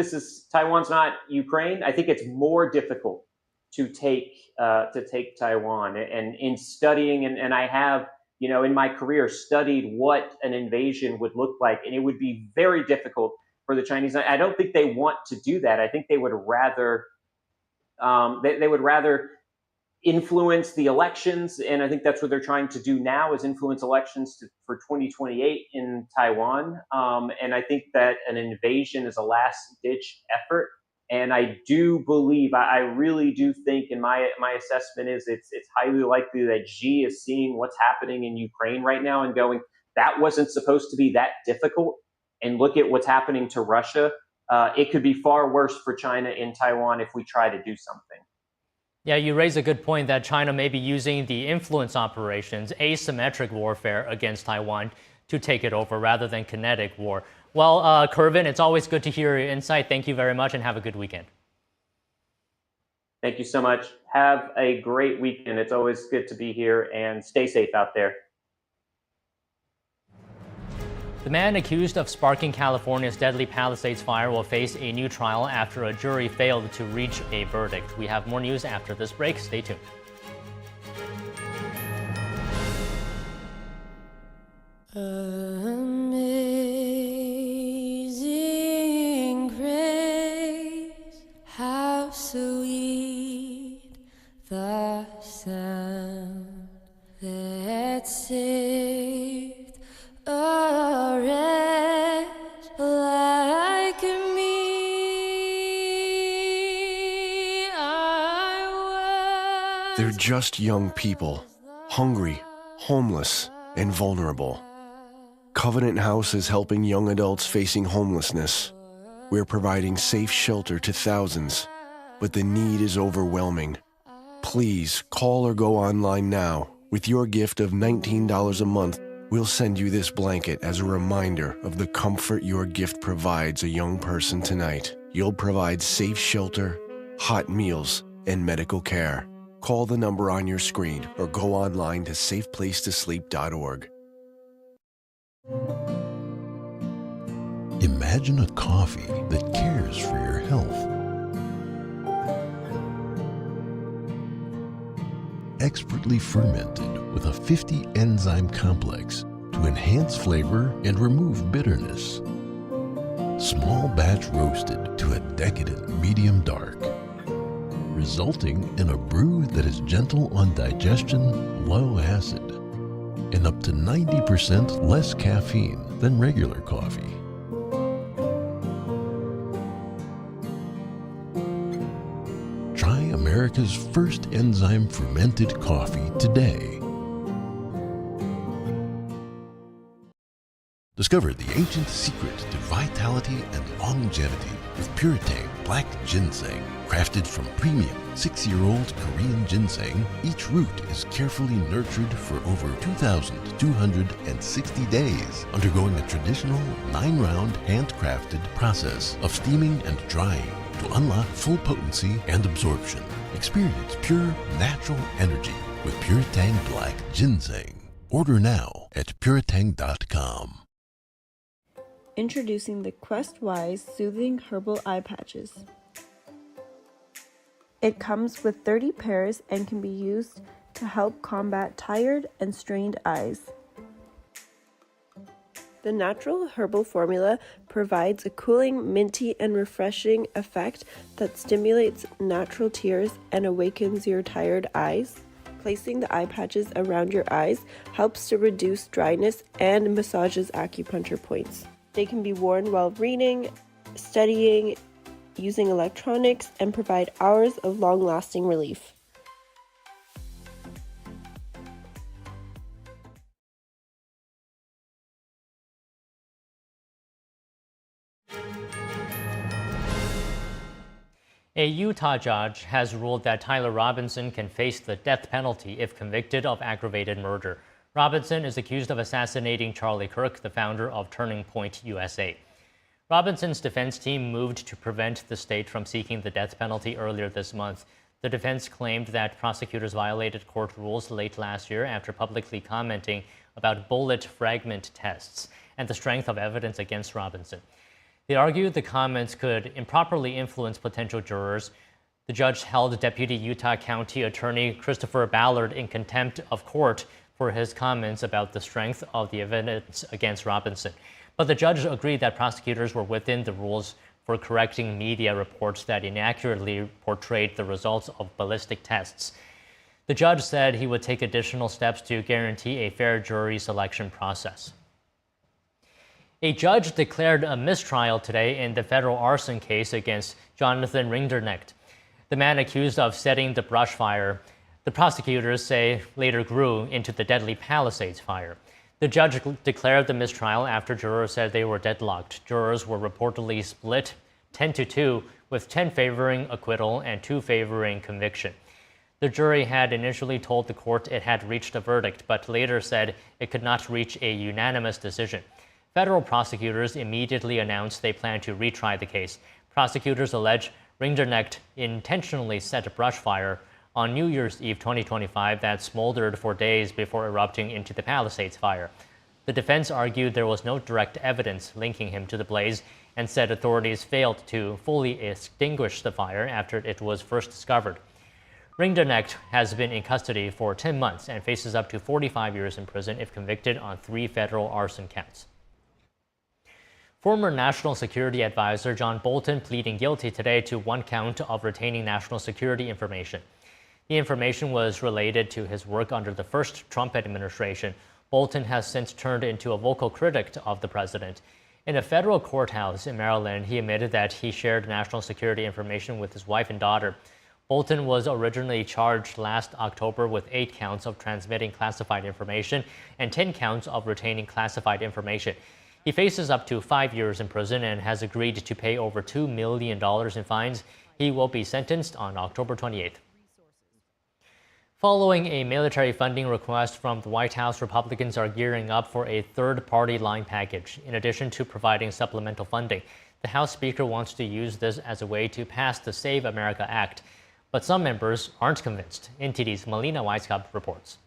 Taiwan's not Ukraine. I think it's more difficult to take Taiwan. And in studying, and I have, in my career, studied what an invasion would look like, and it would be very difficult for the Chinese. I don't think they want to do that. I think they would rather they would rather influence the elections, and I think that's what they're trying to do now, is influence elections for 2028 in Taiwan. And I think that an invasion is a last-ditch effort. And I do believe, I really do think, and my assessment is it's highly likely that Xi is seeing what's happening in Ukraine right now and going, that wasn't supposed to be that difficult. And look at what's happening to Russia. It could be far worse for China in Taiwan if we try to do something. Yeah, you raise a good point that China may be using the influence operations, asymmetric warfare against Taiwan, to take it over rather than kinetic war. Well, Kervin, it's always good to hear your insight. Thank you very much, and have a good weekend. Thank you so much. Have a great weekend. It's always good to be here, and stay safe out there. The man accused of sparking California's deadly Palisades fire will face a new trial after a jury failed to reach a verdict. We have more news after this break. Stay tuned. Amazing grace, how sweet the sound that saved a wretch like me. They're just young people, hungry, homeless, and vulnerable. Covenant House is helping young adults facing homelessness. We're providing safe shelter to thousands, but the need is overwhelming. Please call or go online now. With your gift of $19 a month, we'll send you this blanket as a reminder of the comfort your gift provides a young person tonight. You'll provide safe shelter, hot meals, and medical care. Call the number on your screen or go online to safeplacetosleep.org. Imagine a coffee that cares for your health. Expertly fermented with a 50 enzyme complex to enhance flavor and remove bitterness. Small batch roasted to a decadent medium dark, resulting in a brew that is gentle on digestion, low acid, and up to 90% less caffeine than regular coffee. Try America's first enzyme fermented coffee today. Discover the ancient secret to vitality and longevity with Puretang Black Ginseng. Crafted from premium 6-year-old Korean ginseng, each root is carefully nurtured for over 2,260 days, undergoing a traditional 9-round handcrafted process of steaming and drying to unlock full potency and absorption. Experience pure, natural energy with Puretang Black Ginseng. Order now at puretang.com. Introducing the Quest Wise Soothing Herbal Eye Patches. It comes with 30 pairs and can be used to help combat tired and strained eyes. The natural herbal formula provides a cooling, minty, and refreshing effect that stimulates natural tears and awakens your tired eyes. Placing the eye patches around your eyes helps to reduce dryness and massages acupuncture points. They can be worn while reading, studying, using electronics, and provide hours of long-lasting relief. A Utah judge has ruled that Tyler Robinson can face the death penalty if convicted of aggravated murder. Robinson is accused of assassinating Charlie Kirk, the founder of Turning Point USA. Robinson's defense team moved to prevent the state from seeking the death penalty earlier this month. The defense claimed that prosecutors violated court rules late last year after publicly commenting about bullet fragment tests and the strength of evidence against Robinson. They argued the comments could improperly influence potential jurors. The judge held Deputy Utah County Attorney Christopher Ballard in contempt of court for his comments about the strength of the evidence against Robinson. But the judge agreed that prosecutors were within the rules for correcting media reports that inaccurately portrayed the results of ballistic tests. The judge said he would take additional steps to guarantee a fair jury selection process. A judge declared a mistrial today in the federal arson case against Jonathan Rinderknecht, the man accused of setting the brush fire the prosecutors say later grew into the deadly Palisades fire. The judge declared the mistrial after jurors said they were deadlocked. Jurors were reportedly split 10-2, with 10 favoring acquittal and 2 favoring conviction. The jury had initially told the court it had reached a verdict, but later said it could not reach a unanimous decision. Federal prosecutors immediately announced they plan to retry the case. Prosecutors allege Rinderknecht intentionally set a brush fire on New Year's Eve 2025 that smoldered for days before erupting into the Palisades fire. The defense argued there was no direct evidence linking him to the blaze and said authorities failed to fully extinguish the fire after it was first discovered. Rinderknecht has been in custody for 10 months and faces up to 45 years in prison if convicted on 3 federal arson counts. Former National Security Advisor John Bolton pleading guilty today to 1 count of retaining national security information. The information was related to his work under the first Trump administration. Bolton has since turned into a vocal critic of the president. In a federal courthouse in Maryland, he admitted that he shared national security information with his wife and daughter. Bolton was originally charged last October with 8 counts of transmitting classified information and 10 counts of retaining classified information. He faces up to 5 years in prison and has agreed to pay over $2 million in fines. He will be sentenced on October 28th. Following a military funding request from the White House, Republicans are gearing up for a third-party line package. In addition to providing supplemental funding, the House Speaker wants to use this as a way to pass the Save America Act. But some members aren't convinced. NTD's Melina Weisskopf reports.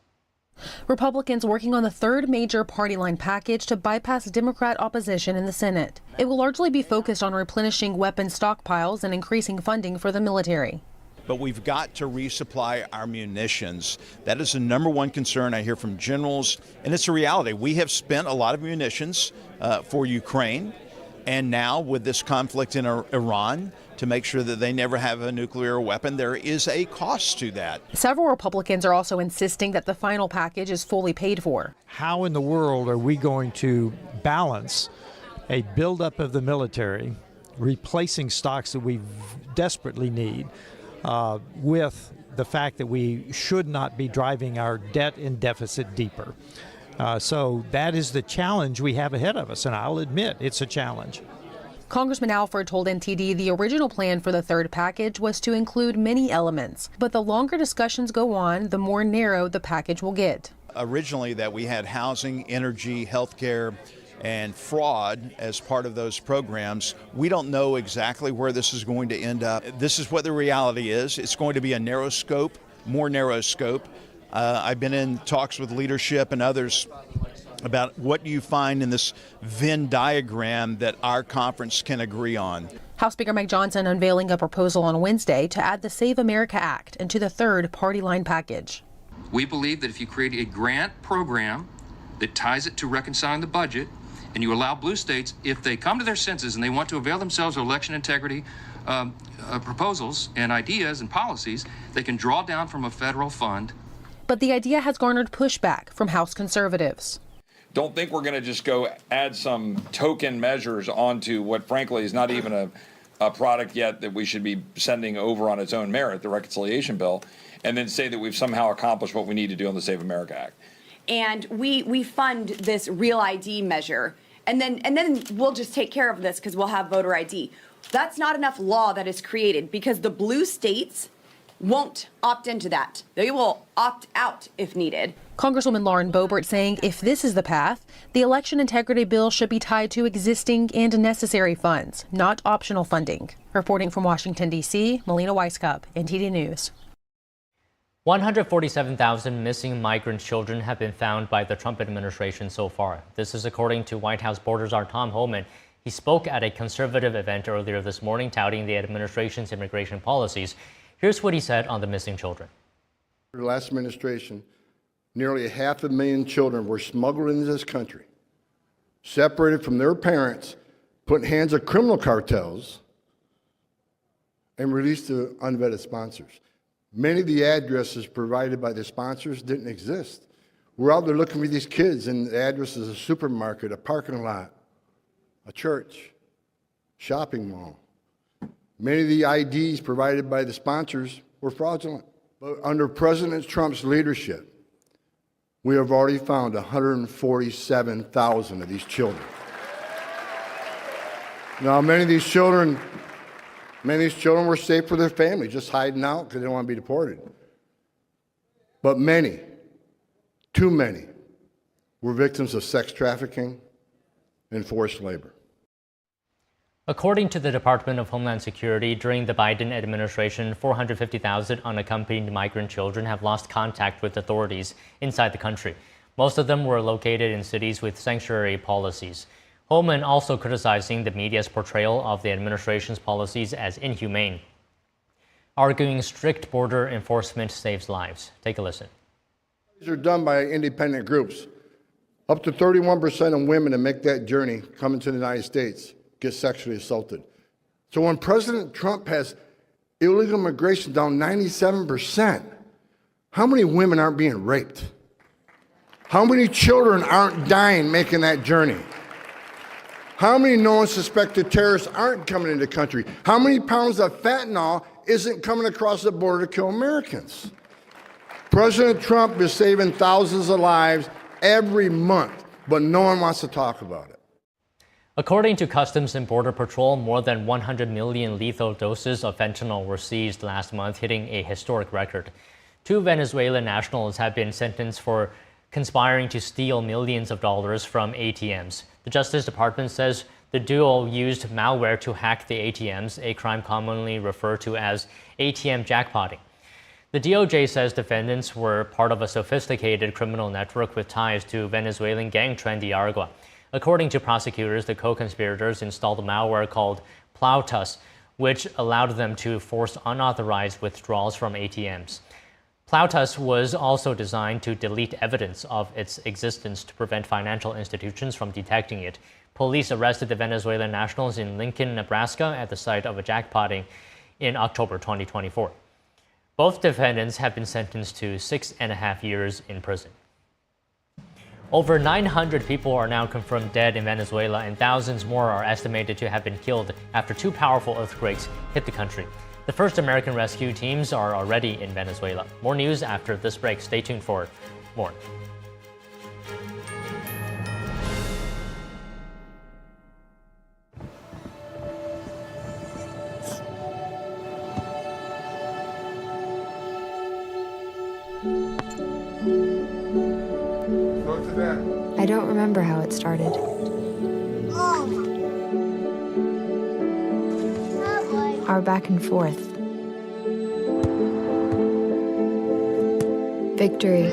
Republicans working on the third major party line package to bypass Democrat opposition in the Senate. It will largely be focused on replenishing weapons stockpiles and increasing funding for the military. But we've got to resupply our munitions. That is the #1 concern I hear from generals, and it's a reality. We have spent a lot of munitions for Ukraine, and now with this conflict in Iran, to make sure that they never have a nuclear weapon, there is a cost to that. Several Republicans are also insisting that the final package is fully paid for. How in the world are we going to balance a buildup of the military, replacing stocks that we desperately need, with the fact that we should not be driving our debt and deficit deeper? So that is the challenge we have ahead of us, and I'll admit it's a challenge. Congressman Alford told NTD the original plan for the third package was to include many elements, but the longer discussions go on, the more narrow the package will get. Originally that we had housing, energy, healthcare, and fraud as part of those programs. We don't know exactly where this is going to end up. This is what the reality is. It's going to be a narrow scope, more narrow scope. I've been in talks with leadership and others about what you find in this Venn diagram that our conference can agree on. House Speaker Mike Johnson unveiling a proposal on Wednesday to add the Save America Act into the third party line package. We believe that if you create a grant program that ties it to reconciling the budget, and you allow blue states, if they come to their senses and they want to avail themselves of election integrity proposals and ideas and policies, they can draw down from a federal fund. But the idea has garnered pushback from House conservatives. Don't think we're going to just go add some token measures onto what, frankly, is not even a product yet that we should be sending over on its own merit, the reconciliation bill, and then say that we've somehow accomplished what we need to do on the Save America Act. And we fund this Real ID measure, and then we'll just take care of this because we'll have voter ID. That's not enough law that is created because the blue states won't opt into that. They will opt out if needed. Congresswoman Lauren Boebert saying if this is the path, the election integrity bill should be tied to existing and necessary funds, not optional funding. Reporting from Washington, D.C., Melina Weisskopf, NTD News. 147,000 missing migrant children have been found by the Trump administration so far. This is according to White House border czar Tom Homan. He spoke at a conservative event earlier this morning touting the administration's immigration policies. Here's what he said on the missing children. The last administration, nearly 500,000 children were smuggled into this country, separated from their parents, put in hands of criminal cartels, and released to unvetted sponsors. Many of the addresses provided by the sponsors didn't exist. We're out there looking for these kids, and the address is a supermarket, a parking lot, a church, shopping mall. Many of the IDs provided by the sponsors were fraudulent. But under President Trump's leadership, we have already found 147,000 of these children. Now, many of these children were safe with their family, just hiding out because they don't want to be deported. But many, too many, were victims of sex trafficking and forced labor. According to the Department of Homeland Security, during the Biden administration, 450,000 unaccompanied migrant children have lost contact with authorities inside the country. Most of them were located in cities with sanctuary policies. Homan also criticizing the media's portrayal of the administration's policies as inhumane, arguing strict border enforcement saves lives. Take a listen. These are done by independent groups. Up to 31% of women that make that journey coming to the United States get sexually assaulted. So when President Trump has illegal immigration down 97%, how many women aren't being raped? How many children aren't dying making that journey? How many known suspected terrorists aren't coming into the country? How many pounds of fentanyl isn't coming across the border to kill Americans? President Trump is saving thousands of lives every month, but no one wants to talk about it. According to Customs and Border Patrol, more than 100 million lethal doses of fentanyl were seized last month, hitting a historic record. 2 Venezuelan nationals have been sentenced for conspiring to steal millions of dollars from ATMs. The Justice Department says the duo used malware to hack the ATMs, a crime commonly referred to as ATM jackpotting. The DOJ says defendants were part of a sophisticated criminal network with ties to Venezuelan gang Trendy Aragua. According to prosecutors, the co-conspirators installed a malware called Plautus, which allowed them to force unauthorized withdrawals from ATMs. Plautus was also designed to delete evidence of its existence to prevent financial institutions from detecting it. Police arrested the Venezuelan nationals in Lincoln, Nebraska at the site of a jackpotting in October 2024. Both defendants have been sentenced to 6.5 years in prison. Over 900 people are now confirmed dead in Venezuela, and thousands more are estimated to have been killed after 2 powerful earthquakes hit the country. The first American rescue teams are already in Venezuela. More news after this break. Stay tuned for more. I don't remember how it started. Our back and forth. Victory.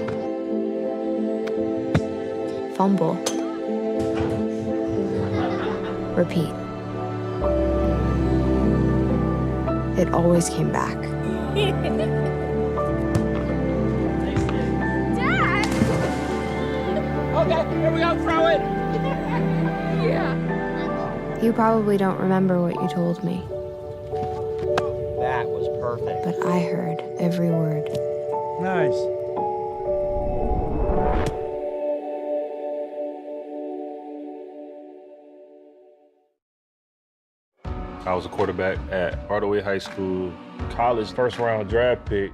Fumble. it always came back. Dad! Okay, here we go, throw it! Yeah. You probably don't remember what you told me, That was perfect. but I heard every word. Nice. I was a quarterback at Hardaway High School. College first round draft pick,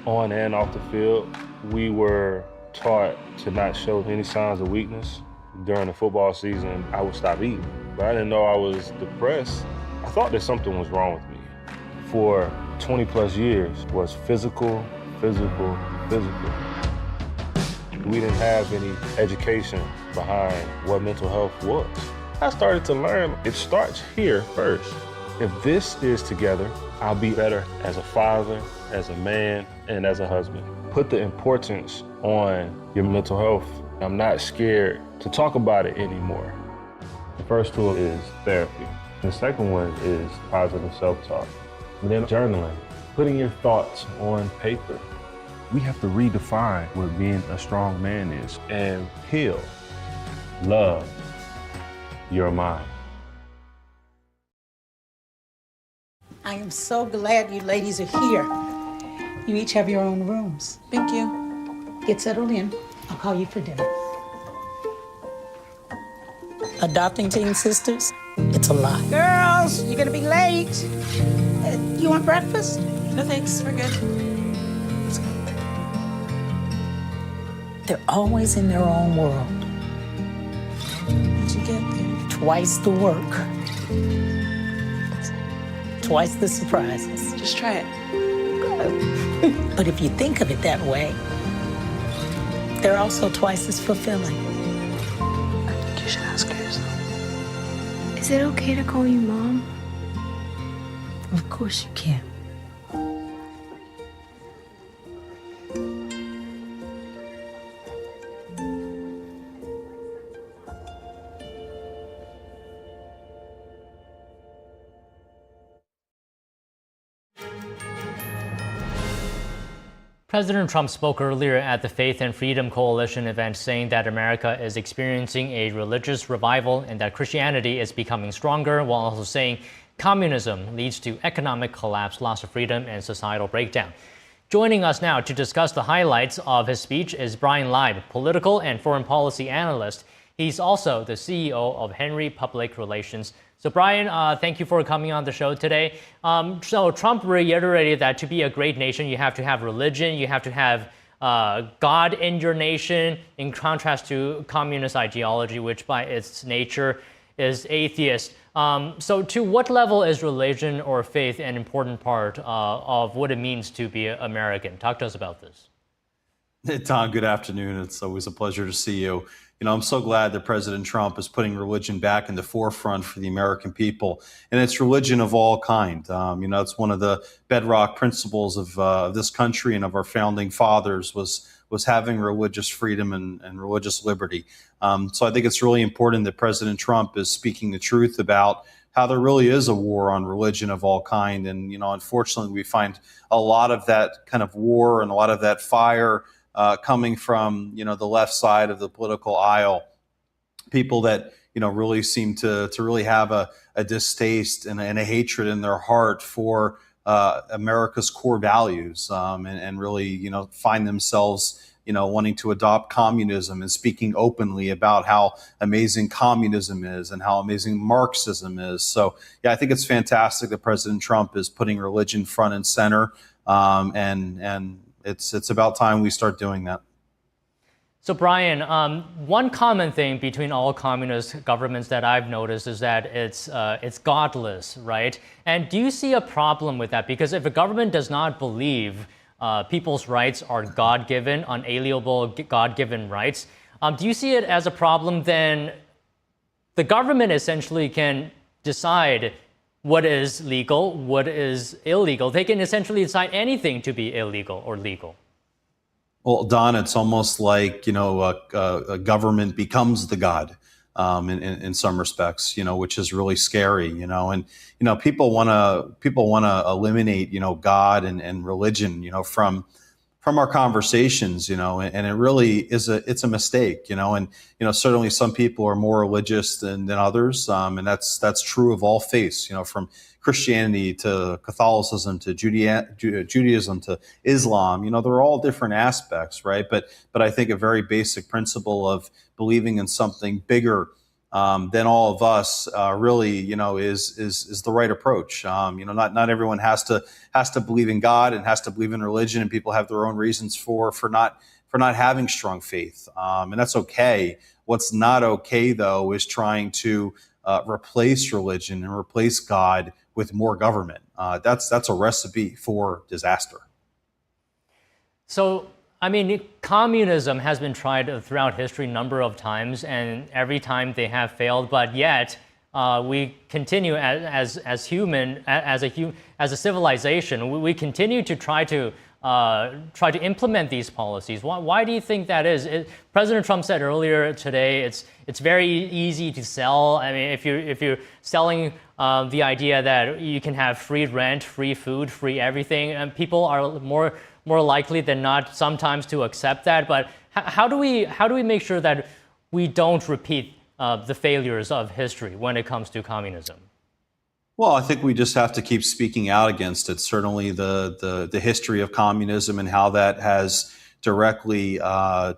on and off the field. We were taught to not show any signs of weakness. During the football season, I would stop eating. But I didn't know I was depressed. I thought that something was wrong with me. For 20 plus years was physical. We didn't have any education behind what mental health was. I started to learn it starts here first. If this is together, I'll be better as a father, as a man, and as a husband. Put the importance on your mental health. I'm not scared to talk about it anymore. The first tool is therapy. The second one is positive self-talk. And then journaling, putting your thoughts on paper. We have to redefine what being a strong man is and heal, love your mind. I am so glad you ladies are here. You each have your own rooms. Thank you. Get settled in. I'll call you for dinner. Adopting teen sisters, it's a lot. Girls, you're gonna be late. You want breakfast? No thanks, we're good. They're always in their own world. What'd you get there? Twice the work. Twice the surprises. Just try it. But if you think of it that way, they're also twice as fulfilling. I think you should ask her yourself. Is it okay to call you Mom? Of course you can. President Trump spoke earlier at the Faith and Freedom Coalition event saying that America is experiencing a religious revival and that Christianity is becoming stronger, while also saying communism leads to economic collapse, loss of freedom, and societal breakdown. Joining us now to discuss the highlights of his speech is Brian Leib, political and foreign policy analyst. He's also the CEO of Henry Public Relations. So Brian, thank you for coming on the show today. So Trump reiterated that to be a great nation, you have to have religion, you have to have God in your nation, in contrast to communist ideology, which by its nature is atheist. So to what level is religion or faith an important part of what it means to be American? Talk to us about this. Hey, Tom, good afternoon. It's always a pleasure to see you. You know, I'm so glad that President Trump is putting religion back in the forefront for the American people, and it's religion of all kind. You know, it's one of the bedrock principles of this country and of our founding fathers was having religious freedom and religious liberty. So I think it's really important that President Trump is speaking the truth about how there really is a war on religion of all kind. And, you know, unfortunately, we find a lot of that kind of war and a lot of that fire coming from, you know, the left side of the political aisle, people that, you know, really seem to really have a distaste and a hatred in their heart for America's core values, and really, you know, find themselves, you know, wanting to adopt communism and speaking openly about how amazing communism is and how amazing Marxism is. So, yeah, I think it's fantastic that President Trump is putting religion front and center, and it's about time we start doing that. So Brian, one common thing between all communist governments that I've noticed is that it's godless, right? And do you see a problem with that? Because if a government does not believe people's rights are God-given, unalienable God-given rights, do you see it as a problem? Then the government essentially can decide what is legal, what is illegal. They can essentially decide anything to be illegal or legal. Well, Don, it's almost like, you know, a government becomes the God. in some respects, which is really scary, and people want to eliminate, God and religion, from our conversations, and it really it's a mistake, and certainly some people are more religious than others, and that's true of all faiths, from Christianity to Catholicism to Judaism to Islam. They're all different aspects, right? But I think a very basic principle of believing in something bigger than all of us really, is the right approach. Not everyone has to believe in God and has to believe in religion, and people have their own reasons for not having strong faith, and that's okay. What's not okay, though, is trying to replace religion and replace God with more government. That's a recipe for disaster. So, I mean, communism has been tried throughout history a number of times, and every time they have failed. But yet, we continue as a civilization. We continue to try to implement these policies. Why do you think that is? President Trump said earlier today, it's very easy to sell. I mean, if you're selling the idea that you can have free rent, free food, free everything, and people are more likely than not sometimes to accept that. But how do we make sure that we don't repeat the failures of history when it comes to communism? Well, I think we just have to keep speaking out against it. Certainly the history of communism and how that has directly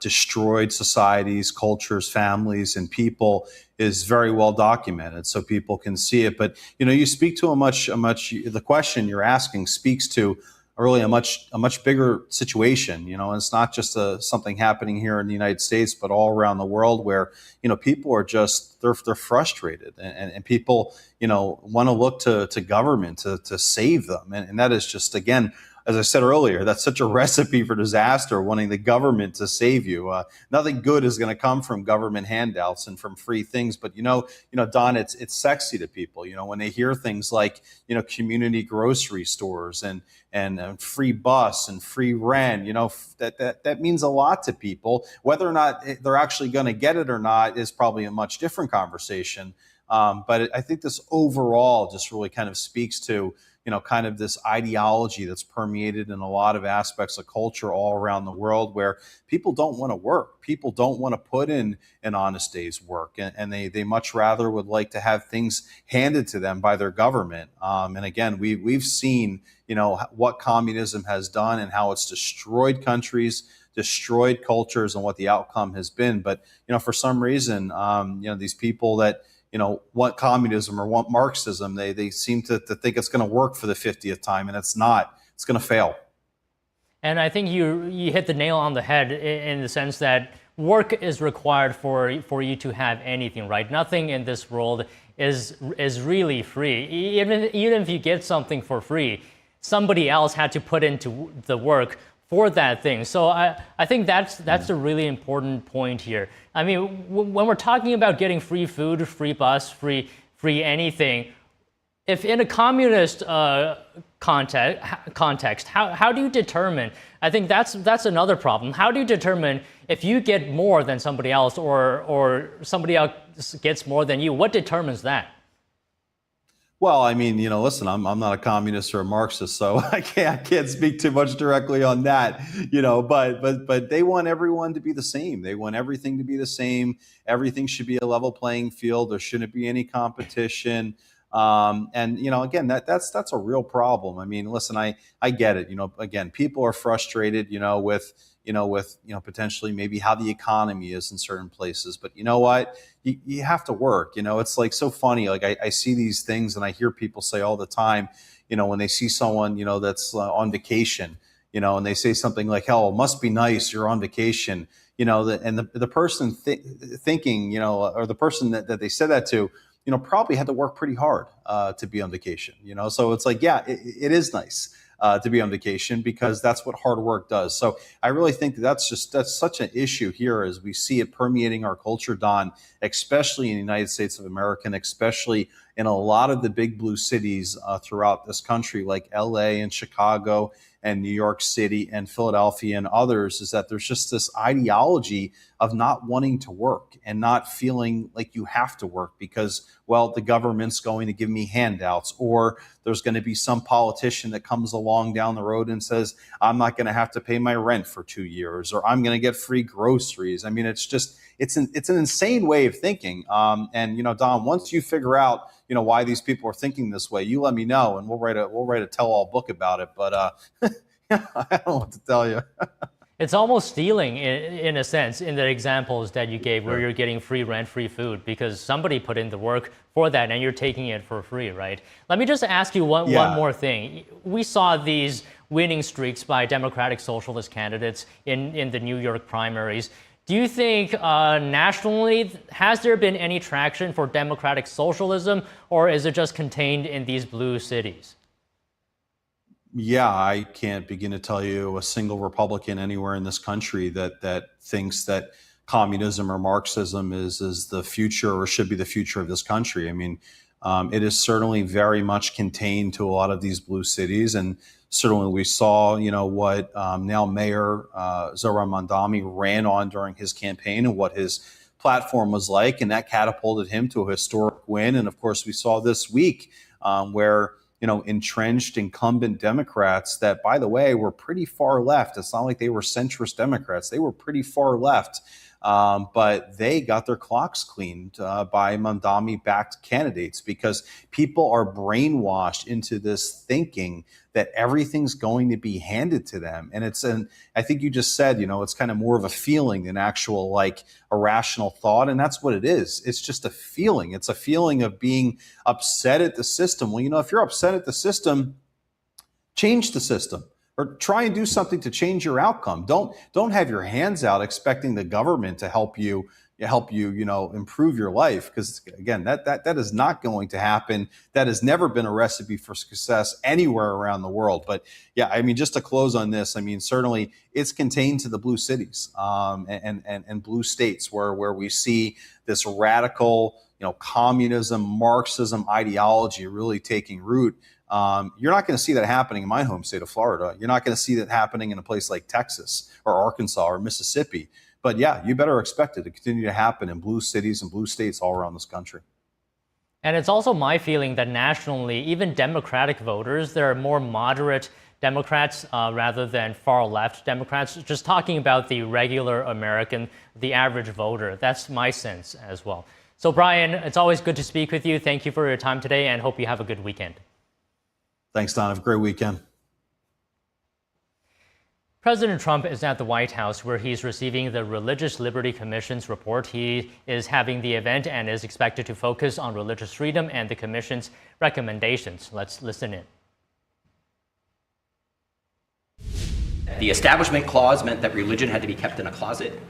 destroyed societies, cultures, families, and people is very well documented, so people can see it. But you speak to the question you're asking speaks to really a much bigger situation. And it's not just something happening here in the United States, but all around the world, where people are just they're frustrated, and people want to look to government to save them, and that is just, again, as I said earlier, that's such a recipe for disaster, wanting the government to save you. Nothing good is going to come from government handouts and from free things. But, Don, it's sexy to people, when they hear things like, community grocery stores and free bus and free rent, that means a lot to people. Whether or not they're actually going to get it or not is probably a much different conversation. But I think this overall just really kind of speaks to kind of this ideology that's permeated in a lot of aspects of culture all around the world, where people don't want to work. People don't want to put in an honest day's work. And they much rather would like to have things handed to them by their government. And again, we've seen, what communism has done and how it's destroyed countries, destroyed cultures, and what the outcome has been. But, for some reason, these people that, want communism or want Marxism, they seem to think it's going to work for the 50th time, and it's not. It's going to fail. And I think you hit the nail on the head in the sense that work is required for you to have anything, right? Nothing in this world is really free. Even if you get something for free, somebody else had to put into the work for that thing. So I think that's a really important point here. I mean, when we're talking about getting free food, free bus, free anything, if in a communist context, how do you determine? I think that's another problem. How do you determine if you get more than somebody else, or somebody else gets more than you? What determines that? Well, I mean, listen, I'm not a communist or a Marxist, so I can't speak too much directly on that, but they want everyone to be the same. They want everything to be the same. Everything should be a level playing field. There shouldn't be any competition. And again, that's a real problem. I mean, listen, I get it. Again, people are frustrated, with potentially maybe how the economy is in certain places. But you know what? You have to work. It's like so funny. Like I see these things and I hear people say all the time, when they see someone, that's on vacation, and they say something like, hell, it must be nice, you're on vacation, and the person thinking, or the person that they said that to, probably had to work pretty hard to be on vacation, so it's like, yeah, it is nice to be on vacation, because that's what hard work does. So I really think that's such an issue here, as we see it permeating our culture, Don, especially in the United States of America, and especially in a lot of the big blue cities throughout this country, like LA and Chicago and New York City and Philadelphia and others, is that there's just this ideology of not wanting to work and not feeling like you have to work because, well, the government's going to give me handouts, or there's going to be some politician that comes along down the road and says, I'm not going to have to pay my rent for 2 years, or I'm going to get free groceries. I mean, it's just, it's an insane way of thinking. And, Don, once you figure out, why these people are thinking this way, you let me know and we'll write a tell-all book about it. But I don't know what to tell you. It's almost stealing in a sense in the examples that you gave where you're getting free rent, free food, because somebody put in the work for that and you're taking it for free, right? Let me just ask you one more thing. We saw these winning streaks by Democratic Socialist candidates in the New York primaries. Do you think nationally, has there been any traction for democratic socialism, or is it just contained in these blue cities? Yeah, I can't begin to tell you a single Republican anywhere in this country that thinks that communism or Marxism is the future or should be the future of this country. I mean, it is certainly very much contained to a lot of these blue cities, and certainly we saw, what now Mayor Zohran Mamdani ran on during his campaign and what his platform was like, and that catapulted him to a historic win. And of course, we saw this week where entrenched incumbent Democrats that, by the way, were pretty far left. It's not like they were centrist Democrats. They were pretty far left. But they got their clocks cleaned by Mamdani-backed candidates because people are brainwashed into this thinking that everything's going to be handed to them. And I think you just said, it's kind of more of a feeling than actual like a rational thought. And that's what it is. It's just a feeling. It's a feeling of being upset at the system. Well, if you're upset at the system, change the system. Or try and do something to change your outcome. Don't have your hands out expecting the government to help you, improve your life. Because again, that is not going to happen. That has never been a recipe for success anywhere around the world. But yeah, I mean, just to close on this, I mean, certainly it's contained to the blue cities and blue states where we see this radical, communism, Marxism ideology really taking root. You're not going to see that happening in my home state of Florida. You're not going to see that happening in a place like Texas or Arkansas or Mississippi. But yeah, you better expect it to continue to happen in blue cities and blue states all around this country. And it's also my feeling that nationally, even Democratic voters, there are more moderate Democrats rather than far left Democrats. Just talking about the regular American, the average voter. That's my sense as well. So Brian, it's always good to speak with you. Thank you for your time today and hope you have a good weekend. Thanks, Don. Have a great weekend. President Trump is at the White House where he's receiving the Religious Liberty Commission's report. He is having the event and is expected to focus on religious freedom and the Commission's recommendations. Let's listen in. The Establishment Clause meant that religion had to be kept in a closet.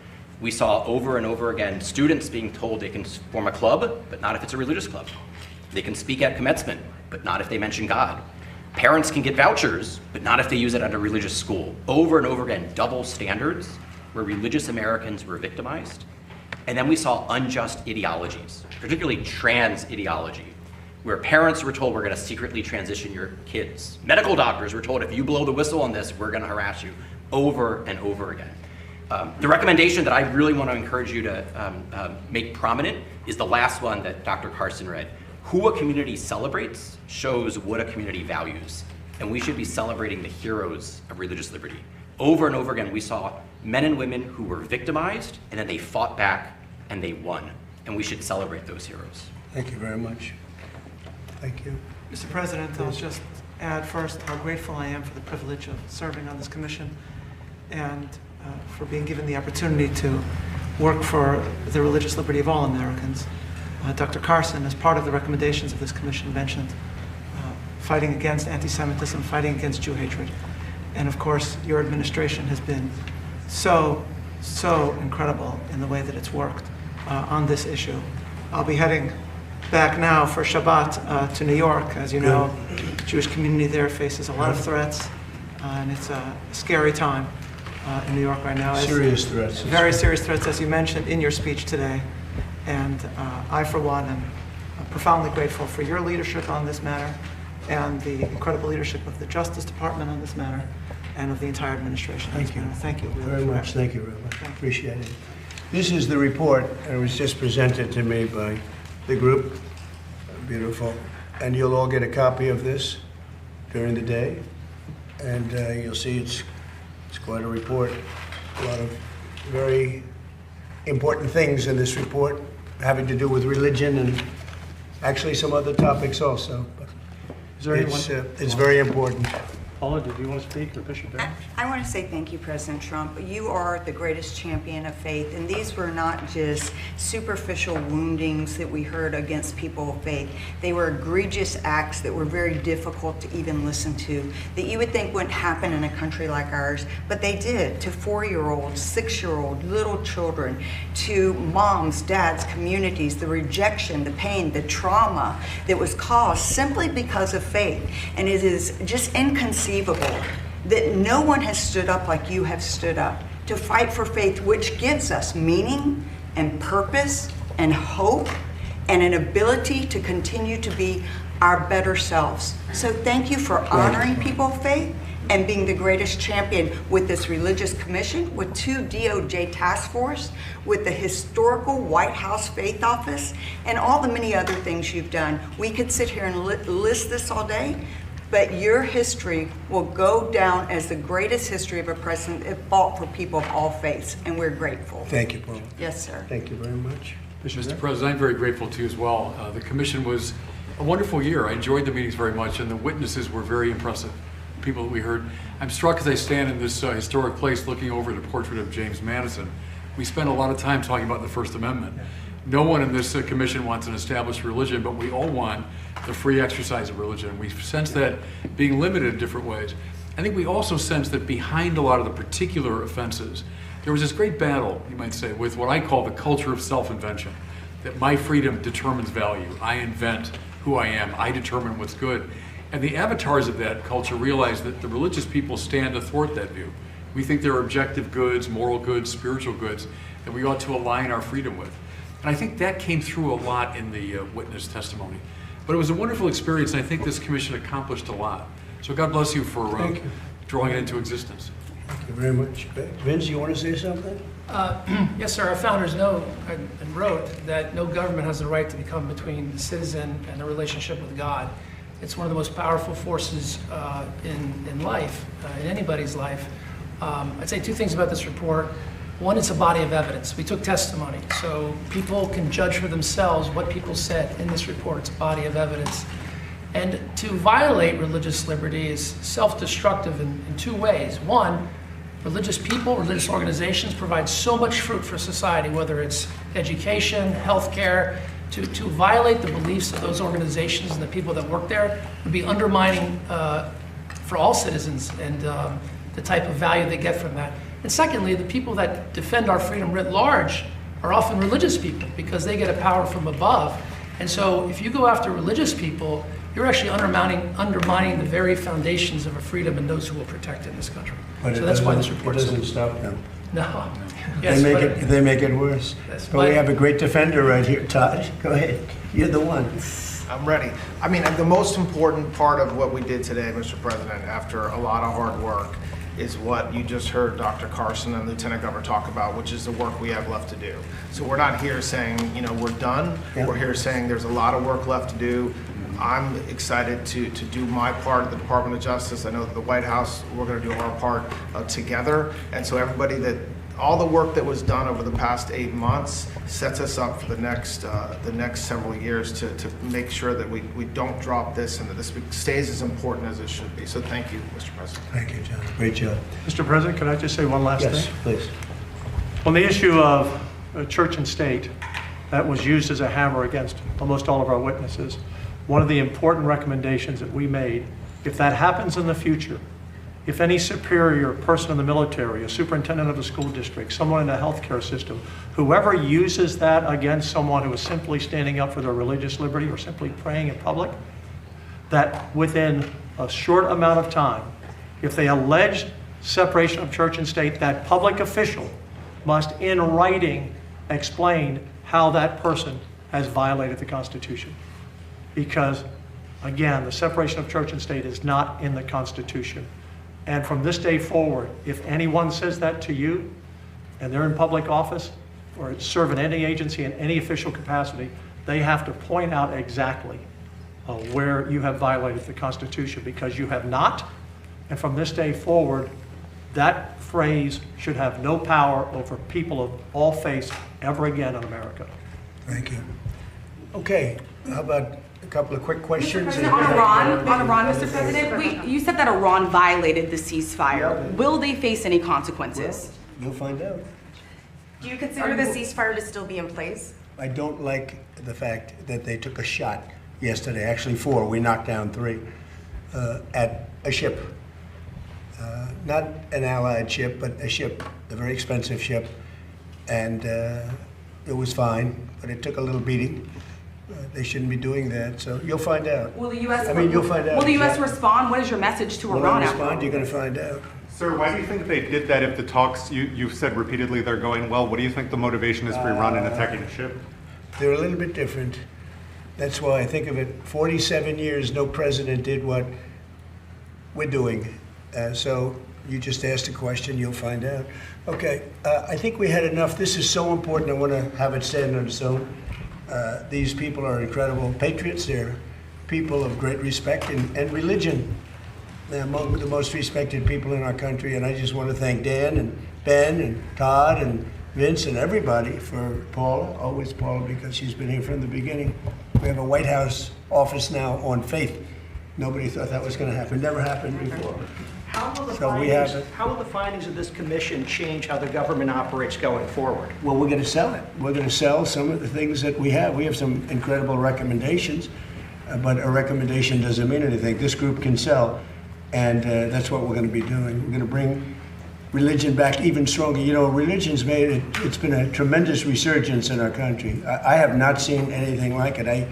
We saw over and over again students being told they can form a club, but not if it's a religious club. They can speak at commencement, but not if they mention God. Parents can get vouchers, but not if they use it at a religious school. Over and over again, double standards where religious Americans were victimized. And then we saw unjust ideologies, particularly trans ideology, where parents were told we're going to secretly transition your kids. Medical doctors were told if you blow the whistle on this, we're going to harass you over and over again. The recommendation that I really want to encourage you to make prominent is the last one that Dr. Carson read. Who a community celebrates shows what a community values. And we should be celebrating the heroes of religious liberty. Over and over again, we saw men and women who were victimized, and then they fought back and they won. And we should celebrate those heroes. Thank you very much. Thank you. Mr. President, I'll just add first how grateful I am for the privilege of serving on this commission and for being given the opportunity to work for the religious liberty of all Americans. Dr. Carson, as part of the recommendations of this commission, mentioned fighting against anti-Semitism, fighting against Jew hatred. And of course, your administration has been so incredible in the way that it's worked on this issue. I'll be heading back now for Shabbat to New York. As you know, the Jewish community there faces a lot of threats, and it's a scary time in New York right now. Serious threats. Very serious threats, as you mentioned in your speech today. And I, for one, am profoundly grateful for your leadership on this matter and the incredible leadership of the Justice Department on this matter and of the entire administration on this matter. Thank you. Very much. Thank you very much. Appreciate it. This is the report, and it was just presented to me by the group. Beautiful. And you'll all get a copy of this during the day. And you'll see it's quite a report. A lot of very important things in this report having to do with religion and actually some other topics also. But is there anyone? It's very important. Paula, did you want to speak, or Bishop Barron? I want to say thank you, President Trump. You are the greatest champion of faith, and these were not just superficial woundings that we heard against people of faith. They were egregious acts that were very difficult to even listen to, that you would think wouldn't happen in a country like ours, but they did, to 4-year-olds, 6-year-olds, little children, to moms, dads, communities, the rejection, the pain, the trauma that was caused simply because of faith. And it is just inconceivable that no one has stood up like you have stood up to fight for faith, which gives us meaning and purpose and hope and an ability to continue to be our better selves. So thank you for honoring people of faith and being the greatest champion with this religious commission, with 2 DOJ task force, with the historical White House Faith Office, and all the many other things you've done. We could sit here and list this all day, but your history will go down as the greatest history of a president that fought for people of all faiths, and we're grateful. Thank you, Paul. Yes, sir. Thank you very much. Mr. President, I'm very grateful to you as well. The commission was a wonderful year. I enjoyed the meetings very much, and the witnesses were very impressive, people that we heard. I'm struck as I stand in this historic place looking over the portrait of James Madison. We spent a lot of time talking about the First Amendment. No one in this commission wants an established religion, but we all want the free exercise of religion. We sense that being limited in different ways. I think we also sense that behind a lot of the particular offenses, there was this great battle, you might say, with what I call the culture of self-invention, that my freedom determines value. I invent who I am. I determine what's good. And the avatars of that culture realize that the religious people stand to thwart that view. We think there are objective goods, moral goods, spiritual goods that we ought to align our freedom with. And I think that came through a lot in the witness testimony. But it was a wonderful experience, and I think this commission accomplished a lot. So God bless you for drawing it into existence. Thank you very much. Vince, you want to say something? Yes, sir. Our founders know and wrote that no government has the right to become between the citizen and the relationship with God. It's one of the most powerful forces in life, in anybody's life. I'd say 2 things about this report. One, it's a body of evidence. We took testimony, so people can judge for themselves what people said in this report. It's a body of evidence. And to violate religious liberty is self-destructive in 2 ways. One, religious people, religious organizations provide so much fruit for society, whether it's education, healthcare. To violate the beliefs of those organizations and the people that work there would be undermining for all citizens and the type of value they get from that. And secondly, the people that defend our freedom writ large are often religious people because they get a power from above. And so if you go after religious people, you're actually undermining the very foundations of a freedom and those who will protect it in this country. But so that's why this report doesn't stop them. No. Yes, they make it worse. Yes, but we have a great defender right here, Todd. Go ahead. You're the one. I'm ready. I mean, the most important part of what we did today, Mr. President, after a lot of hard work, is what you just heard Dr. Carson and Lieutenant Governor talk about, which is the work we have left to do. So we're not here saying, we're done. Yep. We're here saying there's a lot of work left to do. I'm excited to do my part at the Department of Justice. I know that the White House, we're going to do our part together. And so everybody all the work that was done over the past 8 months sets us up for the next several years to make sure that we don't drop this and that this stays as important as it should be. So thank you, Mr. President. Thank you, John. Great job. Mr. President, can I just say one last thing? Yes, please. On the issue of church and state, that was used as a hammer against almost all of our witnesses. One of the important recommendations that we made, if that happens in the future, if any superior person in the military, a superintendent of a school district, someone in the healthcare system, whoever uses that against someone who is simply standing up for their religious liberty or simply praying in public, that within a short amount of time, if they allege separation of church and state, that public official must in writing explain how that person has violated the Constitution. because, again, the separation of church and state is not in the Constitution. And from this day forward, if anyone says that to you, and they're in public office or serve in any agency in any official capacity, they have to point out exactly where you have violated the Constitution, because you have not. And from this day forward, that phrase should have no power over people of all faiths ever again in America. Thank you. Okay, how about a couple of quick questions? On Iran, Mr. President, you said that Iran violated the ceasefire. Will they face any consequences? You'll find out. Do you consider the ceasefire to still be in place? I don't like the fact that they took a shot yesterday, actually 4, we knocked down 3, at a ship. Not an allied ship, but a ship, a very expensive ship. And it was fine, but it took a little beating. They shouldn't be doing that, so you'll find out. Will the U.S. You'll find out. Will the U.S. respond? What is your message to Iran after? Respond, you're going to find out. Sir, why do you think they did that if the talks, you've said repeatedly they're going well? What do you think the motivation is for Iran in attacking a ship? They're a little bit different. That's why I think of it, 47 years, no president did what we're doing. So you just asked a question, you'll find out. Okay, I think we had enough. This is so important, I want to have it stand on its own. These people are incredible patriots. They're people of great respect and religion. They're among the most respected people in our country, and I just want to thank Dan and Ben and Todd and Vince and everybody for Paula, always Paula, because she's been here from the beginning. We have a White House office now on faith. Nobody thought that was going to happen. Never happened before. How will the findings of this commission change how the government operates going forward? Well, we're going to sell it. We're going to sell some of the things that we have. We have some incredible recommendations, but a recommendation doesn't mean anything. This group can sell, and that's what we're going to be doing. We're going to bring religion back even stronger. You know, religion's it's been a tremendous resurgence in our country. I have not seen anything like it. I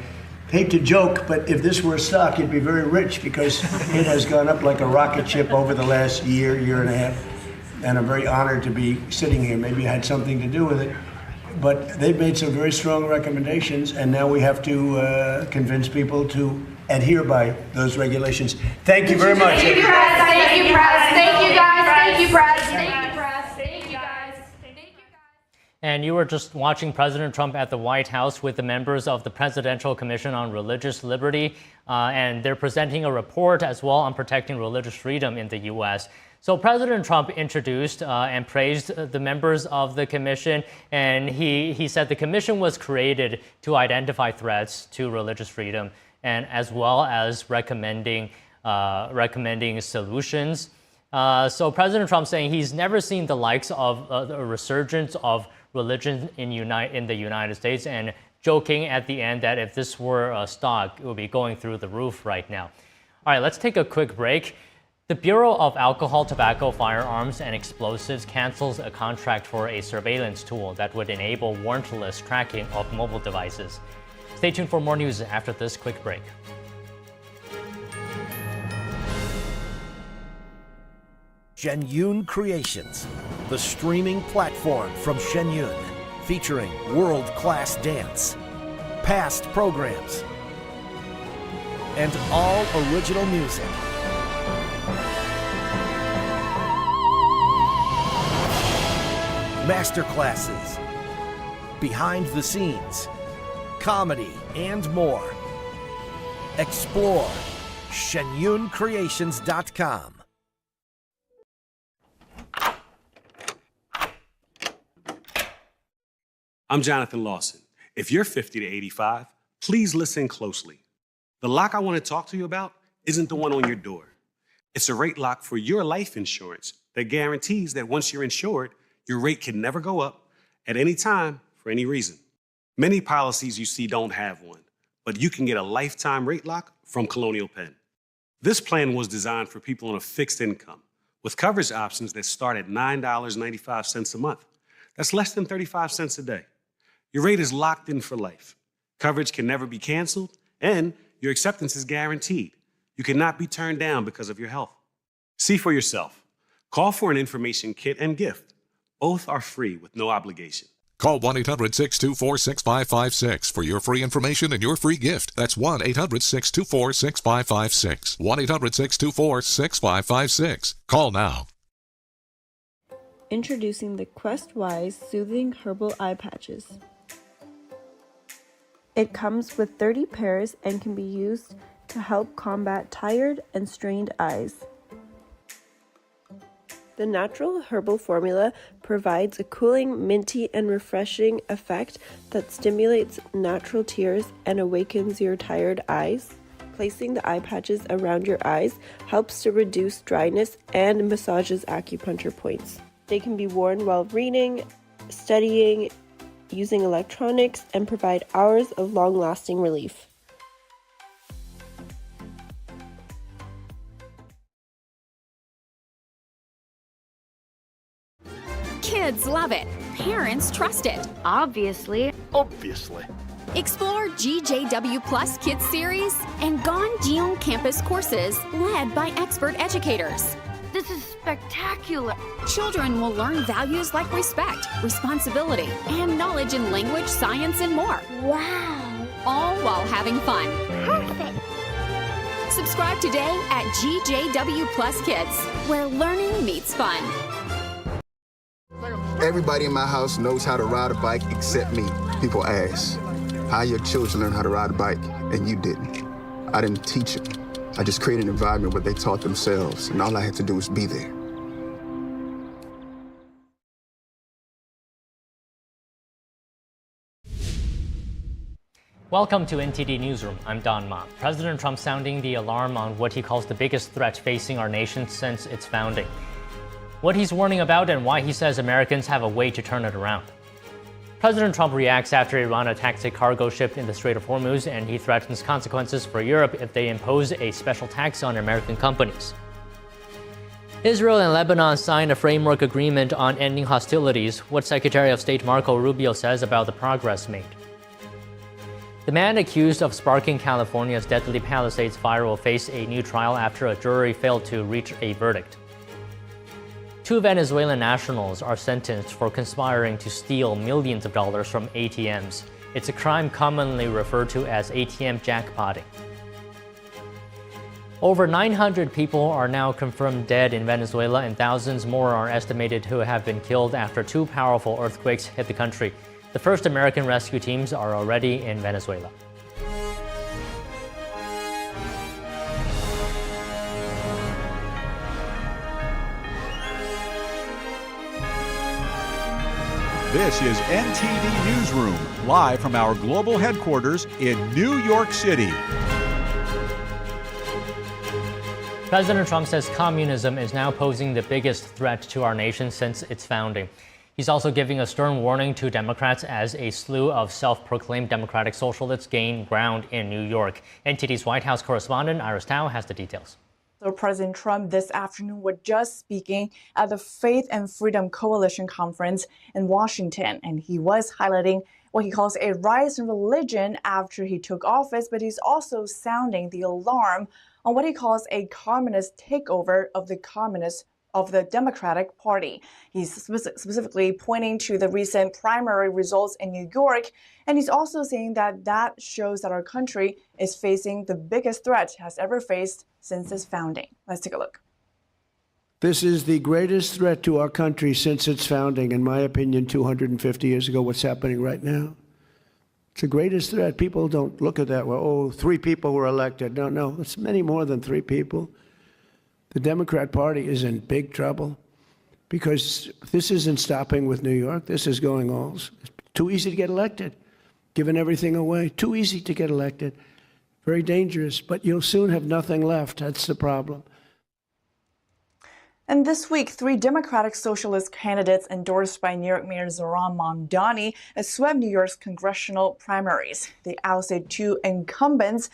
hate to joke, but if this were a stock, it'd be very rich, because it has gone up like a rocket ship over the last year and a half. And I'm very honored to be sitting here. Maybe I had something to do with it. But they've made some very strong recommendations, and now we have to convince people to adhere by those regulations. Thank you very much. Thank you, Press. Thank you, Press. Thank you, guys. Thank you, Press. Thank you, Press. Thank you, guys. And you were just watching President Trump at the White House with the members of the Presidential Commission on Religious Liberty, and they're presenting a report as well on protecting religious freedom in the U.S. So President Trump introduced and praised the members of the commission, and he said the commission was created to identify threats to religious freedom, and as well as recommending solutions. So President Trump saying he's never seen the likes of a resurgence of religion in the United States, and joking at the end that if this were a stock, it would be going through the roof right now. All right, let's take a quick break. The Bureau of Alcohol, Tobacco, Firearms, and Explosives cancels a contract for a surveillance tool that would enable warrantless tracking of mobile devices. Stay tuned for more news after this quick break. Shenyun Creations, the streaming platform from Shenyun, featuring world-class dance, past programs, and all original music. Masterclasses, behind the scenes, comedy, and more. Explore shenyuncreations.com. I'm Jonathan Lawson. If you're 50 to 85, please listen closely. The lock I want to talk to you about isn't the one on your door. It's a rate lock for your life insurance that guarantees that once you're insured, your rate can never go up at any time for any reason. Many policies you see don't have one, but you can get a lifetime rate lock from Colonial Penn. This plan was designed for people on a fixed income with coverage options that start at $9.95 a month. That's less than 35 cents a day. Your rate is locked in for life. Coverage can never be canceled, and your acceptance is guaranteed. You cannot be turned down because of your health. See for yourself. Call for an information kit and gift. Both are free with no obligation. Call 1-800-624-6556 for your free information and your free gift. That's 1-800-624-6556. 1-800-624-6556. Call now. Introducing the Quest-Wise Soothing Herbal Eye Patches. It comes with 30 pairs and can be used to help combat tired and strained eyes. The natural herbal formula provides a cooling, minty, and refreshing effect that stimulates natural tears and awakens your tired eyes. Placing the eye patches around your eyes helps to reduce dryness and massages acupuncture points. They can be worn while reading, studying, using electronics, and provide hours of long-lasting relief. Kids love it. Parents trust it. Obviously. Explore GJW Plus Kids Series and Ganjiong Campus courses led by expert educators. This is spectacular. Children will learn values like respect, responsibility, and knowledge in language, science, and more. Wow. All while having fun. Perfect. Subscribe today at GJW Plus Kids, where learning meets fun. Everybody in my house knows how to ride a bike except me. People ask, how your children learn how to ride a bike and you didn't? I didn't teach them. I just created an environment where they taught themselves, and all I had to do was be there. Welcome to NTD Newsroom. I'm Don Ma. President Trump sounding the alarm on what he calls the biggest threat facing our nation since its founding. What he's warning about and why he says Americans have a way to turn it around. President Trump reacts after Iran attacks a cargo ship in the Strait of Hormuz, and he threatens consequences for Europe if they impose a special tax on American companies. Israel and Lebanon signed a framework agreement on ending hostilities. What Secretary of State Marco Rubio says about the progress made. The man accused of sparking California's deadly Palisades fire will face a new trial after a jury failed to reach a verdict. 2 Venezuelan nationals are sentenced for conspiring to steal millions of dollars from ATMs. It's a crime commonly referred to as ATM jackpotting. Over 900 people are now confirmed dead in Venezuela, and thousands more are estimated to have been killed after 2 powerful earthquakes hit the country. The first American rescue teams are already in Venezuela. This is NTD Newsroom, live from our global headquarters in New York City. President Trump says communism is now posing the biggest threat to our nation since its founding. He's also giving a stern warning to Democrats as a slew of self-proclaimed democratic socialists gain ground in New York. NTD's White House correspondent Iris Tao has the details. So President Trump this afternoon was just speaking at the Faith and Freedom Coalition conference in Washington, and he was highlighting what he calls a rise in religion after he took office, but he's also sounding the alarm on what he calls a communist takeover of the Democratic Party. He's specifically pointing to the recent primary results in New York, and he's also saying that that shows that our country is facing the biggest threat it has ever faced since its founding. Let's take a look. This is the greatest threat to our country since its founding, in my opinion, 250 years ago, what's happening right now. It's the greatest threat. People don't look at that, well, 3 people were elected. No, it's many more than 3 people. The Democrat Party is in big trouble because this isn't stopping with New York. This is going all. It's too easy to get elected, giving everything away. Too easy to get elected. Very dangerous, but you'll soon have nothing left. That's the problem. And this week, 3 Democratic Socialist candidates endorsed by New York Mayor Zohran Mamdani swept New York's congressional primaries. They ousted 2 incumbents,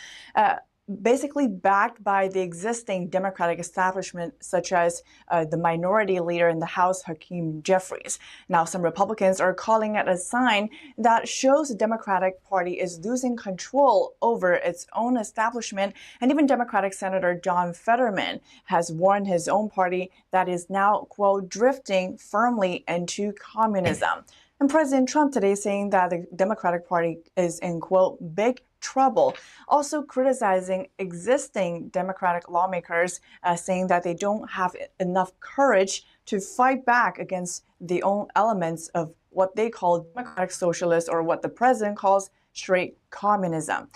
basically backed by the existing Democratic establishment, such as the minority leader in the House, Hakeem Jeffries. Now, some Republicans are calling it a sign that shows the Democratic Party is losing control over its own establishment. And even Democratic Senator John Fetterman has warned his own party that is now, quote, drifting firmly into communism. And President Trump today saying that the Democratic Party is in, quote, big trouble, also criticizing existing Democratic lawmakers, saying that they don't have enough courage to fight back against the own elements of what they call democratic socialists, or what the president calls straight communism.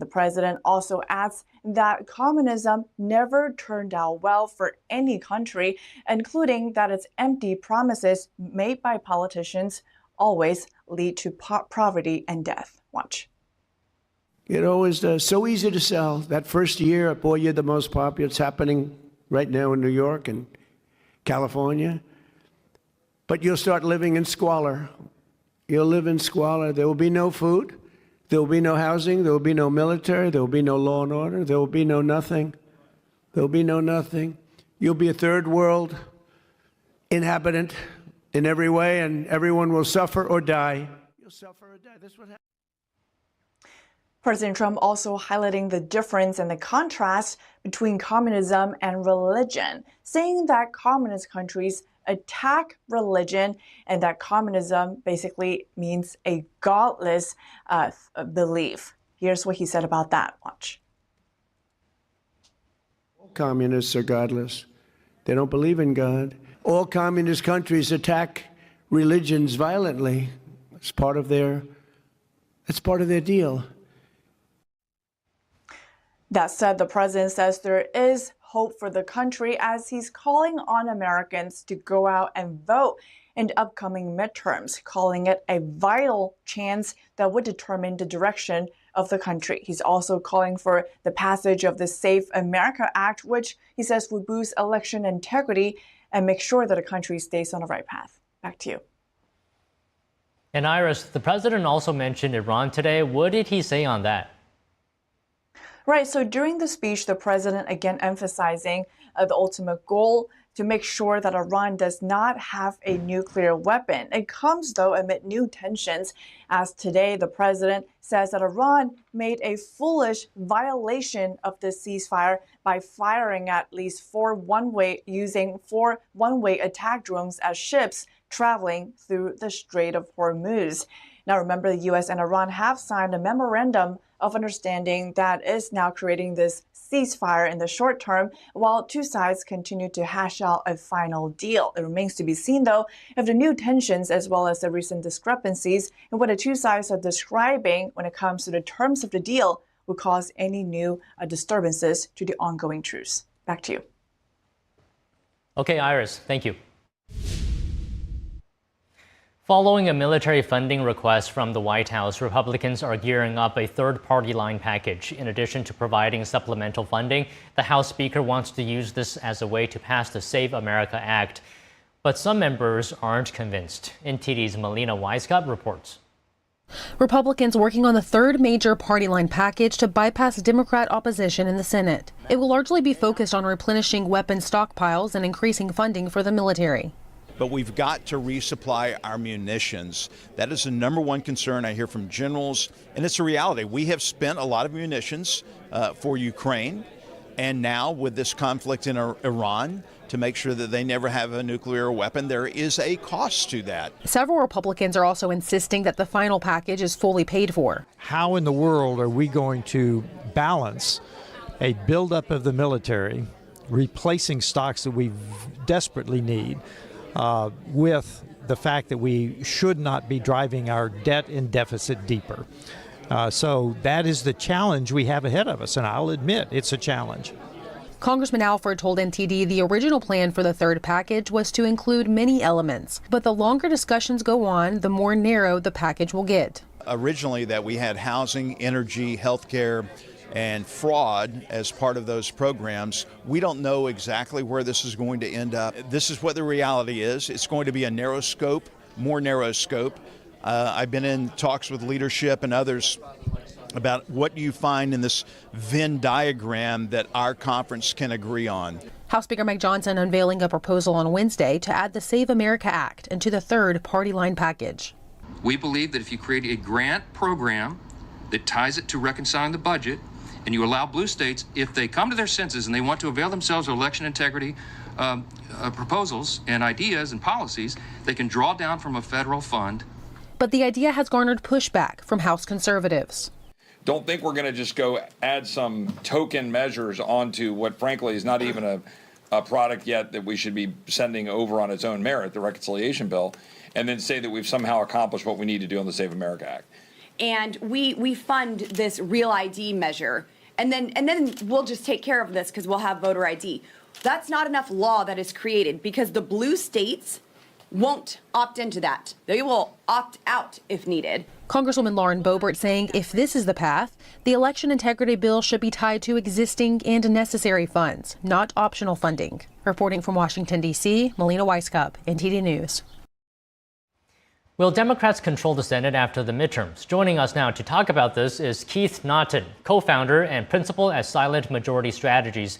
The president also adds that communism never turned out well for any country, including that its empty promises made by politicians always lead to poverty and death. Watch. It always does. So easy to sell. That first year, boy, you're the most popular. It's happening right now in New York and California. But you'll start living in squalor. You'll live in squalor. There will be no food. There will be no housing. There will be no military. There will be no law and order. There will be no nothing. There will be no nothing. You'll be a third world inhabitant in every way, and everyone will suffer or die. You'll suffer or die. That's what happens. President Trump also highlighting the difference and the contrast between communism and religion, saying that communist countries attack religion and that communism basically means a godless belief. Here's what he said about that. Watch. All communists are godless. They don't believe in God. All communist countries attack religions violently. It's part of their deal. That said, the president says there is hope for the country as he's calling on Americans to go out and vote in upcoming midterms, calling it a vital chance that would determine the direction of the country. He's also calling for the passage of the Safe America Act, which he says would boost election integrity and make sure that the country stays on the right path. Back to you. And Iris, the president also mentioned Iran today. What did he say on that? Right. So during the speech, the president again emphasizing the ultimate goal to make sure that Iran does not have a nuclear weapon. It comes, though, amid new tensions, as today the president says that Iran made a foolish violation of the ceasefire by firing at least four one-way attack drones at ships traveling through the Strait of Hormuz. Now, remember, the U.S. and Iran have signed a memorandum of understanding that is now creating this ceasefire in the short term, while two sides continue to hash out a final deal. It remains to be seen, though, if the new tensions as well as the recent discrepancies in what the two sides are describing when it comes to the terms of the deal will cause any new disturbances to the ongoing truce. Back to you. Okay, Iris, thank you. Following a military funding request from the White House, Republicans are gearing up a third party line package. In addition to providing supplemental funding, the House Speaker wants to use this as a way to pass the Save America Act. But some members aren't convinced. NTD's Melina Weisgott reports. Republicans working on the third major party line package to bypass Democrat opposition in the Senate. It will largely be focused on replenishing weapon stockpiles and increasing funding for the military. But we've got to resupply our munitions. That is the number one concern I hear from generals, and it's a reality. We have spent a lot of munitions for Ukraine, and now with this conflict in Iran, to make sure that they never have a nuclear weapon, there is a cost to that. Several Republicans are also insisting that the final package is fully paid for. How in the world are we going to balance a buildup of the military, replacing stocks that we desperately need, with the fact that we should not be driving our debt and deficit deeper? So that is the challenge we have ahead of us, and I'll admit it's a challenge. Congressman Alford told NTD the original plan for the third package was to include many elements, but the longer discussions go on, the more narrow the package will get. Originally that we had housing, energy, healthcare, and fraud as part of those programs. We don't know exactly where this is going to end up. This is what the reality is. It's going to be a narrow scope, more narrow scope. I've been in talks with leadership and others about what you find in this Venn diagram that our conference can agree on. House Speaker Mike Johnson unveiling a proposal on Wednesday to add the Save America Act into the third party line package. We believe that if you create a grant program that ties it to reconciling the budget, and you allow blue states, if they come to their senses and they want to avail themselves of election integrity proposals and ideas and policies, they can draw down from a federal fund But the idea has garnered pushback from House conservatives. Don't think we're going to just go add some token measures onto what, frankly, is not even a product yet that we should be sending over on its own merit, the reconciliation bill, and then say that we've somehow accomplished what we need to do on the Save America Act. And we fund this Real ID measure, and then we'll just take care of this because we'll have voter ID. That's not enough law that is created because the blue states won't opt into that. They will opt out if needed. Congresswoman Lauren Boebert saying if this is the path, the election integrity bill should be tied to existing and necessary funds, not optional funding. Reporting from Washington, D.C., Melina Weisskopf, NTD News. Will Democrats control the Senate after the midterms? Joining us now to talk about this is Keith Naughton, co-founder and principal at Silent Majority Strategies.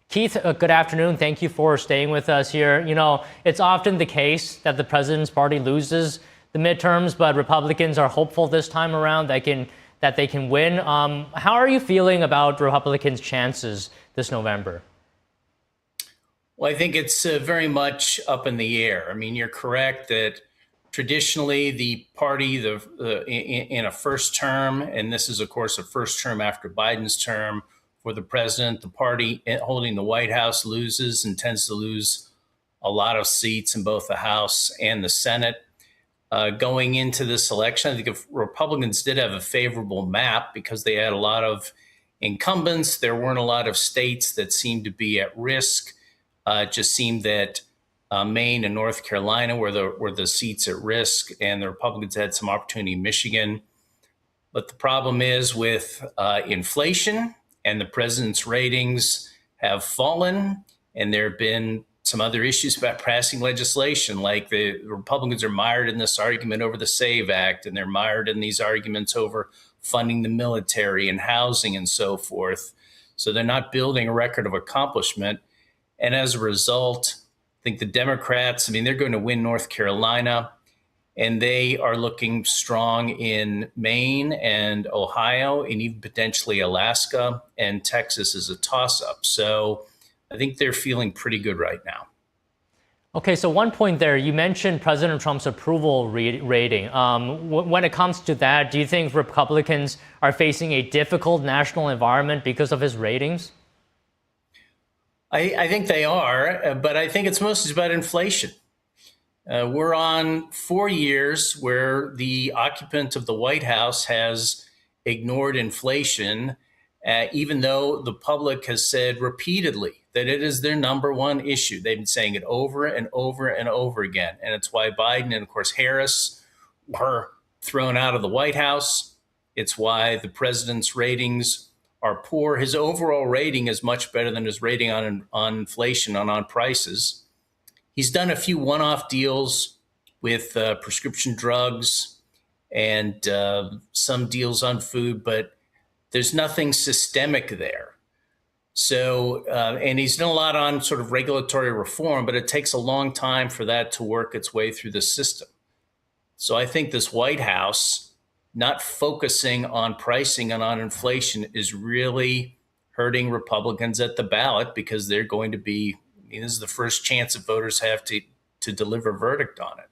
Keith, good afternoon. Thank you for staying with us here. You know, it's often the case that the president's party loses the midterms, but Republicans are hopeful this time around that they can win. How are you feeling about Republicans' chances this November? Well, I think it's very much up in the air. I mean, you're correct that traditionally the party in a first term, and this is, of course, a first term after Biden's term, for the president, the party holding the White House loses and tends to lose a lot of seats in both the House and the Senate. Going into this election, I think if Republicans did have a favorable map because they had a lot of incumbents. There weren't a lot of states that seemed to be at risk. It just seemed that Maine and North Carolina were the seats at risk, and the Republicans had some opportunity in Michigan. But the problem is with inflation, and the president's ratings have fallen, and there have been some other issues about passing legislation, like the Republicans are mired in this argument over the SAVE Act, and they're mired in these arguments over funding the military and housing and so forth. So they're not building a record of accomplishment. And as a result, I think the Democrats, they're going to win North Carolina, and they are looking strong in Maine and Ohio and even potentially Alaska, and Texas is a toss-up. So I think they're feeling pretty good right now. Okay, so one point there, you mentioned President Trump's approval rating. When it comes to that, do you think Republicans are facing a difficult national environment because of his ratings? I think they are, but I think it's mostly about inflation. We're on 4 years where the occupant of the White House has ignored inflation, even though the public has said repeatedly that it is their number one issue. They've been saying it over and over and over again. And it's why Biden and, of course, Harris were thrown out of the White House. It's why the president's ratings are poor. His overall rating is much better than his rating on inflation and on prices. He's done a few one-off deals with prescription drugs and some deals on food, but there's nothing systemic there. So, and he's done a lot on sort of regulatory reform, but it takes a long time for that to work its way through the system. So I think this White House not focusing on pricing and on inflation is really hurting Republicans at the ballot, because they're going to be, this is the first chance that voters have to deliver a verdict on it.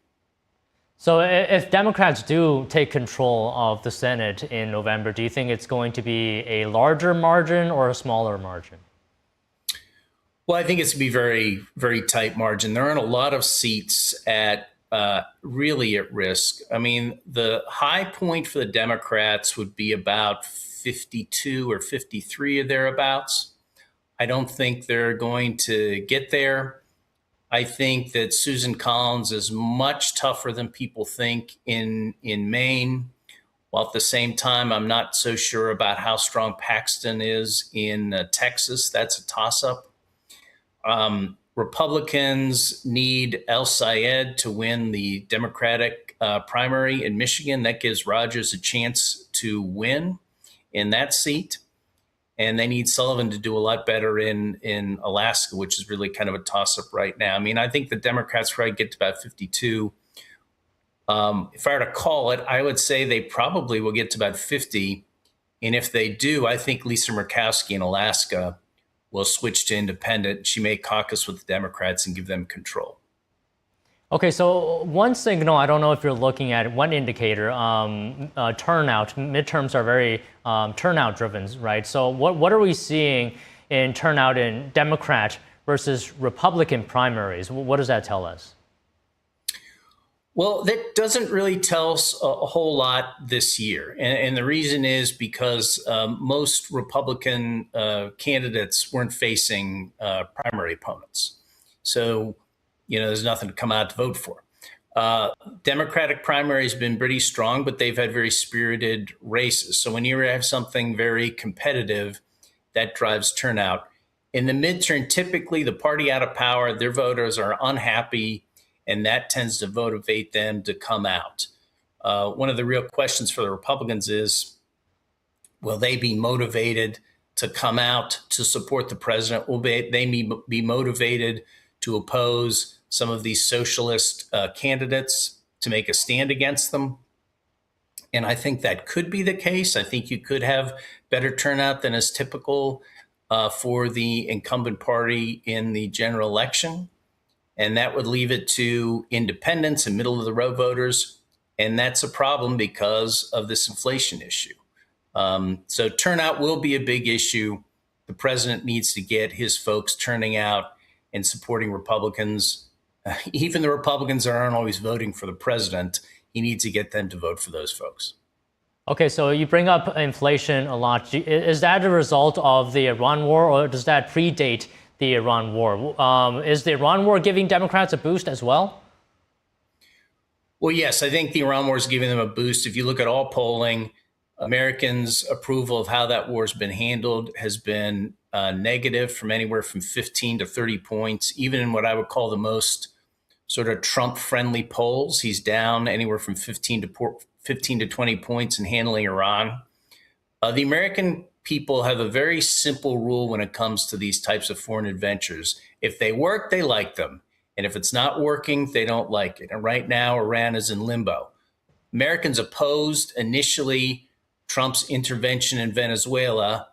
So if Democrats do take control of the Senate in November, do you think it's going to be a larger margin or a smaller margin? Well, I think it's going to be very, very tight margin. There aren't a lot of seats really at risk. The high point for the Democrats would be about 52 or 53 or thereabouts. I don't think they're going to get there. I think that Susan Collins is much tougher than people think in Maine, while at the same time, I'm not so sure about how strong Paxton is in Texas. That's a toss-up. Republicans need El Sayed to win the Democratic primary in Michigan. That gives Rogers a chance to win in that seat. And they need Sullivan to do a lot better in Alaska, which is really kind of a toss-up right now. I think the Democrats probably get to about 52. If I were to call it, I would say they probably will get to about 50. And if they do, I think Lisa Murkowski in Alaska will switch to independent. She may caucus with the Democrats and give them control. Okay, so one signal, I don't know if you're looking at one indicator, turnout. Midterms are very turnout driven, right? So what are we seeing in turnout in Democrat versus Republican primaries? What does that tell us? Well, that doesn't really tell us a whole lot this year. And the reason is because most Republican candidates weren't facing primary opponents. So, there's nothing to come out to vote for. Democratic primary has been pretty strong, but they've had very spirited races. So when you have something very competitive, that drives turnout. In the midterm, typically the party out of power, their voters are unhappy, and that tends to motivate them to come out. One of the real questions for the Republicans is, will they be motivated to come out to support the president? Will they be motivated to oppose some of these socialist candidates, to make a stand against them? And I think that could be the case. I think you could have better turnout than is typical for the incumbent party in the general election. And that would leave it to independents and middle of the road voters. And that's a problem because of this inflation issue. So turnout will be a big issue. The president needs to get his folks turning out and supporting Republicans. Even the Republicans that aren't always voting for the president, he needs to get them to vote for those folks. Okay, so you bring up inflation a lot. Is that a result of the Iran war, or does that predate the Iran war? Is the Iran war giving Democrats a boost as well? Well, yes, I think the Iran war is giving them a boost. If you look at all polling, Americans' approval of how that war has been handled has been negative, from anywhere from 15 to 30 points. Even in what I would call the most sort of Trump-friendly polls, he's down anywhere from 15 to 20 points in handling Iran. The American people have a very simple rule when it comes to these types of foreign adventures. If they work, they like them. And if it's not working, they don't like it. And right now, Iran is in limbo. Americans opposed initially Trump's intervention in Venezuela,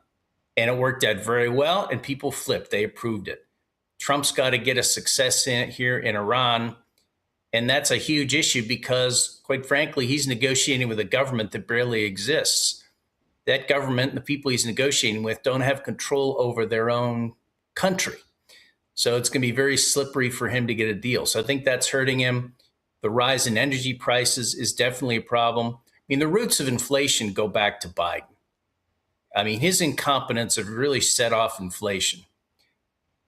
and it worked out very well, and people flipped. They approved it. Trump's got to get a success in it here in Iran, and that's a huge issue because, quite frankly, he's negotiating with a government that barely exists. That government and the people he's negotiating with don't have control over their own country. So it's going to be very slippery for him to get a deal. So I think that's hurting him. The rise in energy prices is definitely a problem. I mean, the roots of inflation go back to Biden. I mean, his incompetence have really set off inflation.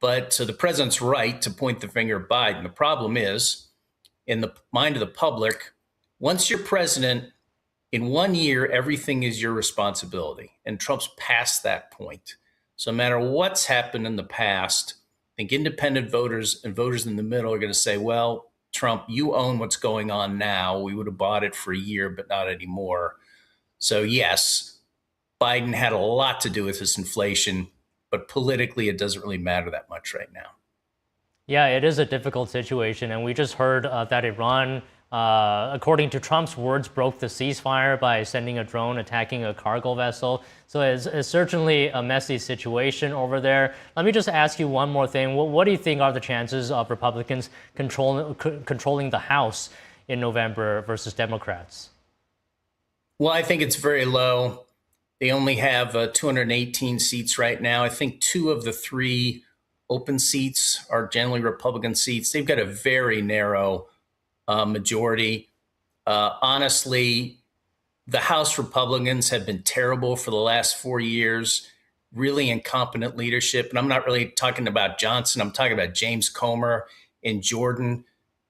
But so the president's right to point the finger at Biden. The problem is, in the mind of the public, once you're president, in 1 year, everything is your responsibility. And Trump's past that point. So no matter what's happened in the past, I think independent voters and voters in the middle are going to say, well, Trump, you own what's going on now. We would have bought it for a year, but not anymore. So yes, Biden had a lot to do with this inflation, but politically, it doesn't really matter that much right now. Yeah, it is a difficult situation. And we just heard that Iran, according to Trump's words, broke the ceasefire by sending a drone attacking a cargo vessel. So it's certainly a messy situation over there. Let me just ask you one more thing. What do you think are the chances of Republicans controlling the House in November versus Democrats? Well, I think it's very low. They only have 218 seats right now. I think 2 of the 3 open seats are generally Republican seats. They've got a very narrow majority. Honestly, the House Republicans have been terrible for the last 4 years, really incompetent leadership. And I'm not really talking about Johnson. I'm talking about James Comer and Jordan.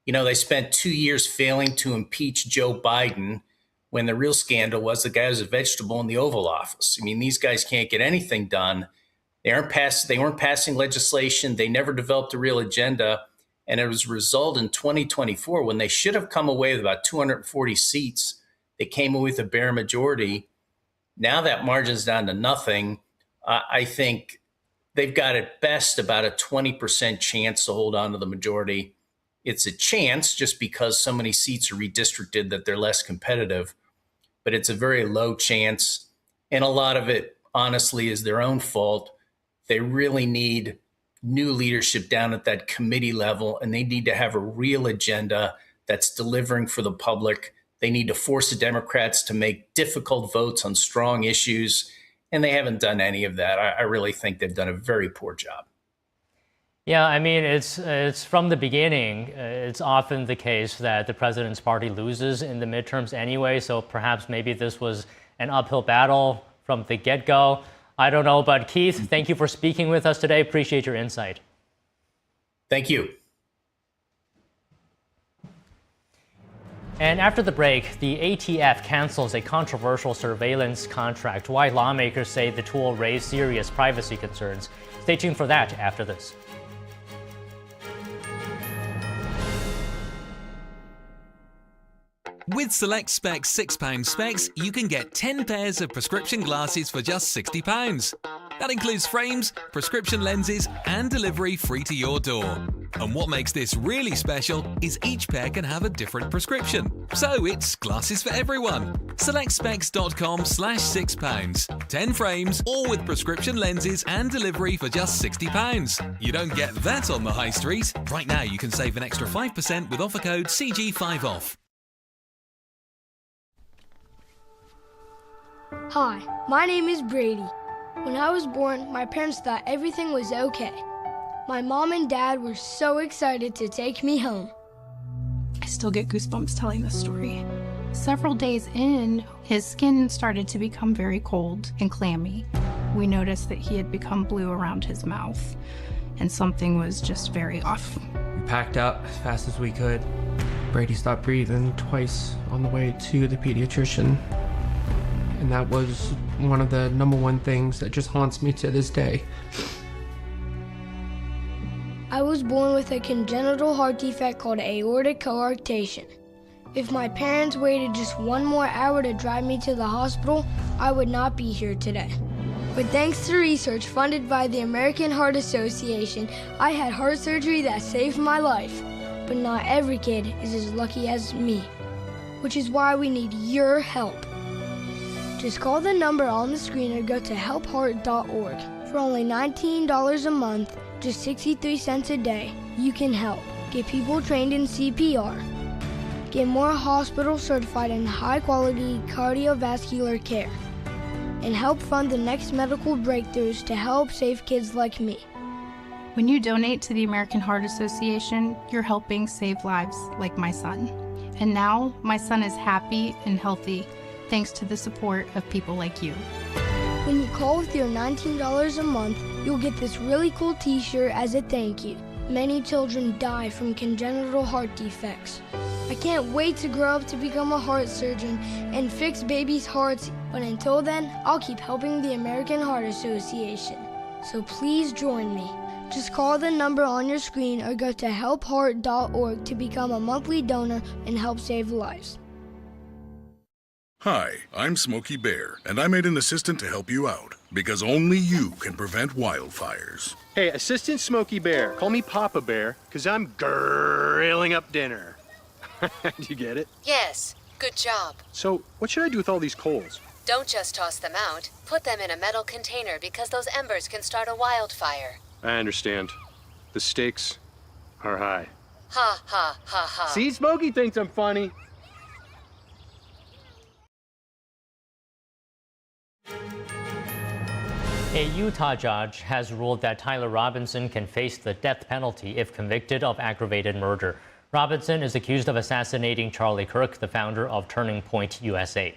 You know, they spent 2 years failing to impeach Joe Biden when the real scandal was the guy was a vegetable in the Oval Office. I mean, these guys can't get anything done. They weren't passing legislation. They never developed a real agenda. And it was a result in 2024 when they should have come away with about 240 seats. They came away with a bare majority. Now that margin's down to nothing. I think they've got at best about a 20% chance to hold on to the majority. It's a chance just because so many seats are redistricted that they're less competitive, but it's a very low chance. And a lot of it, honestly, is their own fault. They really need new leadership down at that committee level, and they need to have a real agenda that's delivering for the public. They need to force the Democrats to make difficult votes on strong issues, and they haven't done any of that. I really think they've done a very poor job. Yeah, I mean, it's from the beginning. It's often the case that the president's party loses in the midterms anyway, so perhaps maybe this was an uphill battle from the get-go. I don't know, but Keith, thank you for speaking with us today. Appreciate your insight. Thank you. And after the break, the ATF cancels a controversial surveillance contract. Why lawmakers say the tool raised serious privacy concerns. Stay tuned for that after this. With Select Specs £6 specs, you can get 10 pairs of prescription glasses for just £60. That includes frames, prescription lenses, and delivery free to your door. And what makes this really special is each pair can have a different prescription. So it's glasses for everyone. SelectSpecs.com/£6. 10 frames, all with prescription lenses and delivery for just £60. You don't get that on the high street. Right now you can save an extra 5% with offer code CG5OFF. Hi, my name is Brady. When I was born, my parents thought everything was okay. My mom and dad were so excited to take me home. I still get goosebumps telling this story. Several days in, his skin started to become very cold and clammy. We noticed that he had become blue around his mouth, and something was just very off. We packed up as fast as we could. Brady stopped breathing twice on the way to the pediatrician. And that was one of the #1 things that just haunts me to this day. I was born with a congenital heart defect called aortic coarctation. If my parents waited just one more hour to drive me to the hospital, I would not be here today. But thanks to research funded by the American Heart Association, I had heart surgery that saved my life. But not every kid is as lucky as me, which is why we need your help. Just call the number on the screen or go to helpheart.org. For only $19 a month, just 63 cents a day, you can help. Get people trained in CPR. Get more hospitals certified in high-quality cardiovascular care. And help fund the next medical breakthroughs to help save kids like me. When you donate to the American Heart Association, you're helping save lives like my son. And now, my son is happy and healthy, thanks to the support of people like you. When you call with your $19 a month, you'll get this really cool t-shirt as a thank you. Many children die from congenital heart defects. I can't wait to grow up to become a heart surgeon and fix babies' hearts, but until then, I'll keep helping the American Heart Association. So please join me. Just call the number on your screen or go to helpheart.org to become a monthly donor and help save lives. Hi, I'm Smokey Bear, and I made an assistant to help you out, because only you can prevent wildfires. Hey, Assistant Smokey Bear, call me Papa Bear, because I'm grilling up dinner. Do you get it? Yes, good job. So, what should I do with all these coals? Don't just toss them out. Put them in a metal container because those embers can start a wildfire. I understand. The stakes are high. Ha, ha, ha, ha. See, Smokey thinks I'm funny. A Utah judge has ruled that Tyler Robinson can face the death penalty if convicted of aggravated murder. Robinson is accused of assassinating Charlie Kirk, the founder of Turning Point USA.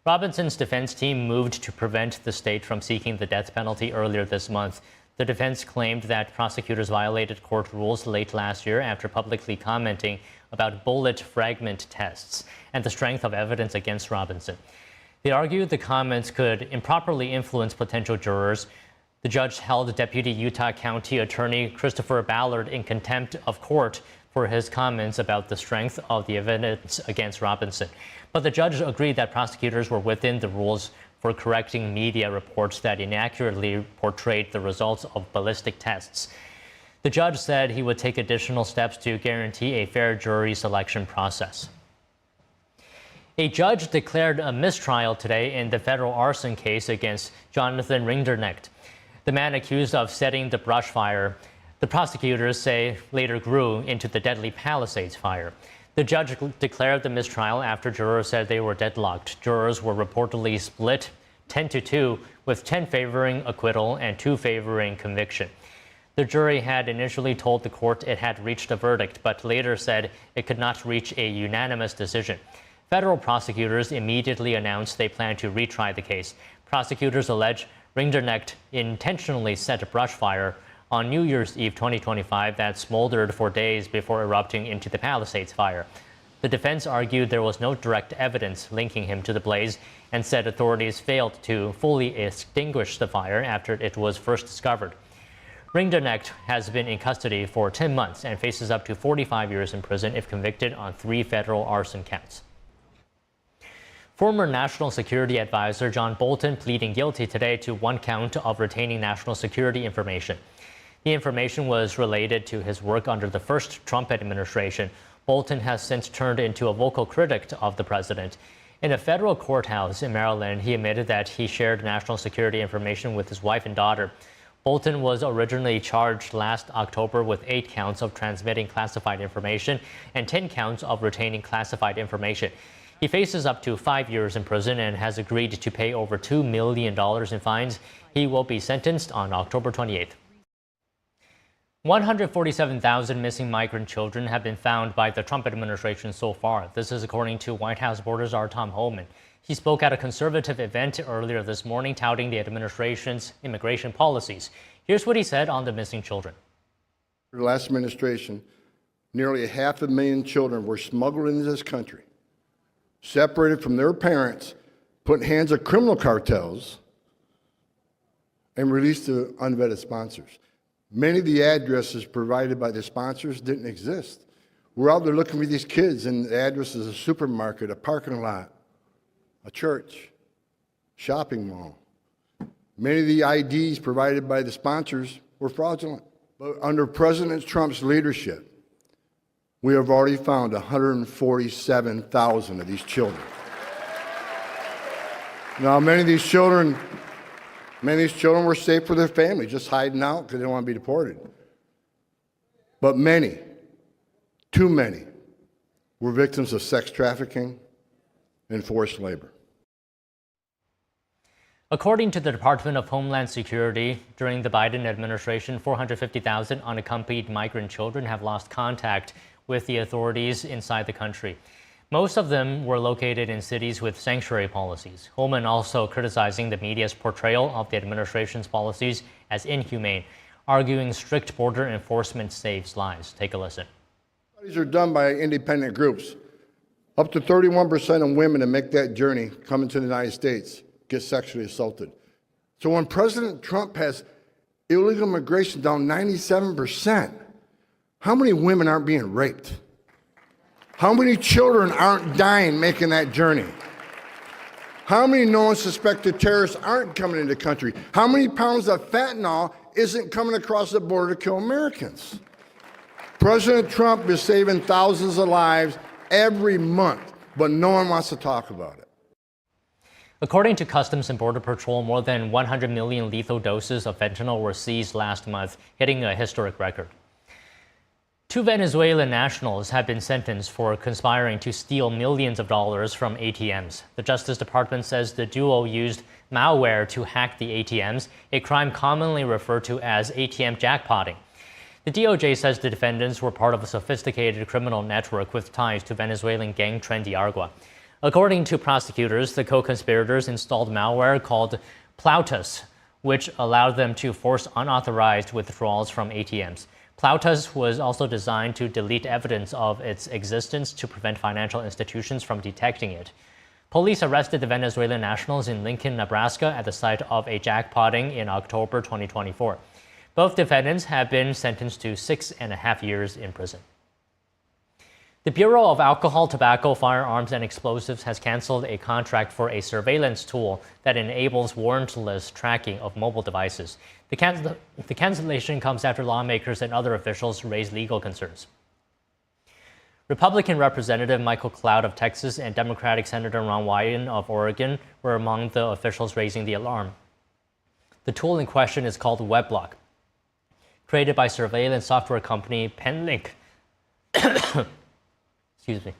Robinson's defense team moved to prevent the state from seeking the death penalty earlier this month. The defense claimed that prosecutors violated court rules late last year after publicly commenting about bullet fragment tests and the strength of evidence against Robinson. They argued the comments could improperly influence potential jurors. The judge held Deputy Utah County Attorney Christopher Ballard in contempt of court for his comments about the strength of the evidence against Robinson. But the judge agreed that prosecutors were within the rules for correcting media reports that inaccurately portrayed the results of ballistic tests. The judge said he would take additional steps to guarantee a fair jury selection process. A judge declared a mistrial today in the federal arson case against Jonathan Rinderknecht. The man accused of setting the brush fire, the prosecutors say, later grew into the deadly Palisades fire. The judge declared the mistrial after jurors said they were deadlocked. Jurors were reportedly split 10-2, with 10 favoring acquittal and 2 favoring conviction. The jury had initially told the court it had reached a verdict, but later said it could not reach a unanimous decision. Federal prosecutors immediately announced they plan to retry the case. Prosecutors allege Rinderknecht intentionally set a brush fire on New Year's Eve 2025 that smoldered for days before erupting into the Palisades fire. The defense argued there was no direct evidence linking him to the blaze and said authorities failed to fully extinguish the fire after it was first discovered. Rinderknecht has been in custody for 10 months and faces up to 45 years in prison if convicted on 3 federal arson counts. Former National Security Advisor John Bolton pleading guilty today to 1 count of retaining national security information. The information was related to his work under the first Trump administration. Bolton has since turned into a vocal critic of the president. In a federal courthouse in Maryland, he admitted that he shared national security information with his wife and daughter. Bolton was originally charged last October with 8 counts of transmitting classified information and 10 counts of retaining classified information. He faces up to 5 years in prison and has agreed to pay over $2 million in fines. He will be sentenced on October 28th. 147,000 missing migrant children have been found by the Trump administration so far. This is according to White House border czar Tom Homan. He spoke at a conservative event earlier this morning touting the administration's immigration policies. Here's what he said on the missing children. The last administration, nearly 500,000 children were smuggled into this country, separated from their parents, put in hands of criminal cartels, and released to unvetted sponsors. Many of the addresses provided by the sponsors didn't exist. We're out there looking for these kids, and the address is a supermarket, a parking lot, a church, shopping mall. Many of the IDs provided by the sponsors were fraudulent. But under President Trump's leadership, we have already found 147,000 of these children. Now, many of these children were safe for their family, just hiding out because they didn't want to be deported. But many, too many, were victims of sex trafficking and forced labor. According to the Department of Homeland Security, during the Biden administration, 450,000 unaccompanied migrant children have lost contact with the authorities inside the country. Most of them were located in cities with sanctuary policies. Holman also criticizing the media's portrayal of the administration's policies as inhumane, arguing strict border enforcement saves lives. Take a listen. Studies are done by independent groups. Up to 31% of women that make that journey coming to the United States get sexually assaulted. So when President Trump has illegal immigration down 97%, how many women aren't being raped? How many children aren't dying making that journey? How many known suspected terrorists aren't coming into the country? How many pounds of fentanyl isn't coming across the border to kill Americans? President Trump is saving thousands of lives every month, but no one wants to talk about it. According to Customs and Border Patrol, more than 100 million lethal doses of fentanyl were seized last month, hitting a historic record. 2 Venezuelan nationals have been sentenced for conspiring to steal millions of dollars from ATMs. The Justice Department says the duo used malware to hack the ATMs, a crime commonly referred to as ATM jackpotting. The DOJ says the defendants were part of a sophisticated criminal network with ties to Venezuelan gang Tren de Aragua. According to prosecutors, the co-conspirators installed malware called Plautus, which allowed them to force unauthorized withdrawals from ATMs. Plautus was also designed to delete evidence of its existence to prevent financial institutions from detecting it. Police arrested the Venezuelan nationals in Lincoln, Nebraska at the site of a jackpotting in October 2024. Both defendants have been sentenced to 6.5 years in prison. The Bureau of Alcohol, Tobacco, Firearms, and Explosives has canceled a contract for a surveillance tool that enables warrantless tracking of mobile devices. The cancellation comes after lawmakers and other officials raised legal concerns. Republican Representative Michael Cloud of Texas and Democratic Senator Ron Wyden of Oregon were among the officials raising the alarm. The tool in question is called WebLock, created by surveillance software company Penlink. Excuse me.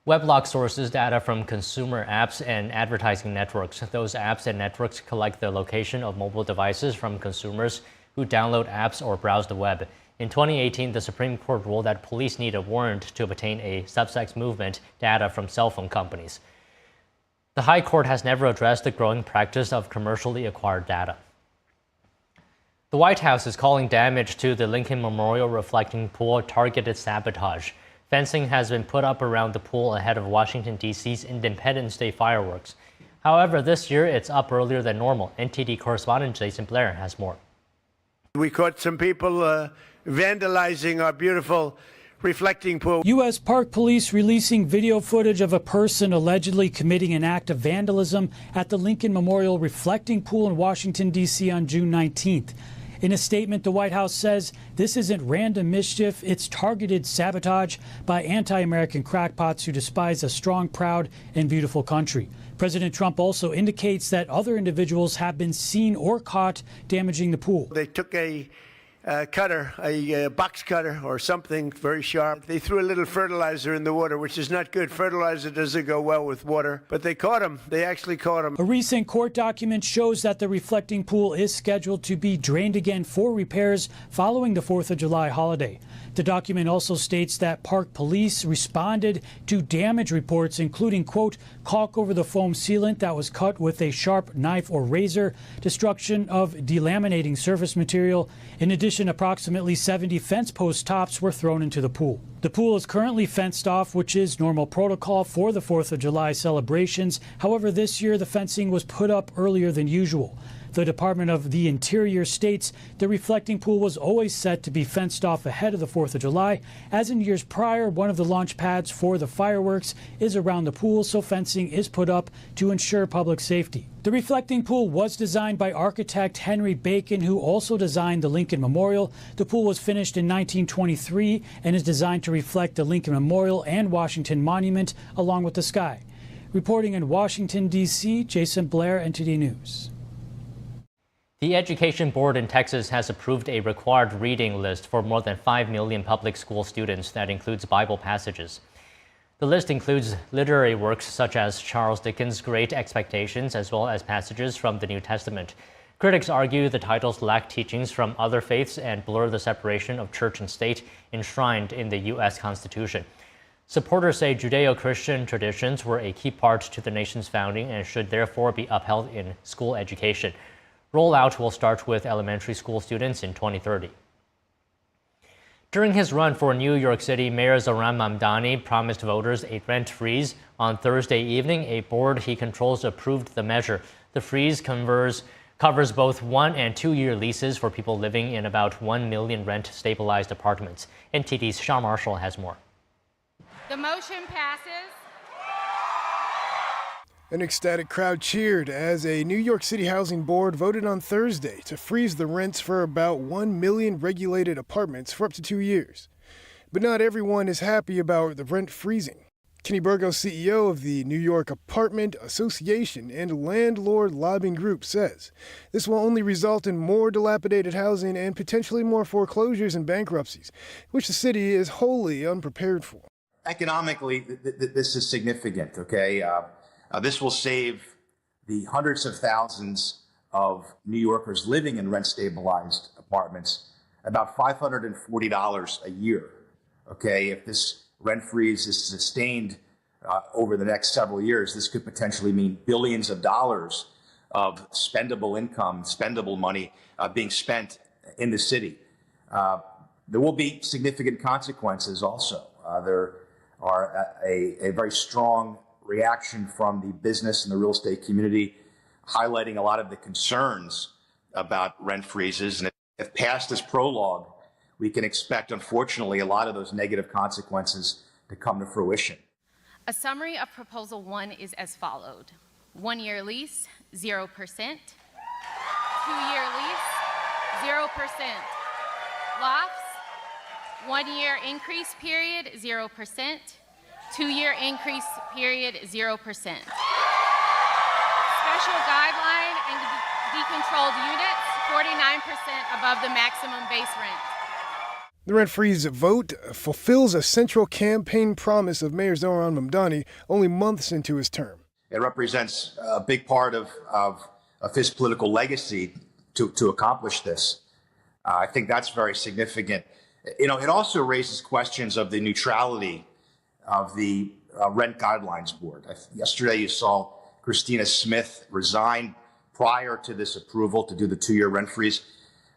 WebLock sources data from consumer apps and advertising networks. Those apps and networks collect the location of mobile devices from consumers who download apps or browse the web. In 2018, the Supreme Court ruled that police need a warrant to obtain a subsex movement data from cell phone companies. The High Court has never addressed the growing practice of commercially acquired data. The White House is calling damage to the Lincoln Memorial reflecting pool targeted sabotage. Fencing has been put up around the pool ahead of Washington, D.C.'s Independence Day fireworks. However, this year it's up earlier than normal. NTD correspondent Jason Blair has more. We caught some people vandalizing our beautiful reflecting pool. U.S. Park Police releasing video footage of a person allegedly committing an act of vandalism at the Lincoln Memorial reflecting pool in Washington, D.C. on June 19th. In a statement, the White House says this isn't random mischief, it's targeted sabotage by anti-American crackpots who despise a strong, proud, and beautiful country. President Trump also indicates that other individuals have been seen or caught damaging the pool. They took a cutter, a box cutter or something very sharp. They threw a little fertilizer in the water, which is not good. Fertilizer doesn't go well with water, but they caught him. They actually caught him. A recent court document shows that the reflecting pool is scheduled to be drained again for repairs following the 4th of July holiday. The document also states that park police responded to damage reports, including, quote, caulk over the foam sealant that was cut with a sharp knife or razor, destruction of delaminating surface material. In addition, approximately 70 fence post tops were thrown into the pool. The pool is currently fenced off, which is normal protocol for the 4th of July celebrations. However, this year the fencing was put up earlier than usual. The Department of the Interior states the reflecting pool was always set to be fenced off ahead of the 4th of July. As in years prior, one of the launch pads for the fireworks is around the pool, so fencing is put up to ensure public safety. The reflecting pool was designed by architect Henry Bacon, who also designed the Lincoln Memorial. The pool was finished in 1923 and is designed to reflect the Lincoln Memorial and Washington Monument along with the sky. Reporting in Washington, D.C., Jason Blair, NTD News. The Education Board in Texas has approved a required reading list for more than 5 million public school students that includes Bible passages. The list includes literary works such as Charles Dickens' Great Expectations, as well as passages from the New Testament. Critics argue the titles lack teachings from other faiths and blur the separation of church and state enshrined in the U.S. Constitution. Supporters say Judeo-Christian traditions were a key part to the nation's founding and should therefore be upheld in school education. Rollout will start with elementary school students in 2030. During his run for New York City, Mayor Zohran Mamdani promised voters a rent freeze. On Thursday evening, a board he controls approved the measure. The freeze covers both 1- and 2-year leases for people living in about 1 million rent-stabilized apartments. NTD's Sean Marshall has more. The motion passes. An ecstatic crowd cheered as a New York City Housing Board voted on Thursday to freeze the rents for about 1 million regulated apartments for up to 2 years. But not everyone is happy about the rent freezing. Kenny Burgos, CEO of the New York Apartment Association and landlord lobbying group, says this will only result in more dilapidated housing and potentially more foreclosures and bankruptcies, which the city is wholly unprepared for. Economically, this is significant, okay? This will save the hundreds of thousands of New Yorkers living in rent-stabilized apartments about $540 a year, okay? If this rent freeze is sustained over the next several years, this could potentially mean billions of dollars of spendable income, spendable money being spent in the city. There will be significant consequences also. There are a very strong reaction from the business and the real estate community, highlighting a lot of the concerns about rent freezes. And if passed as prologue, we can expect, unfortunately, a lot of those negative consequences to come to fruition. A summary of Proposal 1 is as followed. 1-year lease, 0%. 2-year lease, 0%. Lofts, 1-year increase period, 0%. 2-year increase period, 0%. Special guideline and fee-controlled units, 49% above the maximum base rent. The rent freeze vote fulfills a central campaign promise of Mayor Zohran Mamdani only months into his term. It represents a big part of his political legacy to accomplish this. I think that's very significant. It also raises questions of the neutrality of the Rent Guidelines Board. Yesterday, you saw Christina Smith resign prior to this approval to do the 2-year rent freeze.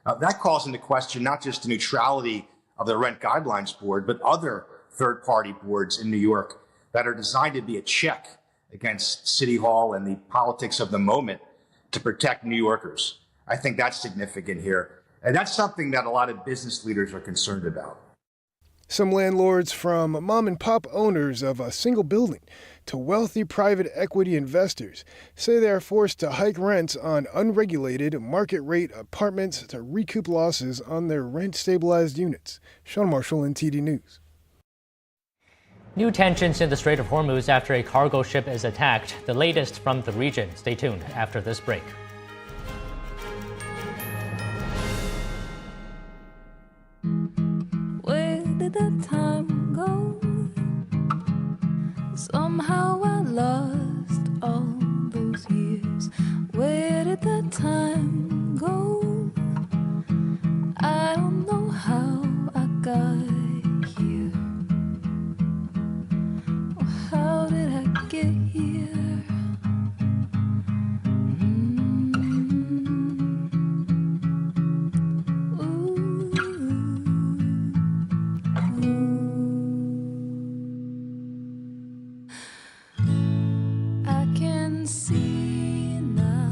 That calls into question not just the neutrality of the Rent Guidelines Board, but other third-party boards in New York that are designed to be a check against City Hall and the politics of the moment to protect New Yorkers. I think that's significant here. And that's something that a lot of business leaders are concerned about. Some landlords, from mom and pop owners of a single building to wealthy private equity investors, say they are forced to hike rents on unregulated market rate apartments to recoup losses on their rent stabilized units. Sean Marshall, NTD News. New tensions in the Strait of Hormuz after a cargo ship is attacked. The latest from the region. Stay tuned after this break. Where did the time go? Somehow I lost all those years. Where did the time go? I don't know how I got here. Or how did I get here?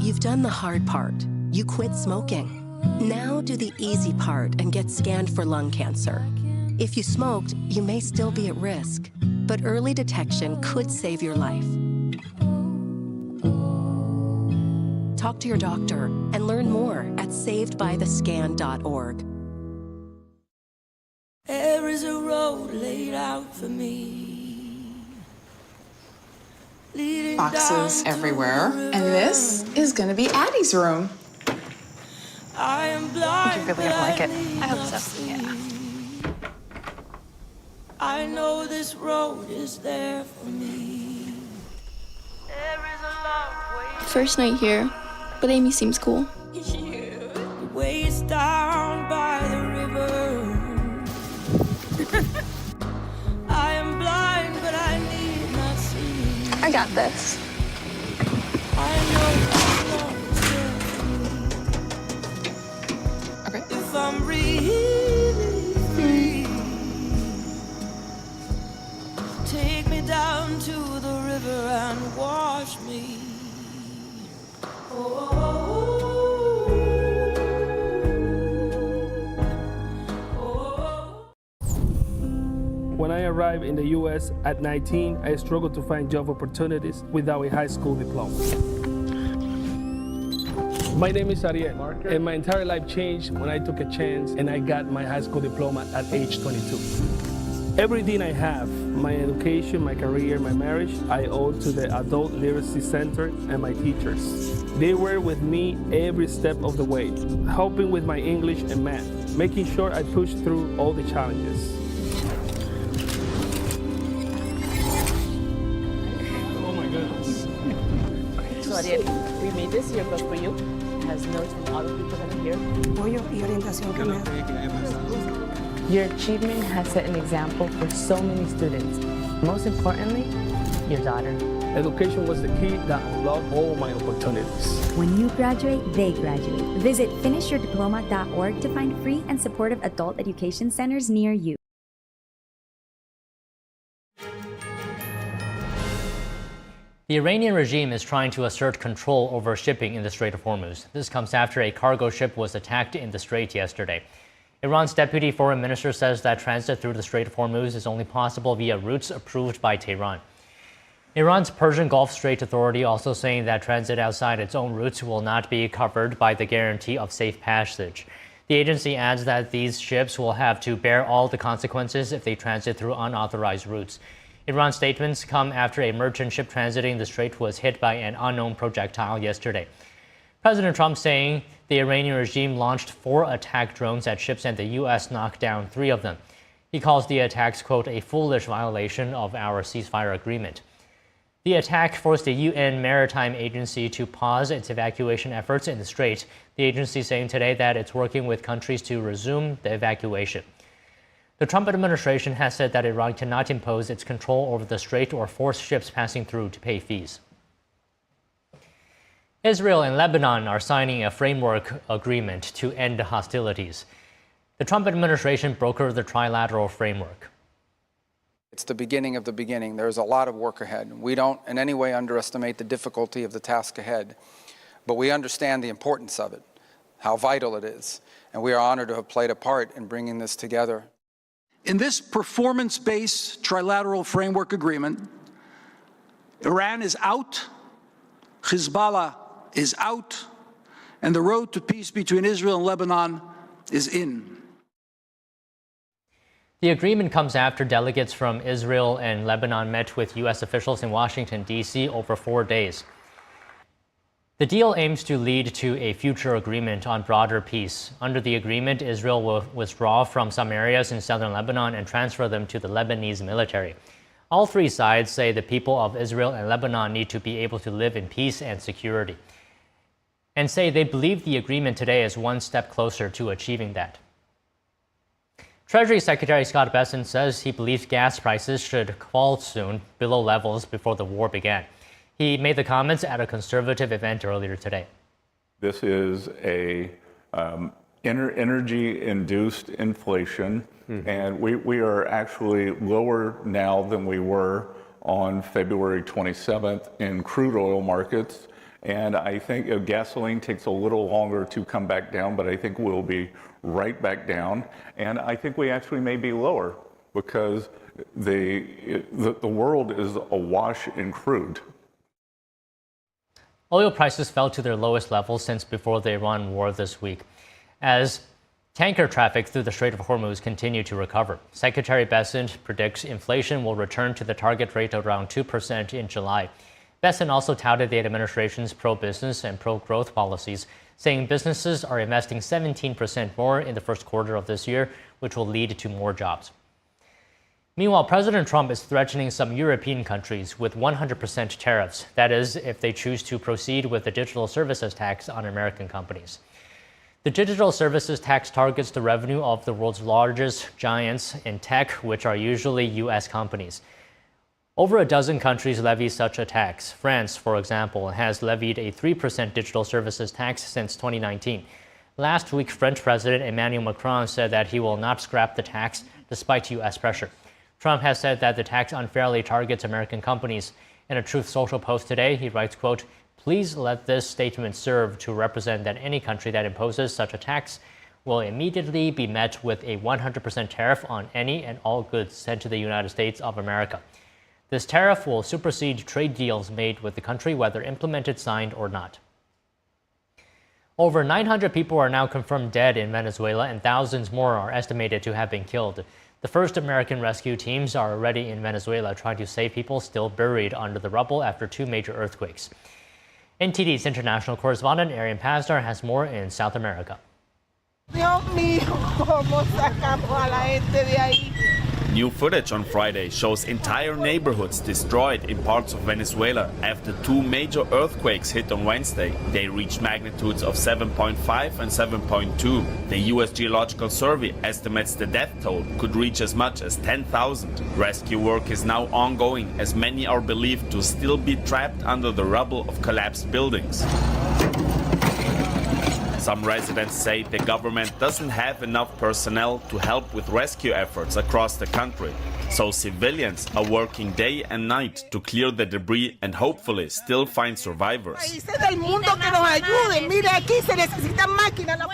You've done the hard part. You quit smoking. Now do the easy part and get scanned for lung cancer. If you smoked, you may still be at risk, but early detection could save your life. Talk to your doctor and learn more at savedbythescan.org. There is a road laid out for me. Boxes everywhere, and this is gonna be Addie's room. I am blind, You're really gonna like it. I hope so. Yeah. I know this road is there for me. There is a long way. First night here, but Amy seems cool. The way it's down by the river. I am blind, but I need not see. I got this. I know this road is there for me. Okay. If I'm really free, take me down to the river and wash me. When I arrived in the U.S. at 19, I struggled to find job opportunities without a high school diploma. My name is Ariel, and my entire life changed when I took a chance and I got my high school diploma at age 22. Everything I have, my education, my career, my marriage, I owe to the Adult Literacy Center and my teachers. They were with me every step of the way, helping with my English and math, making sure I pushed through all the challenges. Oh my goodness. So Ariel, we made this yearbook for you. It has notes from other people that are here. Your achievement has set an example for so many students. Most importantly, your daughter. Education was the key that unlocked all my opportunities. When you graduate, they graduate. Visit finishyourdiploma.org to find free and supportive adult education centers near you. The Iranian regime is trying to assert control over shipping in the Strait of Hormuz. This comes after a cargo ship was attacked in the strait yesterday. Iran's deputy foreign minister says that transit through the Strait of Hormuz is only possible via routes approved by Tehran. Iran's Persian Gulf Strait Authority also saying that transit outside its own routes will not be covered by the guarantee of safe passage. The agency adds that these ships will have to bear all the consequences if they transit through unauthorized routes. Iran's statements come after a merchant ship transiting the strait was hit by an unknown projectile yesterday. President Trump saying the Iranian regime launched 4 attack drones at ships and the U.S. knocked down 3 of them. He calls the attacks, quote, a foolish violation of our ceasefire agreement. The attack forced the UN Maritime Agency to pause its evacuation efforts in the Strait, the agency saying today that it's working with countries to resume the evacuation. The Trump administration has said that Iran cannot impose its control over the Strait or force ships passing through to pay fees. Israel and Lebanon are signing a framework agreement to end hostilities. The Trump administration brokered the trilateral framework. It's the beginning of the beginning. There's a lot of work ahead. We don't in any way underestimate the difficulty of the task ahead, but we understand the importance of it, how vital it is, and we are honored to have played a part in bringing this together. In this performance-based trilateral framework agreement, Iran is out, Hezbollah is out, and the road to peace between Israel and Lebanon is in. The agreement comes after delegates from Israel and Lebanon met with U.S. officials in Washington, D.C. over 4 days. The deal aims to lead to a future agreement on broader peace. Under the agreement, Israel will withdraw from some areas in southern Lebanon and transfer them to the Lebanese military. All 3 sides say the people of Israel and Lebanon need to be able to live in peace and security, and say they believe the agreement today is one step closer to achieving that. Treasury Secretary Scott Bessent says he believes gas prices should fall soon below levels before the war began. He made the comments at a conservative event earlier today. This is a energy-induced inflation, and we are actually lower now than we were on February 27th in crude oil markets. And I think gasoline takes a little longer to come back down, but I think we'll be right back down. And I think we actually may be lower because the world is awash in crude. Oil prices fell to their lowest level since before the Iran war this week, as tanker traffic through the Strait of Hormuz continued to recover. Secretary Bessent predicts inflation will return to the target rate of around 2% in July. Bessent also touted the administration's pro-business and pro-growth policies, saying businesses are investing 17% more in the first quarter of this year, which will lead to more jobs. Meanwhile, President Trump is threatening some European countries with 100% tariffs. That is, if they choose to proceed with the digital services tax on American companies. The digital services tax targets the revenue of the world's largest giants in tech, which are usually U.S. companies. Over a dozen countries levy such a tax. France, for example, has levied a 3% digital services tax since 2019. Last week, French President Emmanuel Macron said that he will not scrap the tax despite U.S. pressure. Trump has said that the tax unfairly targets American companies. In a Truth Social post today, he writes, quote, "Please let this statement serve to represent that any country that imposes such a tax will immediately be met with a 100% tariff on any and all goods sent to the United States of America. This tariff will supersede trade deals made with the country, whether implemented, signed, or not." Over 900 people are now confirmed dead in Venezuela, and thousands more are estimated to have been killed. The first American rescue teams are already in Venezuela trying to save people still buried under the rubble after 2 major earthquakes. NTD's international correspondent Arian Pasdar has more in South America. Dios mío, ¿cómo sacamos a la gente de ahí? New footage on Friday shows entire neighborhoods destroyed in parts of Venezuela after 2 major earthquakes hit on Wednesday. They reached magnitudes of 7.5 and 7.2. The U.S. Geological Survey estimates the death toll could reach as much as 10,000. Rescue work is now ongoing as many are believed to still be trapped under the rubble of collapsed buildings. Some residents say the government doesn't have enough personnel to help with rescue efforts across the country. So civilians are working day and night to clear the debris and hopefully still find survivors.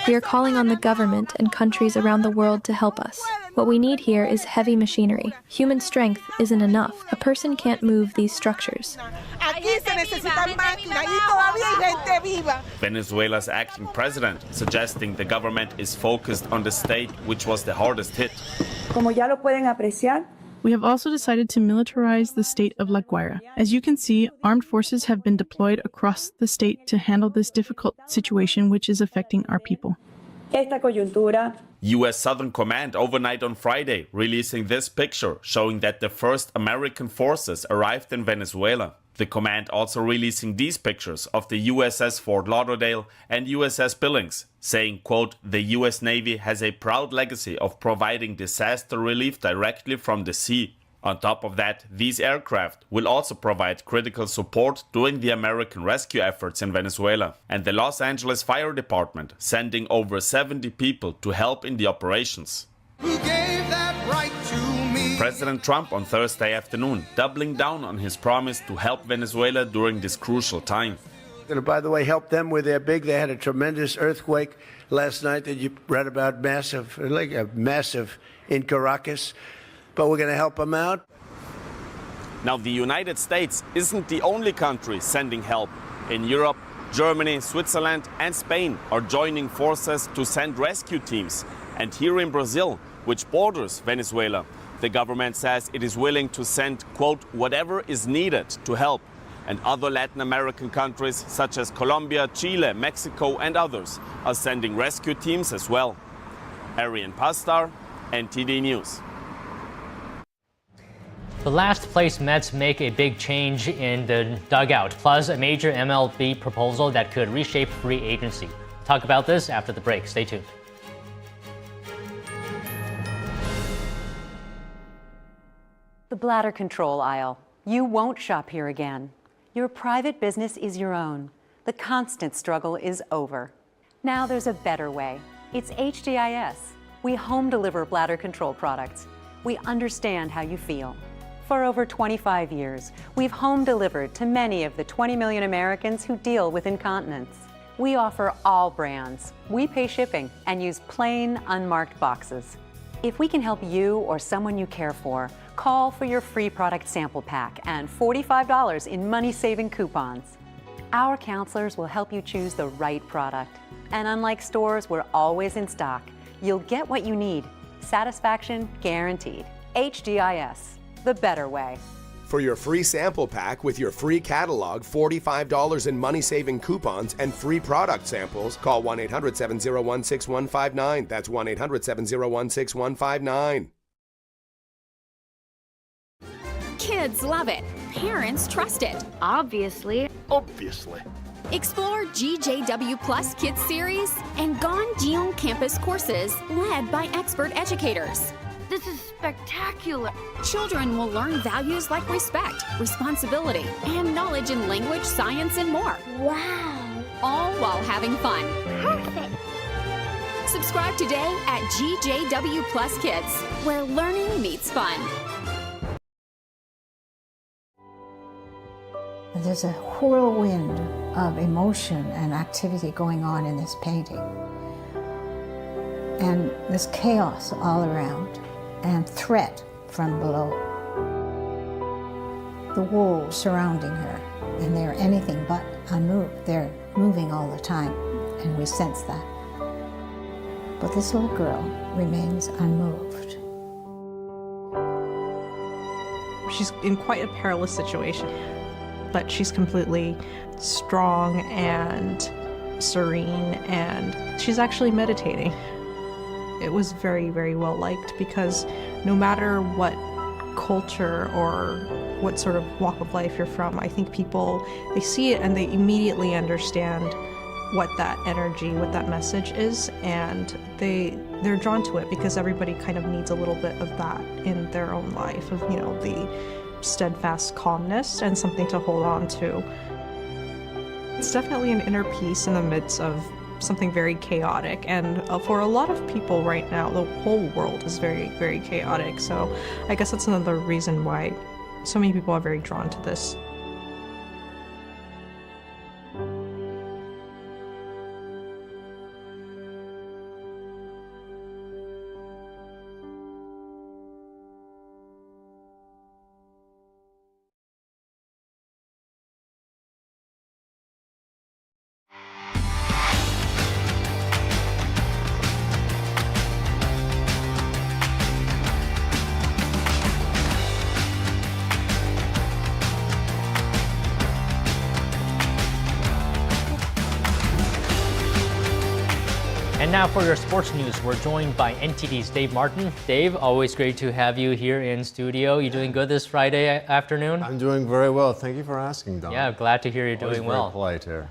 We are calling on the government and countries around the world to help us. What we need here is heavy machinery. Human strength isn't enough. A person can't move these structures. Venezuela's acting president suggesting the government is focused on the state which was the hardest hit. Como ya lo pueden apreciar, We have also decided to militarize the state of La Guaira. As you can see, armed forces have been deployed across the state to handle this difficult situation which is affecting our people. U.S. Southern Command overnight on Friday releasing this picture showing that the first American forces arrived in Venezuela. The command also releasing these pictures of the USS Fort Lauderdale and USS Billings, saying, quote, the US Navy has a proud legacy of providing disaster relief directly from the sea. On top of that, these aircraft will also provide critical support during the American rescue efforts in Venezuela. And the Los Angeles Fire Department sending over 70 people to help in the operations. Who gave that right to me? President Trump on Thursday afternoon doubling down on his promise to help Venezuela during this crucial time. Going to, by the way, help them with their they had a tremendous earthquake last night that you read about, massive in Caracas. But we're going to help them out. Now, the United States isn't the only country sending help. In Europe, Germany, Switzerland and Spain are joining forces to send rescue teams. And here in Brazil, which borders Venezuela, the government says it is willing to send, quote, whatever is needed to help. And other Latin American countries such as Colombia, Chile, Mexico and others are sending rescue teams as well. Arian Pastar, NTD News. The last place Mets make a big change in the dugout, plus a major MLB proposal that could reshape free agency. Talk about this after the break. Stay tuned. The bladder control aisle. You won't shop here again. Your private business is your own. The constant struggle is over. Now there's a better way. It's HDIS. We home deliver bladder control products. We understand how you feel. For over 25 years, we've home delivered to many of the 20 million Americans who deal with incontinence. We offer all brands. We pay shipping and use plain, unmarked boxes. If we can help you or someone you care for, call for your free product sample pack and $45 in money-saving coupons. Our counselors will help you choose the right product. And unlike stores, we're always in stock. You'll get what you need. Satisfaction guaranteed. HDIS. The better way. For your free sample pack with your free catalog, $45 in money-saving coupons, and free product samples, call 1-800-701-6159. That's 1-800-701-6159. Kids love it. Parents trust it. Obviously. Explore GJW Plus Kids Series and Gone Campus courses led by expert educators. This is spectacular. Children will learn values like respect, responsibility, and knowledge in language, science, and more. Wow. All while having fun. Perfect. Subscribe today at GJW Plus Kids, where learning meets fun. There's a whirlwind of emotion and activity going on in this painting. And there's chaos all around and threat from below. The walls surrounding her, and they're anything but unmoved. They're moving all the time, and we sense that. But this little girl remains unmoved. She's in quite a perilous situation, but she's completely strong and serene, and she's actually meditating. It was very, very well liked because no matter what culture or what sort of walk of life you're from, I think people, they see it and they immediately understand what that energy, what that message is, and they're drawn to it because everybody kind of needs a little bit of that in their own life, of, you know, the steadfast calmness and something to hold on to. It's definitely an inner peace in the midst of something very chaotic, and for a lot of people right now, the whole world is very, very chaotic. So I guess that's another reason why so many people are very drawn to this. now for your sports news, we're joined by NTD's Dave Martin. Dave, always great to have you here in studio. You doing good this Friday afternoon? I'm doing very well. Thank you for asking, Don. Yeah, glad to hear you're doing well. Very polite here.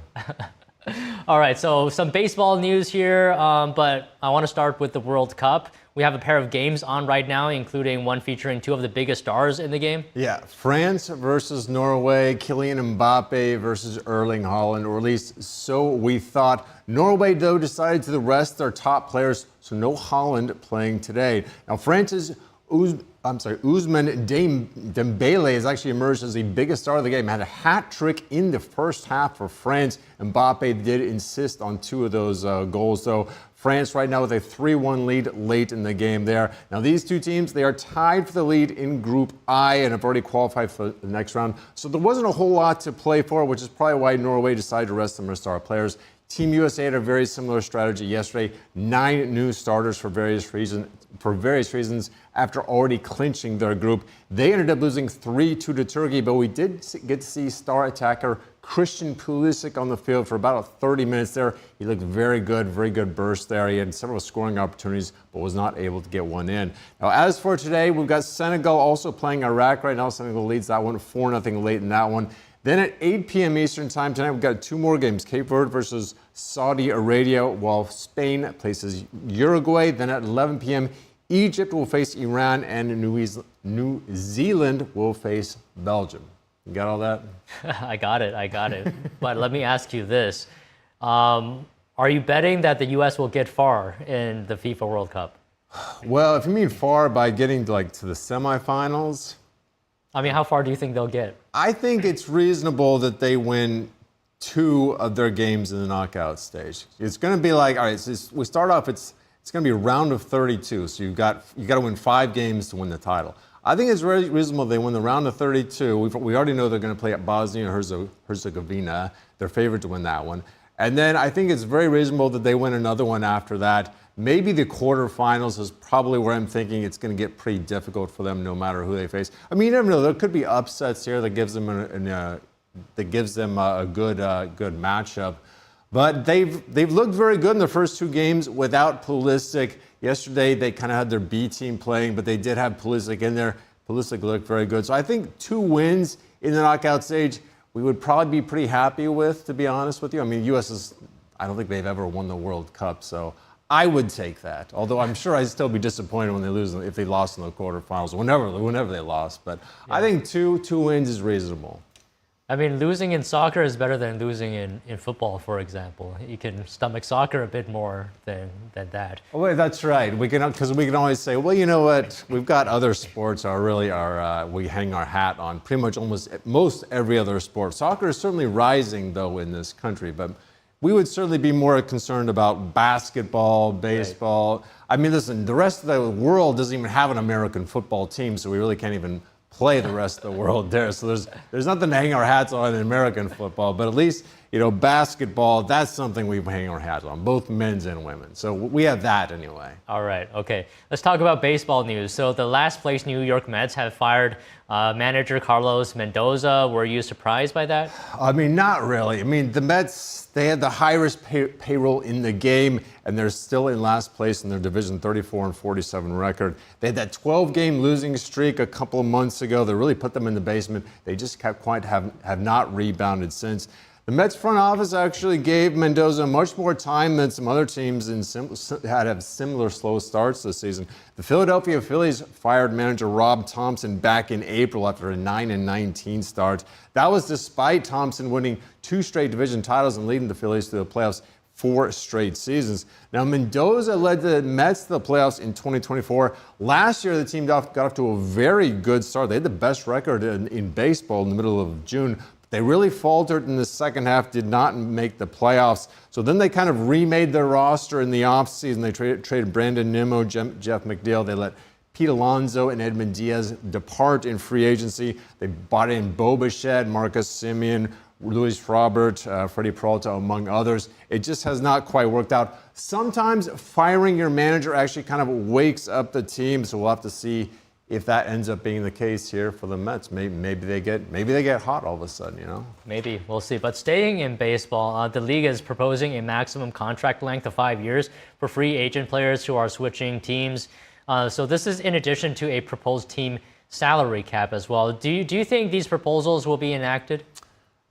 All right, so some baseball news here, but I want to start with the World Cup. We have a pair of games on right now, including one featuring two of the biggest stars in the game. Yeah, France versus Norway, Kylian Mbappe versus Erling Haaland, or at least so we thought. Norway, though, decided to rest their top players, so no Haaland playing today. Now, France's Ousmane Dembele has actually emerged as the biggest star of the game. Had a hat trick in the first half for France. Mbappe did insist on two of those goals, though. France right now with a 3-1 lead late in the game there. Now these two teams, they are tied for the lead in Group I and have already qualified for the next round. So there wasn't a whole lot to play for, which is probably why Norway decided to rest some of their star players. Team USA had a very similar strategy yesterday. 9 new starters for various reasons after already clinching their group. They ended up losing 3-2 to Turkey, but we did get to see star attacker Christian Pulisic on the field for about 30 minutes there. He looked very good burst there. He had several scoring opportunities, but was not able to get one in. Now, as for today, we've got Senegal also playing Iraq right now. Senegal leads that one 4-0 late in that one. Then at 8 p.m. Eastern time tonight, we've got 2 more games. Cape Verde versus Saudi Arabia, while Spain places Uruguay. Then at 11 p.m., Egypt will face Iran, and New Zealand will face Belgium. You got all that? I got it. But let me ask you this. Are you betting that the U.S. will get far in the FIFA World Cup? Well, if you mean far by getting to the semifinals. I mean, how far do you think they'll get? I think it's reasonable that they win 2 of their games in the knockout stage. It's going to be all right, we start off, it's going to be a round of 32, so you got to win 5 games to win the title. I think it's very reasonable they win the round of 32. We already know they're going to play at Bosnia and Herzegovina. They're favored to win that one. And then I think it's very reasonable that they win another one after that. Maybe the quarterfinals is probably where I'm thinking it's going to get pretty difficult for them no matter who they face. I mean, you never know. There could be upsets here that gives them a good matchup. But they've looked very good in the first 2 games without Pulisic. Yesterday, they kind of had their B team playing, but they did have Pulisic in there. Pulisic looked very good. So I think 2 wins in the knockout stage, we would probably be pretty happy with, to be honest with you. I mean, I don't think they've ever won the World Cup, so I would take that. Although I'm sure I'd still be disappointed when they lose, if they lost in the quarterfinals, whenever they lost. But yeah. I think two wins is reasonable. I mean, losing in soccer is better than losing in football, for example. You can stomach soccer a bit more than that. Oh, wait, that's right. Because we can always say, well, you know what? We've got other sports we hang our hat on pretty much most every other sport. Soccer is certainly rising, though, in this country. But we would certainly be more concerned about basketball, baseball. Right. I mean, listen, the rest of the world doesn't even have an American football team, so we really can't even play the rest of the world there. So there's nothing to hang our hats on in American football, but at least, basketball, that's something we hang our hats on, both men's and women. So we have that anyway. All right, okay. Let's talk about baseball news. So the last place New York Mets have fired manager Carlos Mendoza. Were you surprised by that? I mean, not really. I mean, the Mets, they had the highest payroll in the game, and they're still in last place in their division, 34-47 record. They had that 12-game losing streak a couple of months ago. They really put them in the basement. They just have not rebounded since. The Mets front office actually gave Mendoza much more time than some other teams had similar slow starts this season. The Philadelphia Phillies fired manager Rob Thompson back in April after a 9-19 start. That was despite Thompson winning 2 straight division titles and leading the Phillies to the playoffs 4 straight seasons. Now, Mendoza led the Mets to the playoffs in 2024. Last year, the team got off to a very good start. They had the best record in baseball in the middle of June. They really faltered in the second half, did not make the playoffs. So then they kind of remade their roster in the offseason. They traded Brandon Nimmo, Jeff McNeil. They let Pete Alonso and Edmund Diaz depart in free agency. They bought in Bo Bichette, Marcus Semien, Luis Robert, Freddie Peralta, among others. It just has not quite worked out. Sometimes firing your manager actually kind of wakes up the team, so we'll have to see if that ends up being the case here for the Mets, maybe they get hot all of a sudden, you know? Maybe, we'll see. But staying in baseball, the league is proposing a maximum contract length of 5 years for free agent players who are switching teams. So this is in addition to a proposed team salary cap as well. Do you think these proposals will be enacted?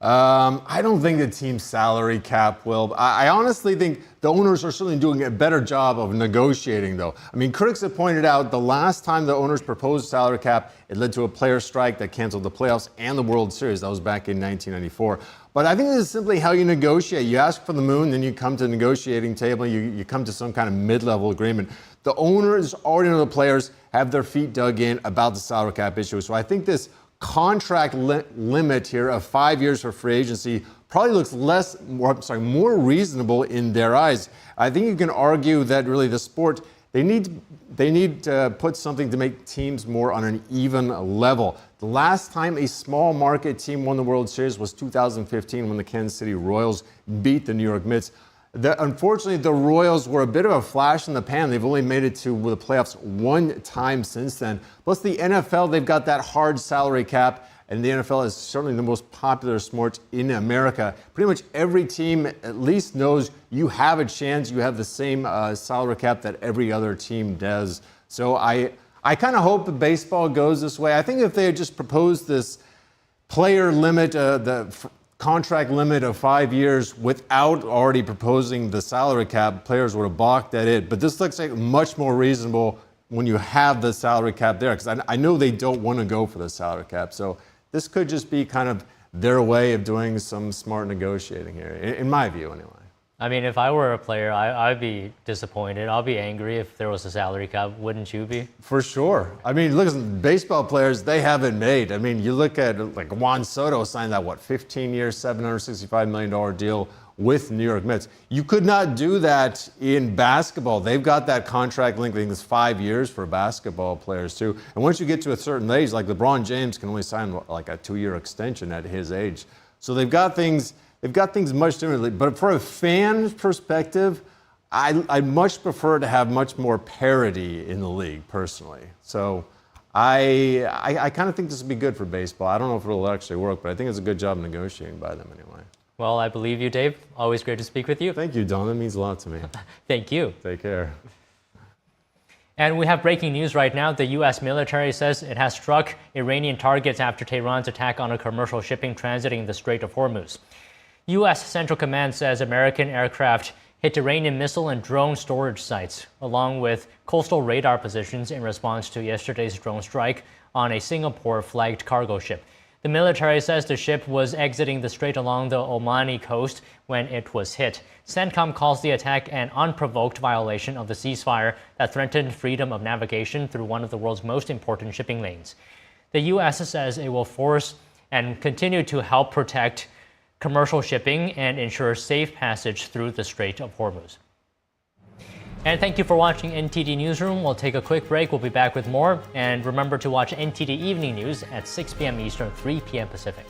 I don't think the team salary cap will. I honestly think the owners are certainly doing a better job of negotiating, though. I mean, critics have pointed out the last time the owners proposed salary cap, it led to a player strike that canceled the playoffs and the World Series. That was back in 1994. But I think this is simply how you negotiate. You ask for the moon, then you come to the negotiating table, you come to some kind of mid-level agreement. The owners already know the players have their feet dug in about the salary cap issue. So I think this contract limit here of 5 years for free agency probably looks more reasonable in their eyes. I think you can argue that really the sport, they need to put something to make teams more on an even level. The last time a small market team won the World Series was 2015 when the Kansas City Royals beat the New York Mets. Unfortunately, the Royals were a bit of a flash in the pan. They've only made it to the playoffs one time since then. Plus, the NFL, they've got that hard salary cap, and the NFL is certainly the most popular sport in America. Pretty much every team at least knows you have a chance. You have the same salary cap that every other team does. So I kind of hope that baseball goes this way. I think if they had just proposed this player limit, the contract limit of 5 years without already proposing the salary cap, players would have balked at it. But this looks like much more reasonable when you have the salary cap there, because I know they don't want to go for the salary cap. So this could just be kind of their way of doing some smart negotiating here, in my view anyway. I mean, if I were a player, I'd be disappointed. I'll be angry if there was a salary cap. Wouldn't you be? For sure. I mean, listen, baseball players, they have it made. I mean, you look at like Juan Soto signed that, 15-year, $765 million deal with New York Mets. You could not do that in basketball. They've got that contract length, I think it's 5 years for basketball players too. And once you get to a certain age, like LeBron James can only sign like a 2-year extension at his age. So they've got things much differently. But for a fan perspective, I'd much prefer to have much more parity in the league, personally. So I kind of think this would be good for baseball. I don't know if it'll actually work, but I think it's a good job negotiating by them anyway. Well, I believe you, Dave. Always great to speak with you. Thank you, Don. That means a lot to me. Thank you. Take care. And we have breaking news right now. The U.S. military says it has struck Iranian targets after Tehran's attack on a commercial shipping transiting the Strait of Hormuz. U.S. Central Command says American aircraft hit Iranian missile and drone storage sites, along with coastal radar positions in response to yesterday's drone strike on a Singapore-flagged cargo ship. The military says the ship was exiting the strait along the Omani coast when it was hit. CENTCOM calls the attack an unprovoked violation of the ceasefire that threatened freedom of navigation through one of the world's most important shipping lanes. The U.S. says it will force and continue to help protect commercial shipping and ensure safe passage through the Strait of Hormuz. And thank you for watching NTD Newsroom. We'll take a quick break. We'll be back with more. And remember to watch NTD Evening News at 6 p.m. Eastern, 3 p.m. Pacific.